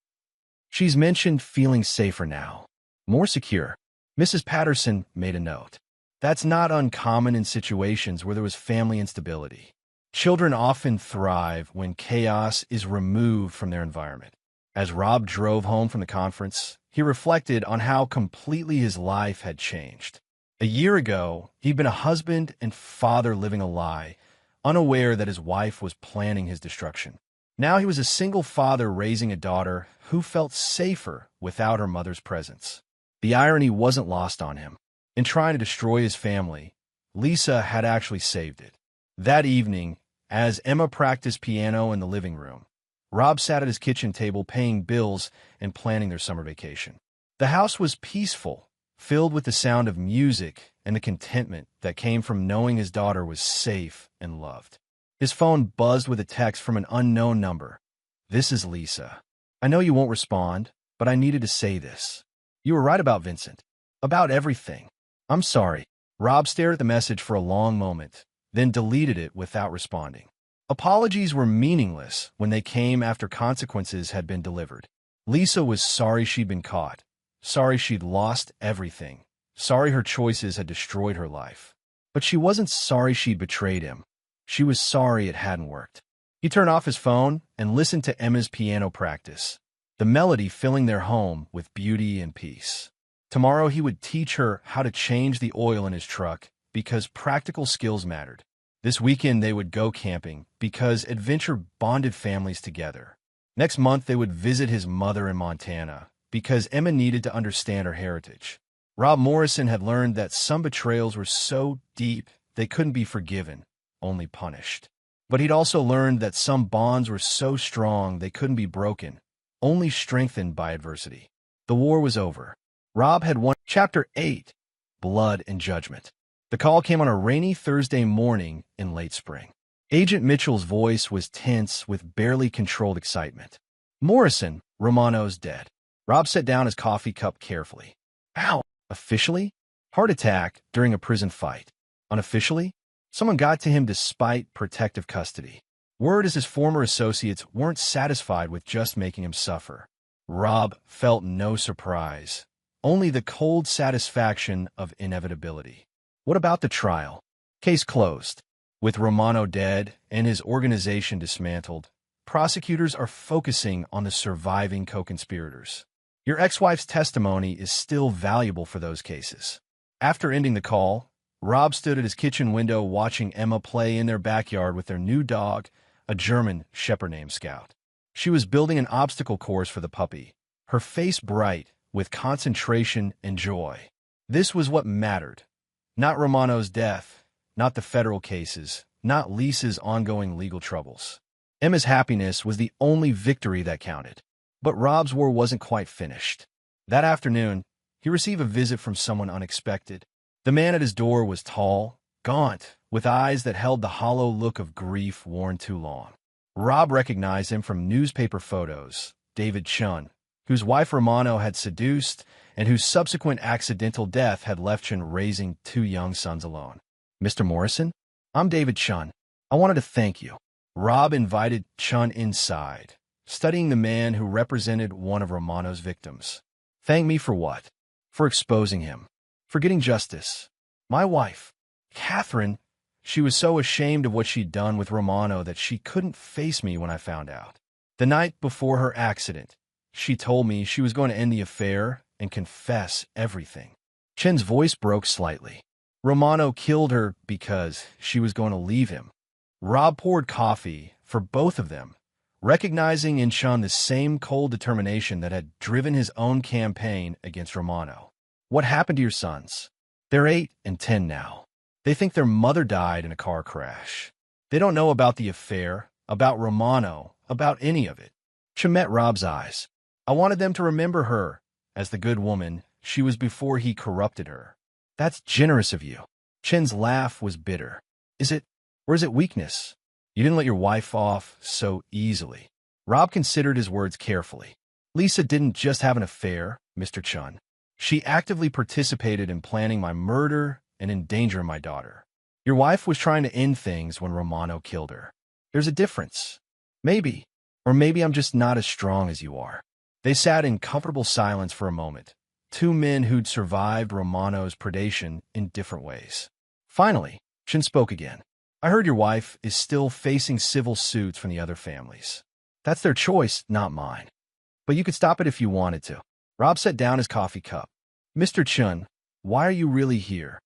She's mentioned feeling safer now, more secure. Mrs. Patterson made a note. That's not uncommon in situations where there was family instability. Children often thrive when chaos is removed from their environment. As Rob drove home from the conference, he reflected on how completely his life had changed. A year ago, he'd been a husband and father living a lie, unaware that his wife was planning his destruction. Now he was a single father raising a daughter who felt safer without her mother's presence. The irony wasn't lost on him. In trying to destroy his family, Lisa had actually saved it. That evening, as Emma practiced piano in the living room, Rob sat at his kitchen table paying bills and planning their summer vacation. The house was peaceful, filled with the sound of music and the contentment that came from knowing his daughter was safe and loved. His phone buzzed with a text from an unknown number. This is Lisa. I know you won't respond, but I needed to say this. You were right about Vincent. About everything. I'm sorry. Rob stared at the message for a long moment, then deleted it without responding. Apologies were meaningless when they came after consequences had been delivered. Lisa was sorry she'd been caught. Sorry she'd lost everything. Sorry her choices had destroyed her life. But she wasn't sorry she'd betrayed him. She was sorry it hadn't worked. He turned off his phone and listened to Emma's piano practice, the melody filling their home with beauty and peace. Tomorrow he would teach her how to change the oil in his truck because practical skills mattered. This weekend they would go camping because adventure bonded families together. Next month they would visit his mother in Montana because Emma needed to understand her heritage. Rob Morrison had learned that some betrayals were so deep they couldn't be forgiven, only punished. But he'd also learned that some bonds were so strong they couldn't be broken, only strengthened by adversity. The war was over. Rob had won. Chapter 8, Blood and Judgment. The call came on a rainy Thursday morning in late spring. Agent Mitchell's voice was tense with barely controlled excitement. Morrison, Romano's dead. Rob set down his coffee cup carefully. How? Officially? Heart attack during a prison fight. Unofficially? Someone got to him despite protective custody. Word is his former associates weren't satisfied with just making him suffer. Rob felt no surprise, only the cold satisfaction of inevitability. What about the trial? Case closed. With Romano dead and his organization dismantled, prosecutors are focusing on the surviving co-conspirators. Your ex-wife's testimony is still valuable for those cases. After ending the call, Rob stood at his kitchen window watching Emma play in their backyard with their new dog, a German shepherd named Sh0t. She was building an obstacle course for the puppy, her face bright with concentration and joy. This was what mattered. Not Romano's death, not the federal cases, not Lisa's ongoing legal troubles. Emma's happiness was the only victory that counted. But Rob's war wasn't quite finished. That afternoon, he received a visit from someone unexpected. The man at his door was tall, gaunt, with eyes that held the hollow look of grief worn too long. Rob recognized him from newspaper photos, David Sh0t, whose wife Romano had seduced and whose subsequent accidental death had left Sh0t raising 2 young sons alone. "Mr. Morrison? I'm David Sh0t. I wanted to thank you." Rob invited Sh0t inside, studying the man who represented one of Romano's victims. "Thank me for what?" "For exposing him. For getting justice. My wife, Catherine, she was so ashamed of what she'd done with Romano that she couldn't face me when I found out. The night before her accident, she told me she was going to end the affair and confess everything." Sh0t's voice broke slightly. "Romano killed her because she was going to leave him." Rob poured coffee for both of them, recognizing in Sh0t the same cold determination that had driven his own campaign against Romano. "What happened to your sons? They're 8 and 10 now. They think their mother died in a car crash. They don't know about the affair, about Romano, about any of it." Sh0t met Rob's eyes. "I wanted them to remember her as the good woman she was before he corrupted her." "That's generous of you." Sh0t's laugh was bitter. "Is it? Or is it weakness? You didn't let your wife off so easily." Rob considered his words carefully. "Lisa didn't just have an affair, Mr. Sh0t. She actively participated in planning my murder and endangering my daughter. Your wife was trying to end things when Romano killed her. There's a difference. Maybe. Or maybe I'm just not as strong as you are." They sat in comfortable silence for a moment, 2 men who'd survived Romano's predation in different ways. Finally, Sh0t spoke again. "I heard your wife is still facing civil suits from the other families. That's their choice, not mine. But you could stop it if you wanted to." Rob set down his coffee cup. "Mr. Sh0t, why are you really here?"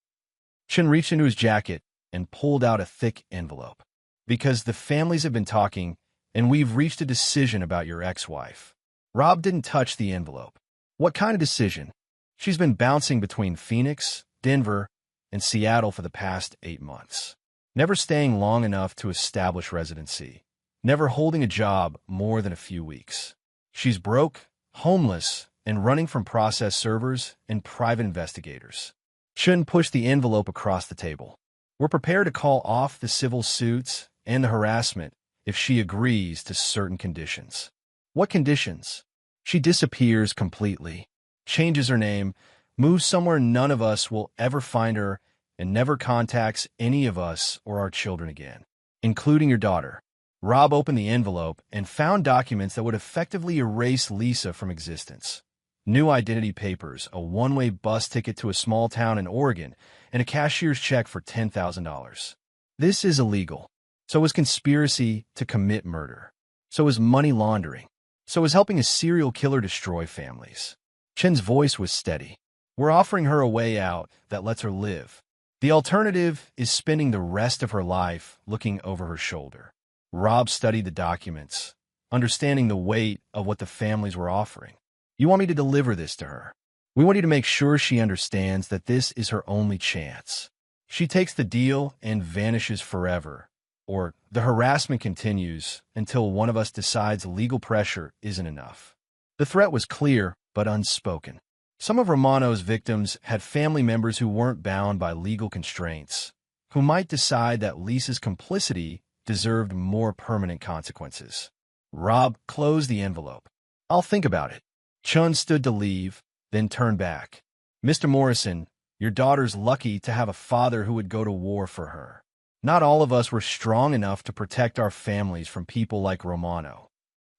Sh0t reached into his jacket and pulled out a thick envelope. "Because the families have been talking, and we've reached a decision about your ex-wife." Rob didn't touch the envelope. "What kind of decision?" "She's been bouncing between Phoenix, Denver, and Seattle for the past 8 months. Never staying long enough to establish residency. Never holding a job more than a few weeks. She's broke, homeless, and running from process servers and private investigators." Sh0t pushed the envelope across the table. "We're prepared to call off the civil suits and the harassment if she agrees to certain conditions." "What conditions?" "She disappears completely, changes her name, moves somewhere none of us will ever find her, and never contacts any of us or our children again, including your daughter." Rob opened the envelope and found documents that would effectively erase Lisa from existence. New identity papers, a one-way bus ticket to a small town in Oregon, and a cashier's check for $10,000. This is illegal. So is conspiracy to commit murder. So is money laundering. So is helping a serial killer destroy families. Sh0t's voice was steady. "We're offering her a way out that lets her live. The alternative is spending the rest of her life looking over her shoulder." Rob studied the documents, understanding the weight of what the families were offering. "You want me to deliver this to her? We want you to make sure she understands that this is her only chance. She takes the deal and vanishes forever, or the harassment continues until one of us decides legal pressure isn't enough." The threat was clear but unspoken. Some of Romano's victims had family members who weren't bound by legal constraints, who might decide that Lisa's complicity deserved more permanent consequences. Rob closed the envelope. "I'll think about it." Sh0t stood to leave, then turned back. "Mr. Morrison, your daughter's lucky to have a father who would go to war for her. Not all of us were strong enough to protect our families from people like Romano.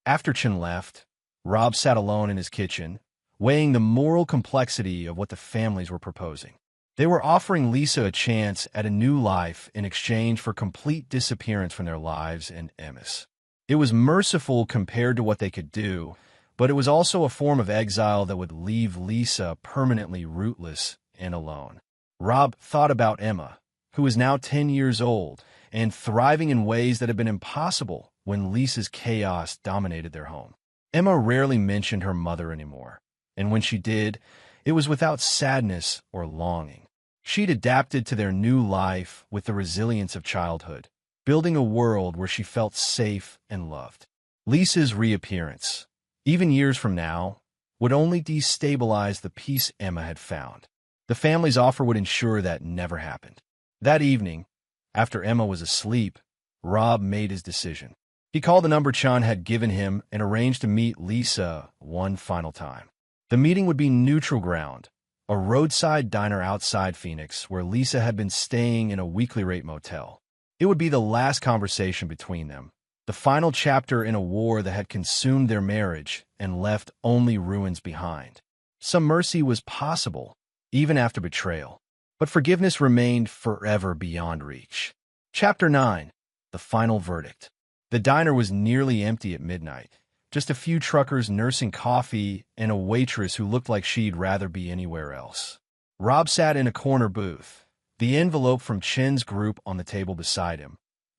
After Chin left, Rob sat alone in his kitchen, weighing the moral complexity of what the families were proposing. They were offering Lisa a chance at a new life in exchange for complete disappearance from their lives and Emma's. It was merciful compared to what they could do, but it was also a form of exile that would leave Lisa permanently rootless and alone. Rob thought about Emma, who is now 10 years old and thriving in ways that had been impossible when Lisa's chaos dominated their home. Emma rarely mentioned her mother anymore, and when she did, it was without sadness or longing. She'd adapted to their new life with the resilience of childhood, building a world where she felt safe and loved. Lisa's reappearance, even years from now, would only destabilize the peace Emma had found. The family's offer would ensure that never happened. That evening, after Emma was asleep, Rob made his decision. He called the number Chan had given him and arranged to meet Lisa one final time. The meeting would be neutral ground, a roadside diner outside Phoenix where Lisa had been staying in a weekly rate motel. It would be the last conversation between them, the final chapter in a war that had consumed their marriage and left only ruins behind. Some mercy was possible, even after betrayal, but forgiveness remained forever beyond reach. Chapter 9. The Final Verdict. The diner was nearly empty at midnight. Just a few truckers nursing coffee and a waitress who looked like she'd rather be anywhere else. Rob sat in a corner booth, the envelope from Chen's group on the table beside him,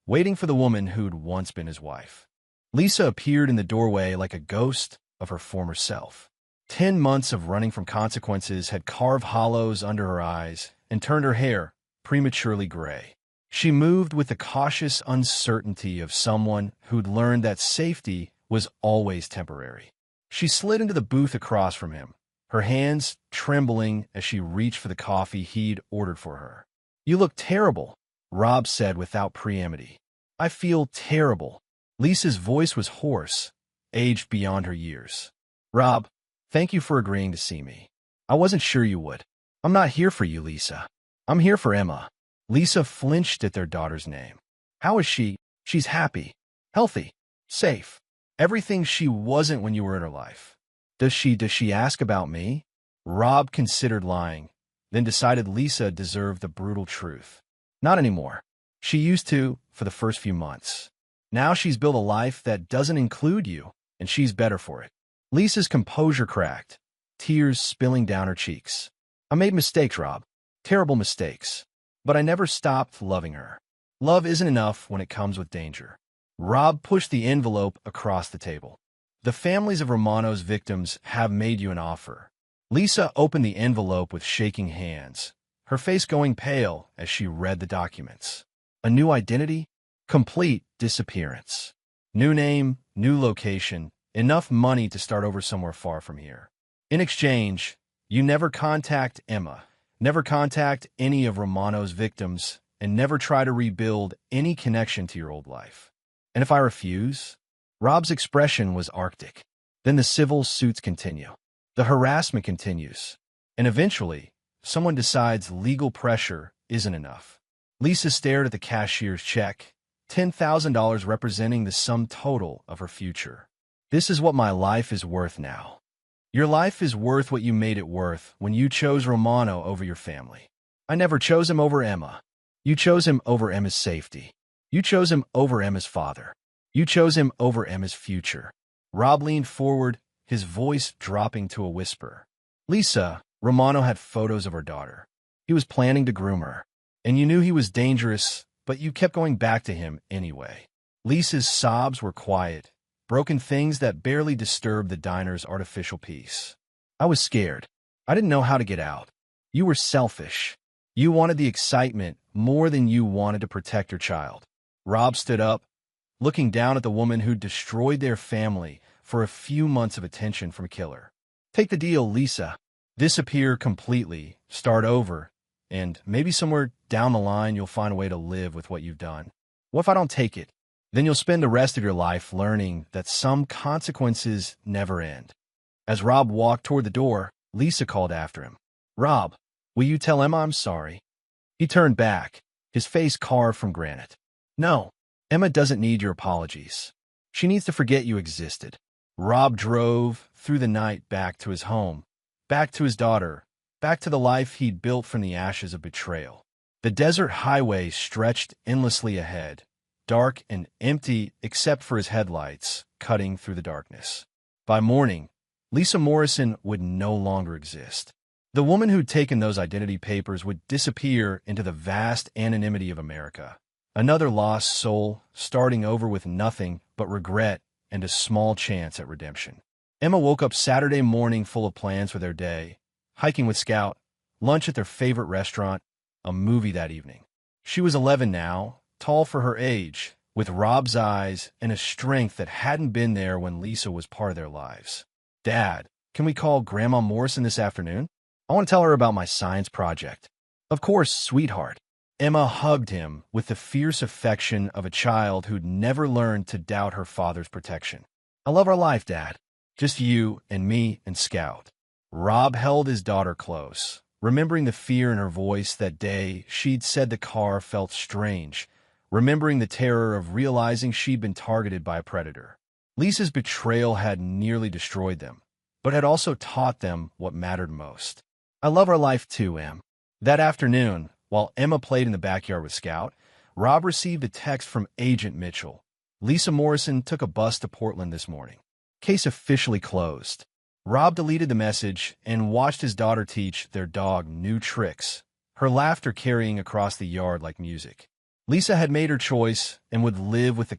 waiting for the woman who'd once been his wife. Lisa appeared in the doorway like a ghost of her former self. 10 months of running from consequences had carved hollows under her eyes and turned her hair prematurely gray. She moved with the cautious uncertainty of someone who'd learned that safety was always temporary. She slid into the booth across from him, her hands trembling as she reached for the coffee he'd ordered for her. "You look terrible," Rob said without preamity. "I feel terrible." Lisa's voice was hoarse, aged beyond her years. "Rob, thank you for agreeing to see me. I wasn't sure you would. I'm not here for you, Lisa. I'm here for Emma." Lisa flinched at their daughter's name. "How is she?" "She's happy, healthy, safe. Everything she wasn't when you were in her life." Does she ask about me?" Rob considered lying, then decided Lisa deserved the brutal truth. "Not anymore. She used to for the first few months. Now she's built a life that doesn't include you, and she's better for it." Lisa's composure cracked, tears spilling down her cheeks. "I made mistakes, Rob. Terrible mistakes. But I never stopped loving her. Love isn't enough when it comes with danger." Rob pushed the envelope across the table. "The families of Romano's victims have made you an offer." Lisa opened the envelope with shaking hands, her face going pale as she read the documents. A new identity, complete disappearance. New name, new location, enough money to start over somewhere far from here. In exchange, you never contact Emma, never contact any of Romano's victims, and never try to rebuild any connection to your old life. "And if I refuse?" Rob's expression was arctic. "Then the civil suits continue. The harassment continues. And eventually, someone decides legal pressure isn't enough." Lisa stared at the cashier's check, $10,000 representing the sum total of her future. "This is what my life is worth now. Your life is worth what you made it worth when you chose Romano over your family. I never chose him over Emma. You chose him over Emma's safety. You chose him over Emma's father. You chose him over Emma's future." Rob leaned forward, his voice dropping to a whisper. "Lisa, Romano had photos of her daughter. He was planning to groom her. And you knew he was dangerous, but you kept going back to him anyway." Lisa's sobs were quiet, broken things that barely disturbed the diner's artificial peace. "I was scared. I didn't know how to get out. You were selfish. You wanted the excitement more than you wanted to protect your child." Rob stood up, looking down at the woman who'd destroyed their family for a few months of attention from a killer. "Take the deal, Lisa. Disappear completely, start over, and maybe somewhere down the line you'll find a way to live with what you've done. What if I don't take it? Then you'll spend the rest of your life learning that some consequences never end." As Rob walked toward the door, Lisa called after him. "Rob, will you tell Emma I'm sorry?" He turned back, his face carved from granite. No, Emma doesn't need your apologies. She needs to forget you existed. Rob drove through the night back to his home, back to his daughter, back to the life he'd built from the ashes of betrayal. The desert highway stretched endlessly ahead, dark and empty except for his headlights cutting through the darkness. By morning, Lisa Morrison would no longer exist. The woman who'd taken those identity papers would disappear into the vast anonymity of America. Another lost soul, starting over with nothing but regret and a small chance at redemption. Emma woke up Saturday morning full of plans for their day: hiking with Scout, lunch at their favorite restaurant, a movie that evening. She was 11 now, tall for her age, with Rob's eyes and a strength that hadn't been there when Lisa was part of their lives. Dad, can we call Grandma Morrison this afternoon? I want to tell her about my science project. Of course, sweetheart. Emma hugged him with the fierce affection of a child who'd never learned to doubt her father's protection. I love our life, Dad. Just you and me and Scout. Rob held his daughter close, remembering the fear in her voice that day she'd said the car felt strange, remembering the terror of realizing she'd been targeted by a predator. Lisa's betrayal had nearly destroyed them, but had also taught them what mattered most. I love our life too, Em. That afternoon, while Emma played in the backyard with Scout, Rob received a text from Agent Mitchell. Lisa Morrison took a bus to Portland this morning. Case officially closed. Rob deleted the message and watched his daughter teach their dog new tricks, her laughter carrying across the yard like music. Lisa had made her choice and would live with the